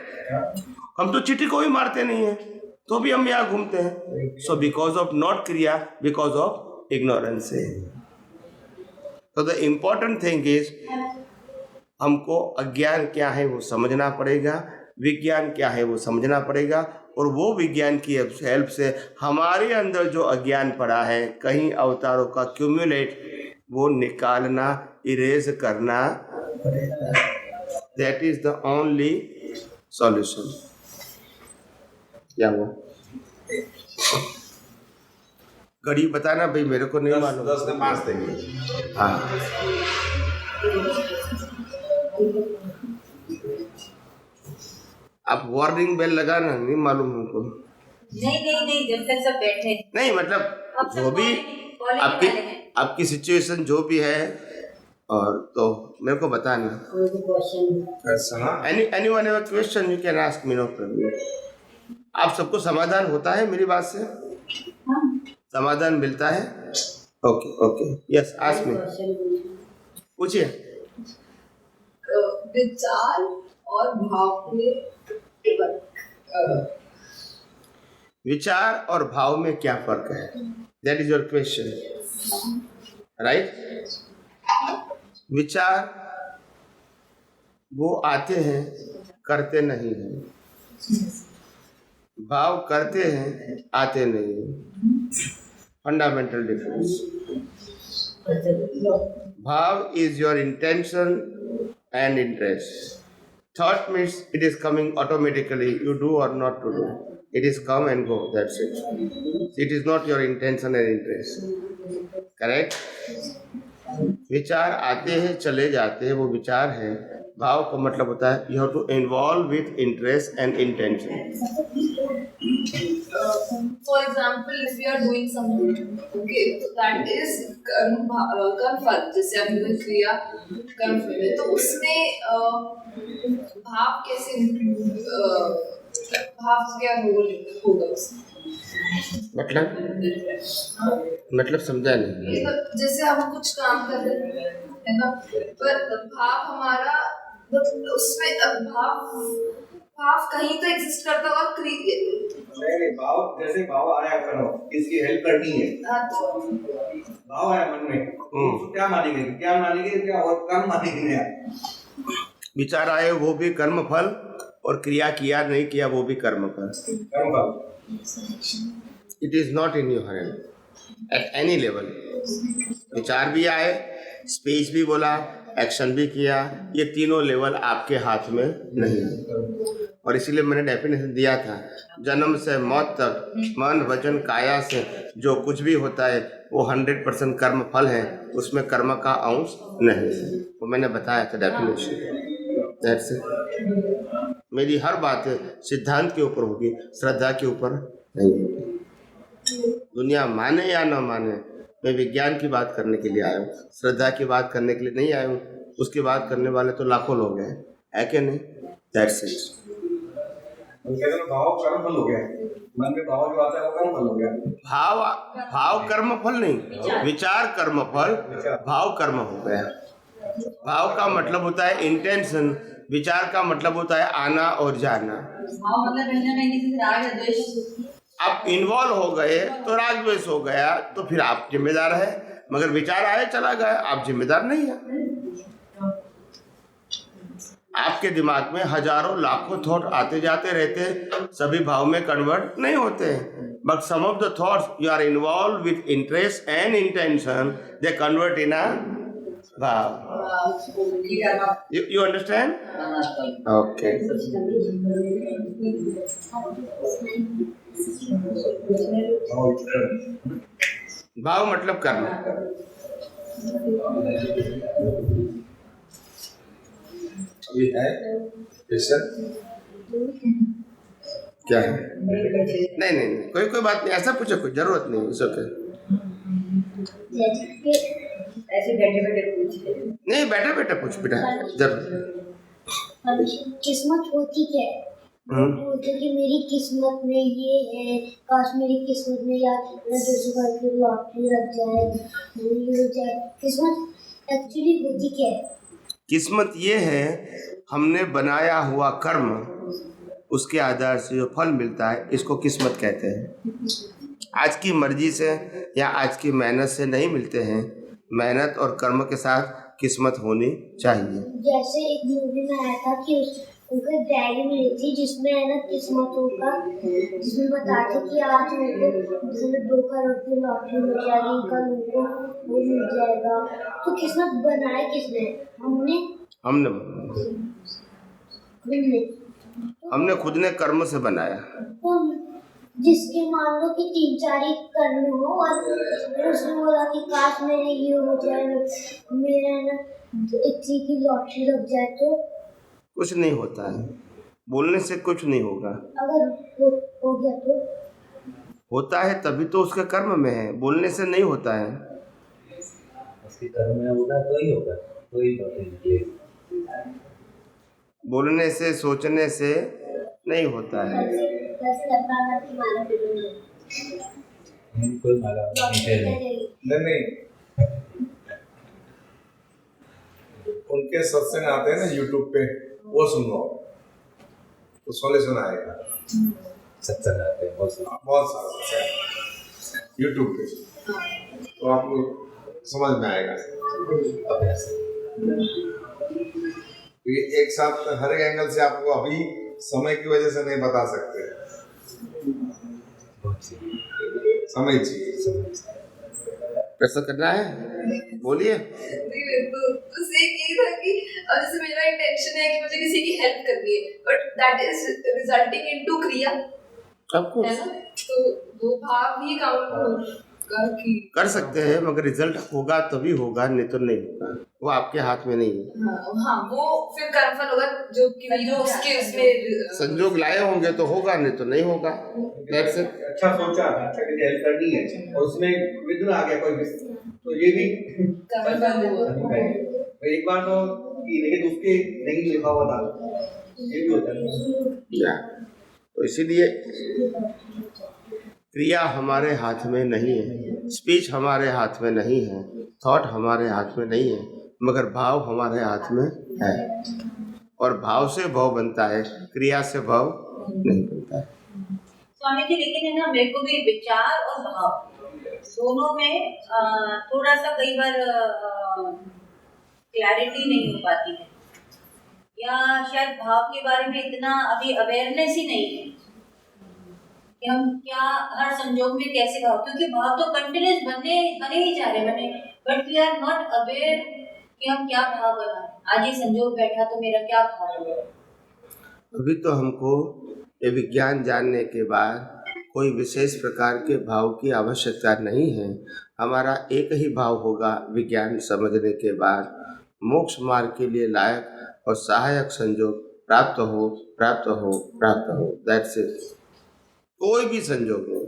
हम तो चींटी को भी मारते नहीं है तो भी हम यहाँ घूमते हैं। सो बिकॉज ऑफ नॉट क्रिया, बिकॉज ऑफ इग्नोरेंस। तो द इम्पोर्टेंट थिंग इज हमको अज्ञान क्या है वो समझना पड़ेगा, विज्ञान क्या है वो समझना पड़ेगा, और वो विज्ञान की हेल्प से हमारे अंदर जो अज्ञान पड़ा है कहीं अवतारों का क्यूमुलेट, वो निकालना, इरेज करना पड़ेगा। That is the only solution. क्या हुआ? घड़ी बताना भाई, मेरे को नहीं मालूम। 10 में 5 देंगे। हाँ, आप वार्निंग बेल लगाना, नहीं मालूम हमको। नहीं, जब तक सब बैठे नहीं, मतलब जो भी आपकी सिचुएशन जो भी है, और तो मेरे को बताना। Anyone have a question you can ask me, no problem. आप सबको समाधान होता है मेरी बात से? समाधान मिलता है? Okay okay, yes, ask me, पूछिए। विचार और भाव में विचार और भाव में क्या फर्क है? That is your question, right? विचार वो आते हैं, करते नहीं हैं। भाव करते हैं, आते नहीं हैं। Fundamental difference. Bhav is your intention and interest. Thought means it is coming automatically, you do or not to do. It is come and go, that's it. It is not your intention and interest. Correct? विचार आते हैं, चले जाते हैं, वो विचार है। भाव का मतलब होता है you have to involve with interest and intention. For example, if we are doing something, okay, so that is कर्म फल, जैसे अभी कोई क्रिया कर्म फल है, तो उसमें भाव कैसे भाव क्या रोल होगा उसमें? मतलब समझा नहीं। जैसे हम कुछ काम कर रहे हैं, है ना, पर भाव हमारा उसमें भाव कहीं तो एग्जिस्ट करता होगा। नहीं, भाव जैसे भाव आया करो, किसकी हेल्प करनी है, भाव आया मन में, तो क्या मानेंगे क्या और कर्म मानेंगे। विचार आए वो भी कर्म फल, और क्रिया किया नहीं किया वो भी कर्म फल। It is not in your hand at any level. विचार भी आए, स्पीच भी बोला, एक्शन भी किया, ये तीनों लेवल आपके हाथ में नहीं है। और इसीलिए मैंने डेफिनेशन दिया था, जन्म से मौत तक मन वचन काया से जो कुछ भी होता है वो 100% कर्म फल है, उसमें कर्म का अंश नहीं है। वो मैंने बताया था डेफिनेशन। That's it. मेरी हर बात सिद्धांत के ऊपर होगी, श्रद्धा के ऊपर नहीं होगी। दुनिया माने या न माने, मैं विज्ञान की बात करने के लिए आया हूँ, श्रद्धा की बात करने के लिए नहीं आया हूँ। उसकी बात करने वाले तो लाखों लोग हैं, है कि नहीं? That's it. भाव कर्म फल हो गया, मन में भाव जो आता है वो कर्म फल हो गया। भाव कर्म फल नहीं, विचार कर्म फल, भाव कर्म हो गया। भाव का मतलब होता है इंटेंशन, विचार का मतलब होता है आना और जाना। भाव मतलब कहीं ना कहीं किसी से राग या द्वेष, आप इन्वॉल्व हो गए तो राग द्वेष हो गया, तो फिर आप जिम्मेदार है। मगर विचार आए चला गया, आप जिम्मेदार नहीं है। आपके दिमाग में हजारों लाखों थॉट आते जाते रहते हैं, सभी भाव में कन्वर्ट नहीं होते। But some of the thoughts you are involve with interest and intention, they convert in a bhav. You understand? Okay. भाव मतलब करना। अभी है क्वेश्चन क्या है? नहीं, कोई बात नहीं, ऐसा पूछो, कोई जरूरत नहीं। ऐसे बैठे पूछते नहीं, बैठे पूछ बेटा, जरूर। किस्मत होती क्या है? बोलते कि मेरी किस्मत में ये है, काश मेरी किस्मत में यार 200 की लॉटरी लग जाए, ये हो जाए। किस्मत एक्चुअली होती क्या है? किस्मत ये है, हमने बनाया हुआ कर्म, उसके आधार से जो फल मिलता है, इसको किस्मत कहते हैं। आज की मर्जी से या आज की मेहनत से नहीं मिलते हैं, मेहनत और कर्म के साथ किस्मत होनी चाहिए। जैसे एक मूवी में आया था कि उनके डायरी मिली थी, जिसमें है ना किस्मतों का, जिसमें बताते कि आज उनको 2 करोड़ की लॉटरी मिल जाएगी, कल उनको वो मिल जाएगा। तो किस्मत बनाए किसने? हमने खुद ने कर्म से बनाया। तो जिसके मान लो कि 3-4 ही कर्म हो, और उसने बोला कि काश मेरे ये हो जाए, मेरा ना इतनी की लॉटरी लग जाए, तो कुछ नहीं होता है, बोलने से कुछ नहीं होगा। अगर हो गया तो होता है, तभी तो उसके कर्म में है, बोलने से नहीं होता है। उसके कर्म में होगा तो ही होगा, तो ही बातें। बोलने से सोचने से नहीं होता है। कोई माला नहीं, उनके सत्संग आते हैं ना यूट्यूब पे, वो सुनो, तो सॉल्यूशन आएगा। सत्संग आते हैं बहुत सारा यूट्यूब पे, तो आपको समझ में आएगा। तो ये एक साथ हर एंगल से आपको अभी समय की वजह से नहीं बता सकते, समय चाहिए। प्रश्न करना है, बोलिए। तो सेम ये था कि अब जैसे मेरा इंटेंशन है कि मुझे किसी की हेल्प करनी है, but that is resulting into क्रिया, आपको है ना, तो वो भाव भी काउंट कर सकते हैं, मगर रिजल्ट होगा तभी होगा, नहीं तो नहीं होगा। वो आपके हाथ में नहीं है। हाँ वो फिर कर्मफल होगा जो कि जो उसके उसमें संजोग लाए होंगे तो होगा, नहीं तो नहीं होगा। That's it। अच्छा सोचा, अच्छा की हेल्प करनी है और उसमें विघ्न आ गया कोई, तो ये भी कर्मफल हुआ। एक बार तो लेकिन उसके नहीं लिखा हुआ था, ये भी होता है। तो इसीलिए क्रिया हमारे हाथ में नहीं है, स्पीच हमारे हाथ में नहीं है, थॉट हमारे हाथ में नहीं है, मगर भाव हमारे हाथ में है। और भाव से भाव बनता है, क्रिया से भाव नहीं बनता है। स्वामी जी, लेकिन है ना, मेरे को भी विचार और भाव दोनों में थोड़ा सा कई बार क्लैरिटी नहीं हो पाती है, या शायद भाव के बारे में इतना अभी अवेयरनेस ही नहीं है कि हम क्या हर संजोग में कैसे भाव, क्योंकि भाव तो कंटिन्यूस बने ही जा रहे बने, but we are not aware कि हम क्या भाव बनाएं। आज ये संजोग बैठा तो मेरा क्या भाव होगा। अभी तो हमको ये विज्ञान जानने के बाद कोई विशेष प्रकार के भाव की आवश्यकता नहीं है। हमारा एक ही भाव होगा विज्ञान समझने के बाद, मोक्ष मार्ग के लिए लायक और सहायक संजोग प्राप्त हो प्राप्त हो प्राप्त हो। That's it. कोई भी संजोग हो,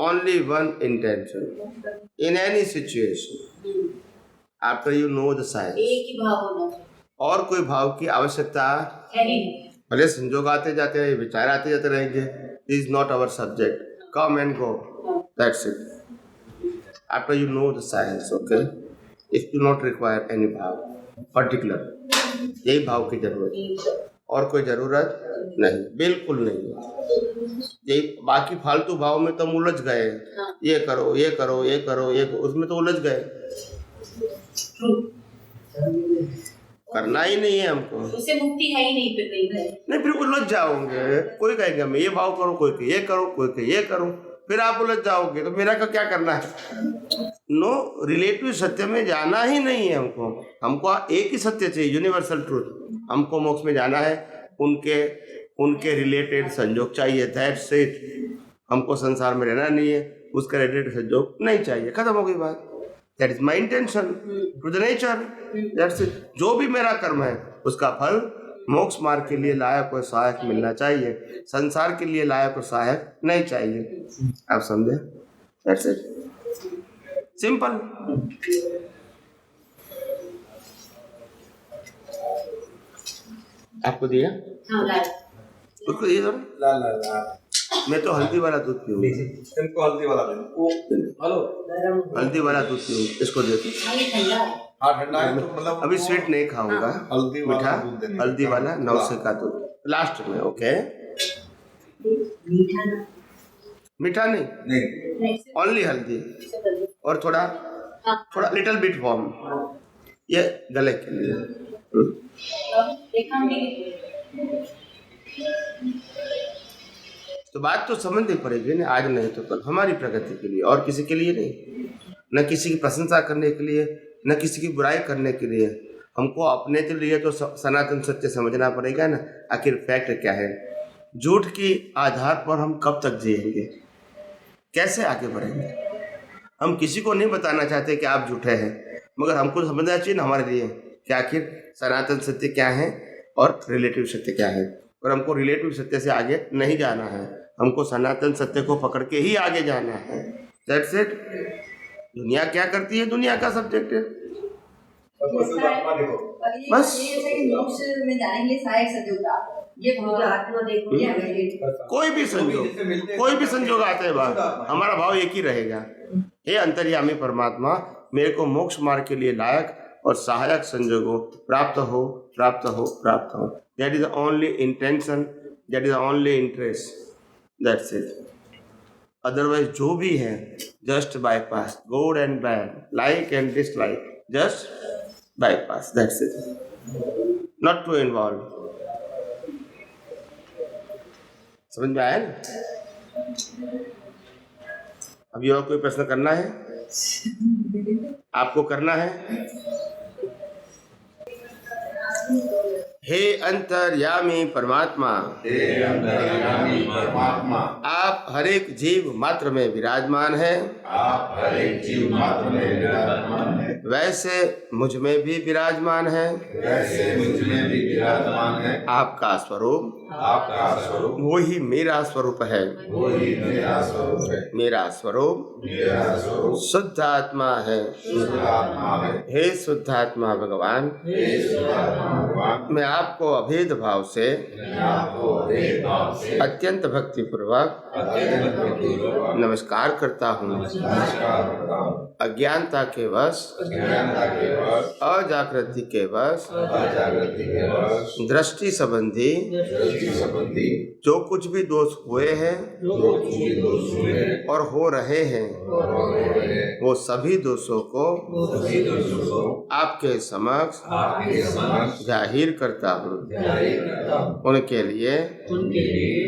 only one intention in any situation after you know the science. एक ही भाव होना चाहिए, और कोई भाव की आवश्यकता है ही नहीं। भले संजोग आते जाते रहे, विचार आते जाते रहेंगे, is not our subject, come and go, that's it. After you know the science, okay, it do not require any भाव पर्टिकुलर, यही भाव की जरूरत है और कोई जरूरत नहीं, बिल्कुल नहीं। यही बाकी फालतू भाव में तो हम उलझ गए, ये करो ये करो ये करो ये करो, उसमें तो उलझ गए, करना ही नहीं है हमको, उससे मुक्ति है ही नहीं। फिर नहीं, फिर उलझ जाओगे। कोई कहेगा मैं ये भाव करो, कोई कहे ये करो, कोई कहे ये करो, फिर आप उलझ जाओगे। तो मेरा का क्या करना है? नो, रिलेटिव सत्य में जाना ही नहीं है हमको। हमको एक ही सत्य चाहिए, यूनिवर्सल ट्रूथ। हमको मोक्ष में जाना है, उनके रिलेटेड संजोग चाहिए, दैट्स इट। हमको संसार में रहना नहीं है, उसका रिलेटेड संजोग नहीं चाहिए, खत्म हो गई बात। That is my intention to the nature, that's it. जो भी मेरा कर्म है उसका फल मोक्ष मार्ग के लिए लायक और सहायक मिलना चाहिए, संसार के लिए लायक और सहायक नहीं चाहिए। आप समझे? That's it, simple. आपको दिया? उसको दिया था? ला मैं तो हल्दी वाला दूध पीऊँ। हल्दी वाला हल्दी वाला दूध पीऊँ, इसको दे दो। हाँ, ठंडा है तो मतलब अभी स्वीट नहीं खाऊंगा, मीठा हल्दी वाला 9 का दूध लास्ट में। ओके, मीठा नहीं, ओनली हल्दी और थोड़ा लिटिल बिट वार्म, ये गले के लिए। तो बात तो समझनी पड़ेगी ना, आज नहीं तो कल, हमारी प्रगति के लिए और किसी के लिए नहीं, न किसी की प्रशंसा करने के लिए, न किसी की बुराई करने के लिए। हमको अपने के लिए तो सनातन सत्य समझना पड़ेगा ना, आखिर फैक्ट क्या है। झूठ के आधार पर हम कब तक जिएंगे, कैसे आगे बढ़ेंगे? हम किसी को नहीं बताना चाहते कि आप झूठे हैं, मगर हमको समझना चाहिए ना हमारे लिए कि आखिर सनातन सत्य क्या है और रिलेटिव सत्य क्या है। और हमको रिलेटिव सत्य से आगे नहीं जाना है, हमको सनातन सत्य को पकड़ के ही आगे जाना है। That's it. दुनिया क्या करती है, दुनिया का सब्जेक्ट है बस। में जाने के लिए सहायक संजोग, ये कोई भी संजोग आते हैं बात, हमारा भाव एक ही रहेगा, हे अंतर्यामी परमात्मा, मेरे को मोक्ष मार्ग के लिए लायक और सहायक संजोगों प्राप्त हो प्राप्त हो प्राप्त हो। That is the only intention, that is the only interest, that's it. Otherwise जो भी है just bypass, good and bad, like and dislike, just bypass, that's it, not to involve। समझ में आया ना? अभी और कोई प्रश्न करना है? आपको करना है? हे अंतर्यामी परमात्मा, हे अंतर्यामी परमात्मा, आप हर एक जीव मात्र में विराजमान हैं। आप हर एक जीव मात्र में विराजमान है, वैसे मुझ में भी विराजमान है। वैसे मुझ में भी विराजमान है। आपका स्वरूप, आपका स्वरूप वही मेरा स्वरूप है। वही मेरा स्वरूप है। मेरा स्वरूप मेरा स्वरूप शुद्ध आत्मा है। शुद्ध आत्मा है। हे शुद्ध आत्मा भगवान, हे शुद्ध आत्मा भगवान, मैं आपको अभेद भाव से, मैं आपको अभेद भाव से अत्यंत भक्ति पूर्वक अत्यंत भक्तिपूर्वक नमस्कार करता हूँ। नमस्कार करता हूँ। अज्ञानता के वश, अज्ञानता के वश, अजागृति के वश, अजागृति के वश, दृष्टि संबंधी दृष्टि संबंधी जो कुछ भी दोष हुए हैं जो कुछ भी दोष हुए हैं और हो रहे हैं, वो सभी दोषों को सभी दोषों को आपके समक्ष आपके समक्ष जाहिर करता हूँ। जाहिर करता हूँ। उनके लिए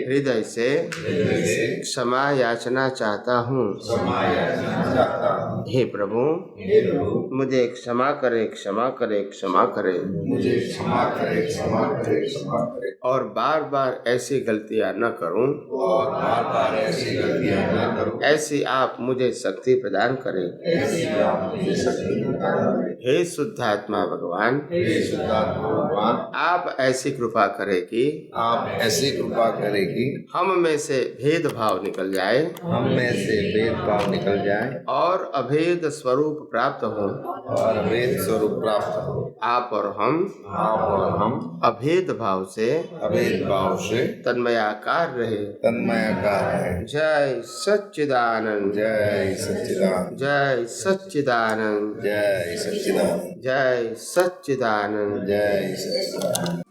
हृदय से क्षमा याचना चाहता हूँ। क्षमा याचना चाहता हूँ। हे प्रभु, हे प्रभु, मुझे क्षमा करे, क्षमा करे, क्षमा करे। मुझे क्षमा करे, क्षमा करे, क्षमा करे। और बार बार ऐसी गलतियाँ न करूं, और बार बार ऐसी गलतियाँ न करूं। ऐसी आप मुझे शक्ति प्रदान करें। ऐसी आप मुझे शक्ति प्रदान करें। हे शुद्धात्मा भगवान, हे शुद्धात्मा भगवान, आप ऐसी कृपा करें कि आप ऐसी कृपा करें कि हम में से भेदभाव निकल जाए, हम में से भेदभाव निकल जाए और अभेद स्वरूप प्राप्त हो। और अभेद स्वरूप प्राप्त हो। आप और हम अभेद भाव से, अभेद भाव से तन्मयाकार रहे। तन्मयाकार है। जय सच्चिदानंद, जय सच्चिदानंद, जय सच्चिदानंद, जय सच्चिदानंद, जय सच्चिदानंद। जय सच्चिदानंद।